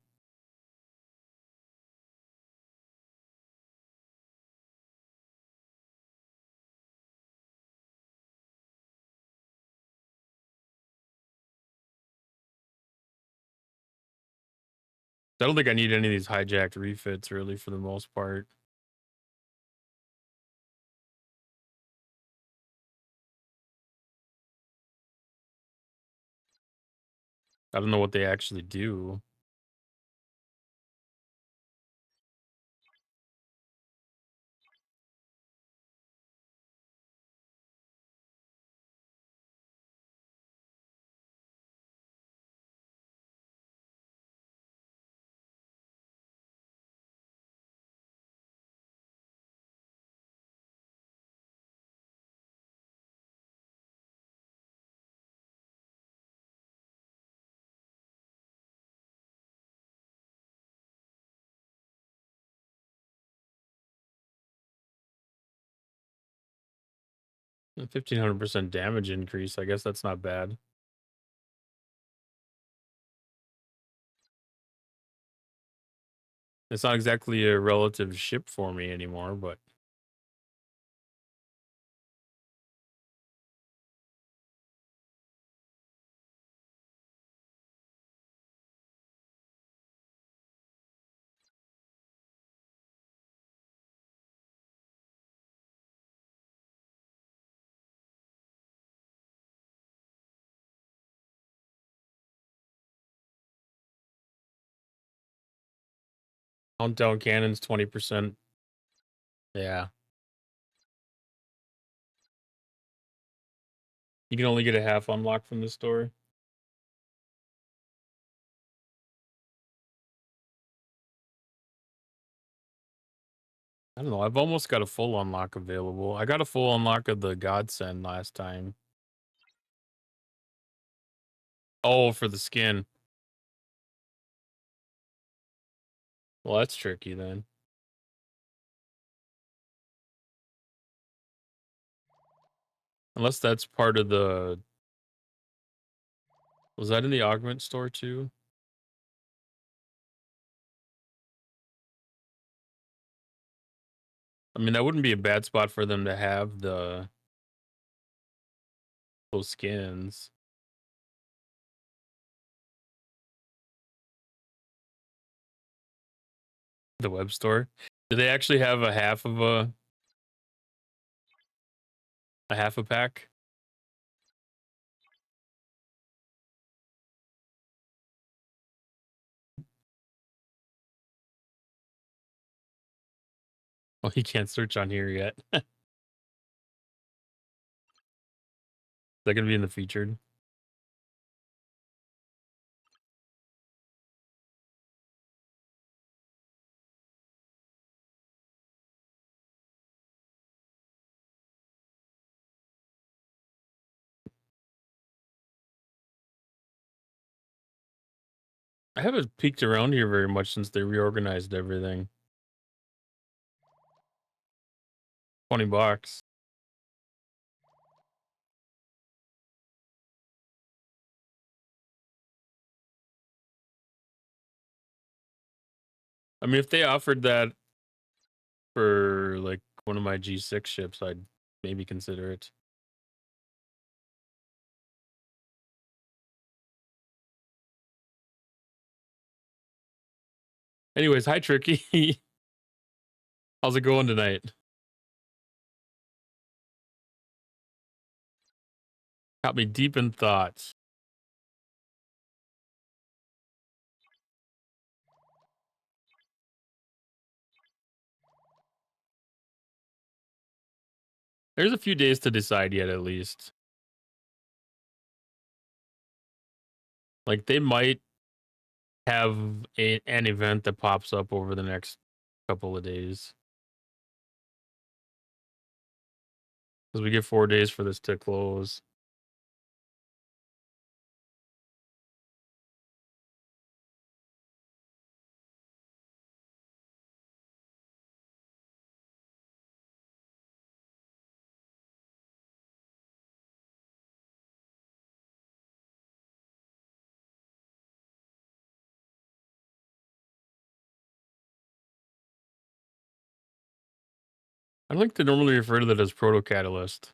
I don't think I need any of these hijacked refits really for the most part. I don't know what they actually do. A 1,500% damage increase. I guess that's not bad. It's not exactly a relative ship for me anymore, but countdown cannons 20%. Yeah. You can only get a half unlock from the store. I don't know. I've almost got a full unlock available. I got a full unlock of the Godsend last time. Oh, for the skin. Well, that's tricky then. Unless that's part of the. Was that in the augment store too? I mean, that wouldn't be a bad spot for them to have those skins. The web store. Do they actually have a half a pack? Oh, you can't search on here yet. Is that gonna be in the featured? I haven't peeked around here very much since they reorganized everything. $20. I mean, if they offered that for like one of my G6 ships, I'd maybe consider it. Anyways, hi Tricky. How's it going tonight? Got me deep in thoughts. There's a few days to decide yet, at least. Like they might have an event that pops up over the next couple of days. Because we get 4 days for this to close. I like to normally refer to that as proto catalyst.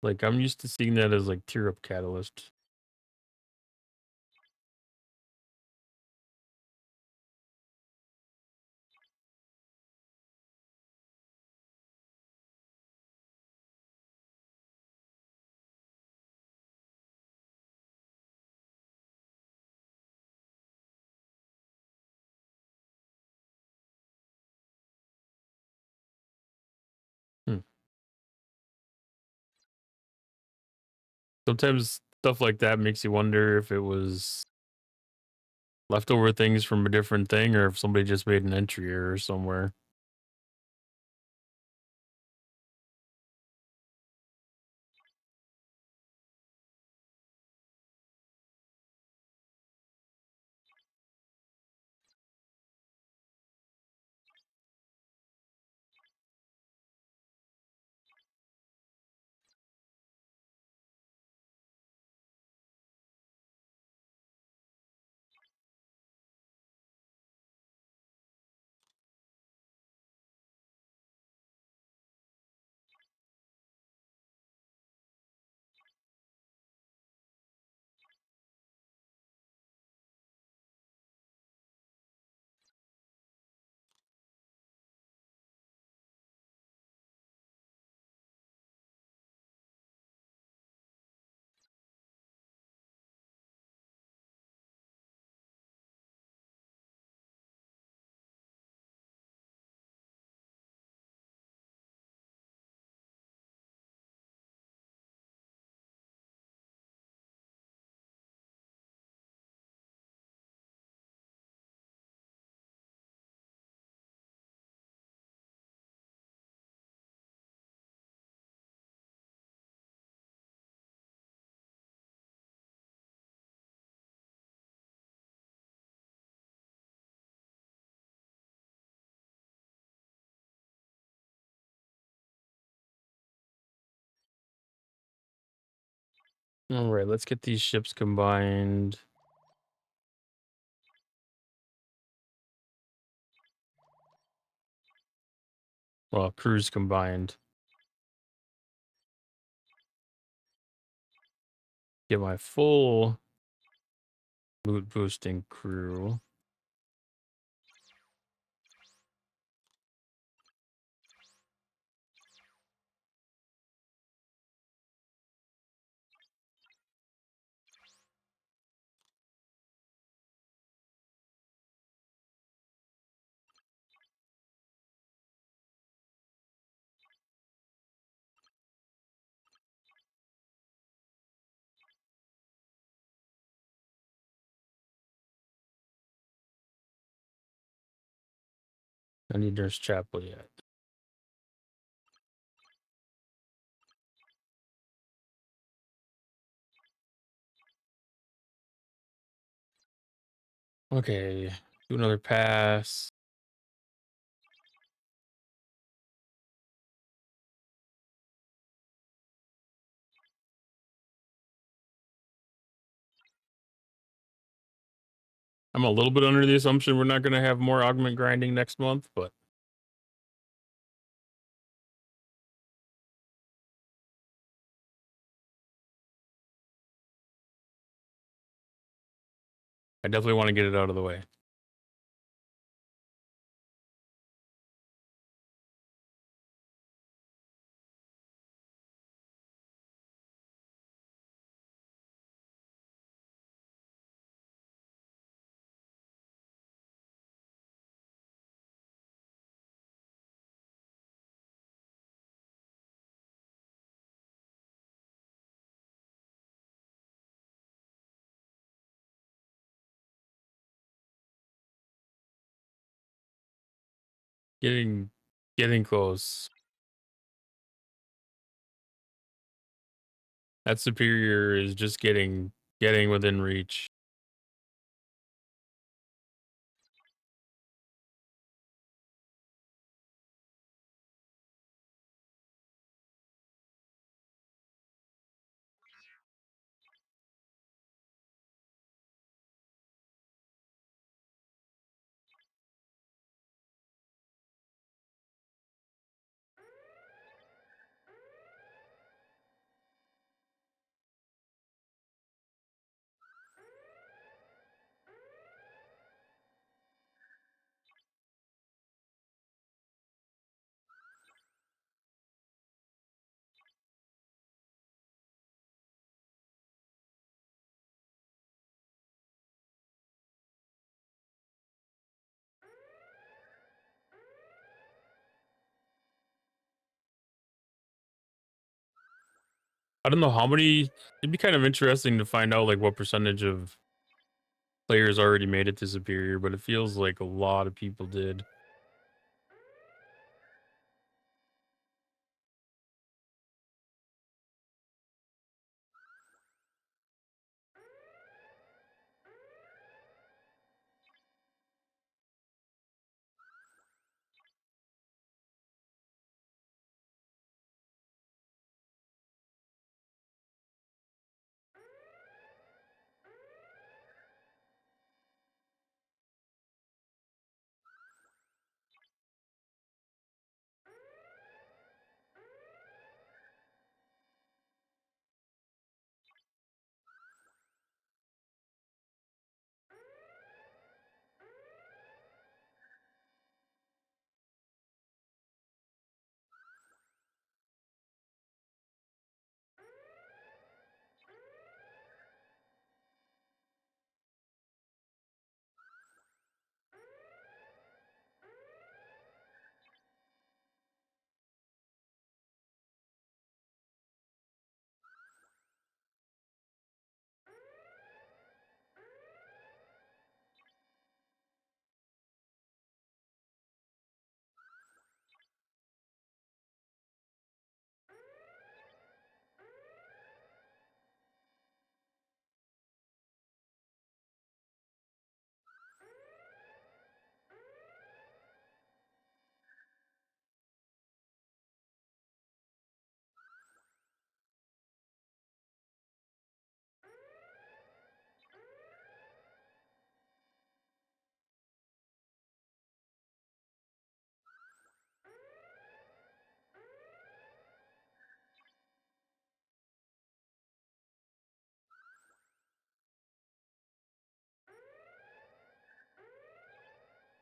Like I'm used to seeing that as like tier up catalyst. Hmm. Sometimes stuff like that makes you wonder if it was leftover things from a different thing or if somebody just made an entry error somewhere. All right, let's get these ships combined. Well, crews combined. Get my full loot boosting crew. I need Nurse Chapel yet. Okay, do another pass. I'm a little bit under the assumption we're not going to have more augment grinding next month, but I definitely want to get it out of the way. Getting close. That superior is just getting within reach. I don't know how many. It'd be kind of interesting to find out like what percentage of players already made it to superior, but it feels like a lot of people did.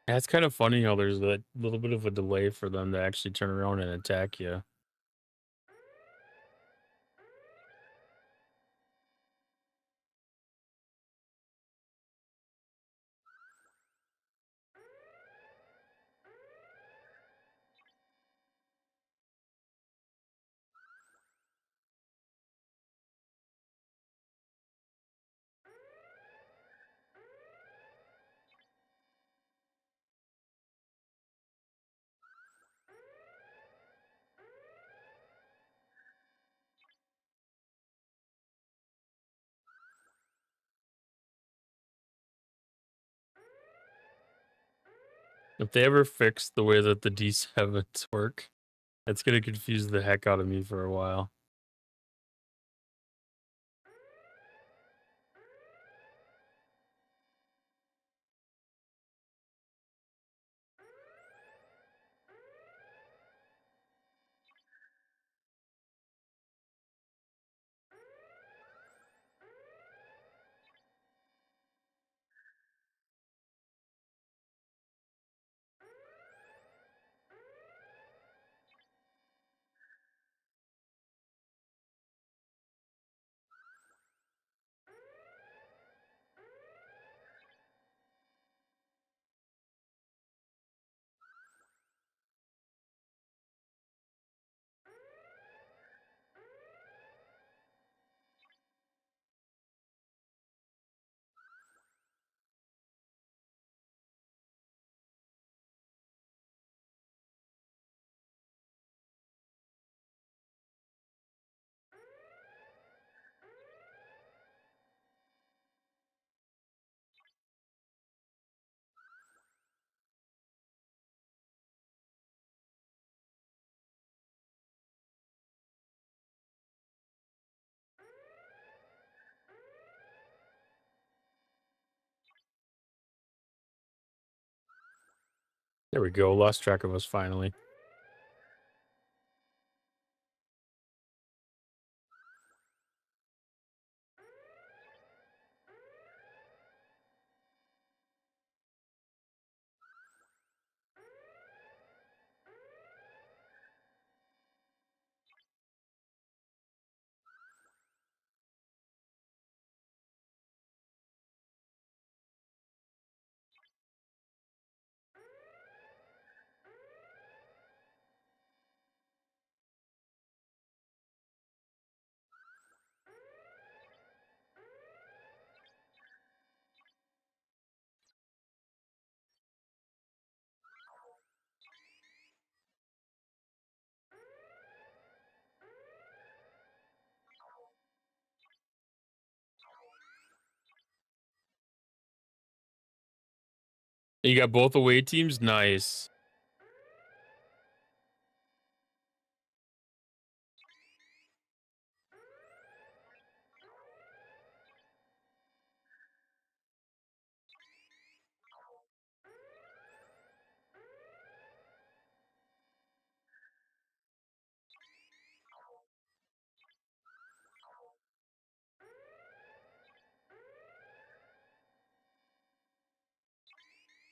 Yeah, it's kind of funny how there's that little bit of a delay for them to actually turn around and attack you. If they ever fix the way that the D7s work, that's gonna confuse the heck out of me for a while. There we go. Lost track of us finally. You got both away teams? Nice.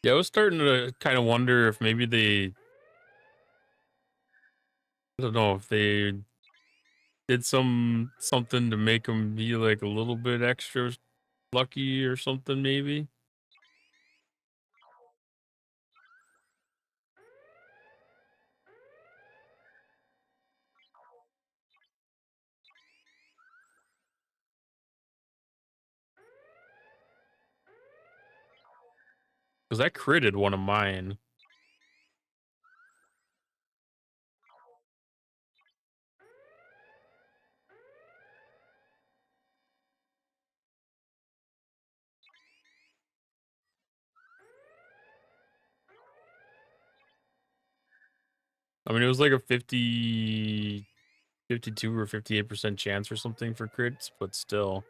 Yeah, I was starting to kind of wonder if maybe I don't know, if they did something to make them be like a little bit extra lucky or something, maybe. Because I critted one of mine. I mean, it was like a 52 or 58% chance or something for crits, but still.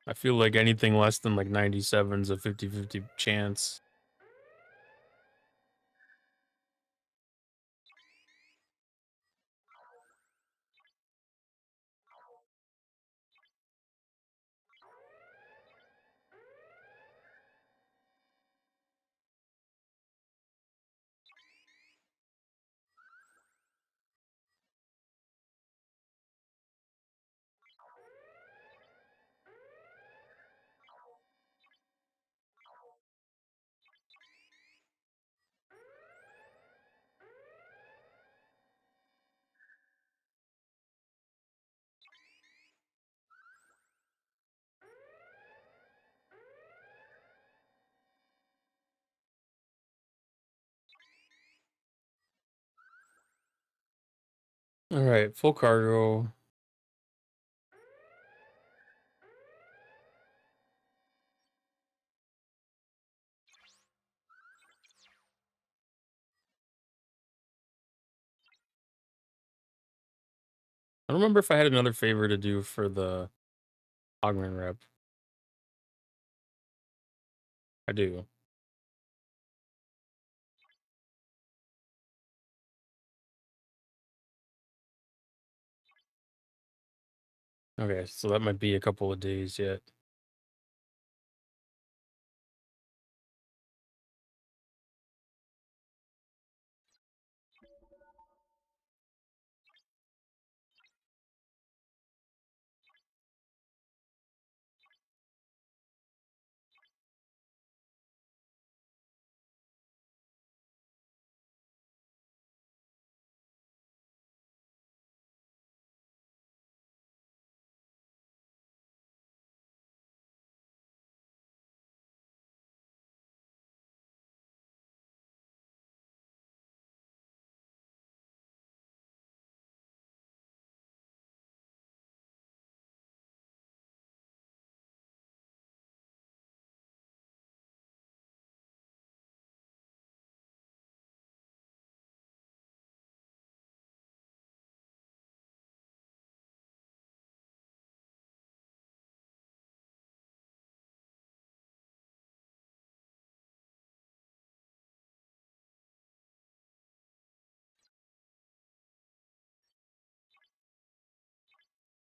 I feel like anything less than like 97 is a 50-50 chance. All right, full cargo. I don't remember if I had another favor to do for the augment rep. I do. Okay, so that might be a couple of days yet.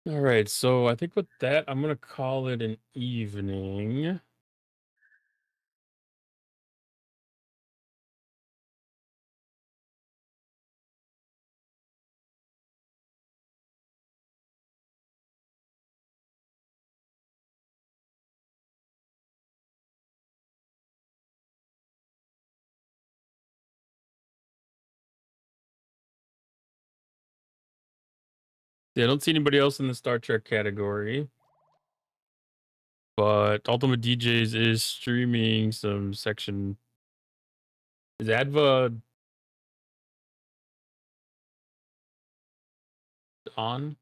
All right, so I think with that, I'm gonna call it an evening. Yeah, I don't see anybody else in the Star Trek category, but Ultimate DJs is streaming some section. Is Adva on?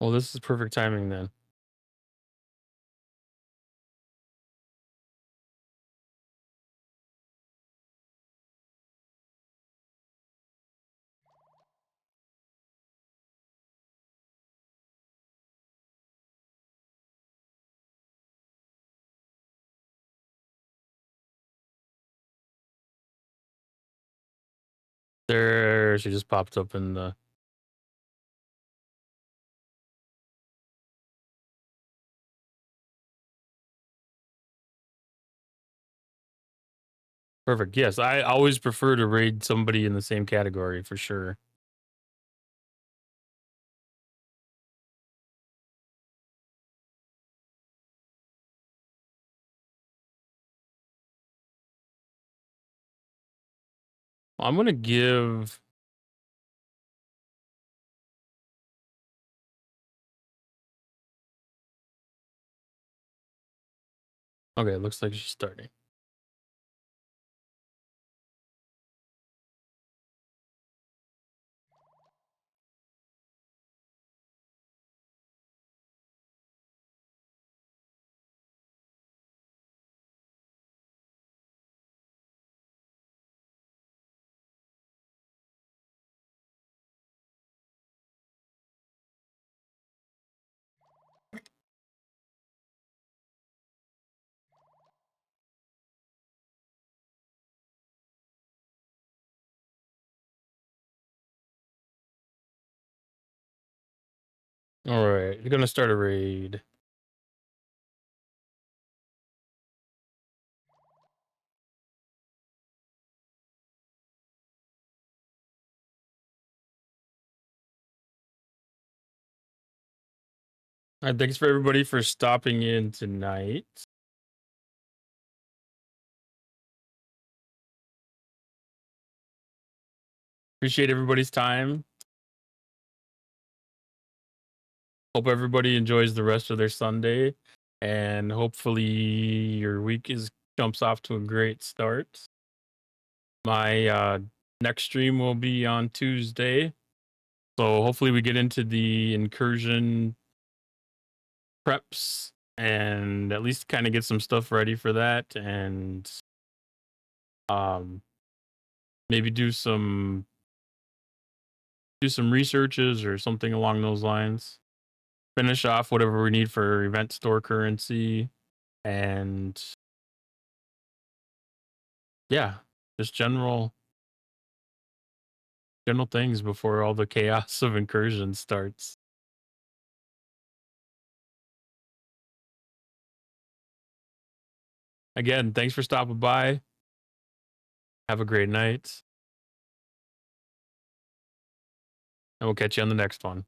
Well, this is perfect timing then. There, she just popped up in the. Perfect. Yes, I always prefer to raid somebody in the same category for sure. I'm gonna give. Okay, looks like she's starting. All right, you're gonna start a raid. Thanks for everybody for stopping in tonight. Appreciate everybody's time. Hope everybody enjoys the rest of their Sunday, and hopefully your week is jumps off to a great start. My next stream will be on Tuesday, so hopefully we get into the incursion preps and at least kind of get some stuff ready for that, and um maybe do some researches or something along those lines. Finish off whatever we need for event store currency, and yeah, just general things before all the chaos of incursion starts. Again, thanks for stopping by. Have a great night, and we'll catch you on the next one.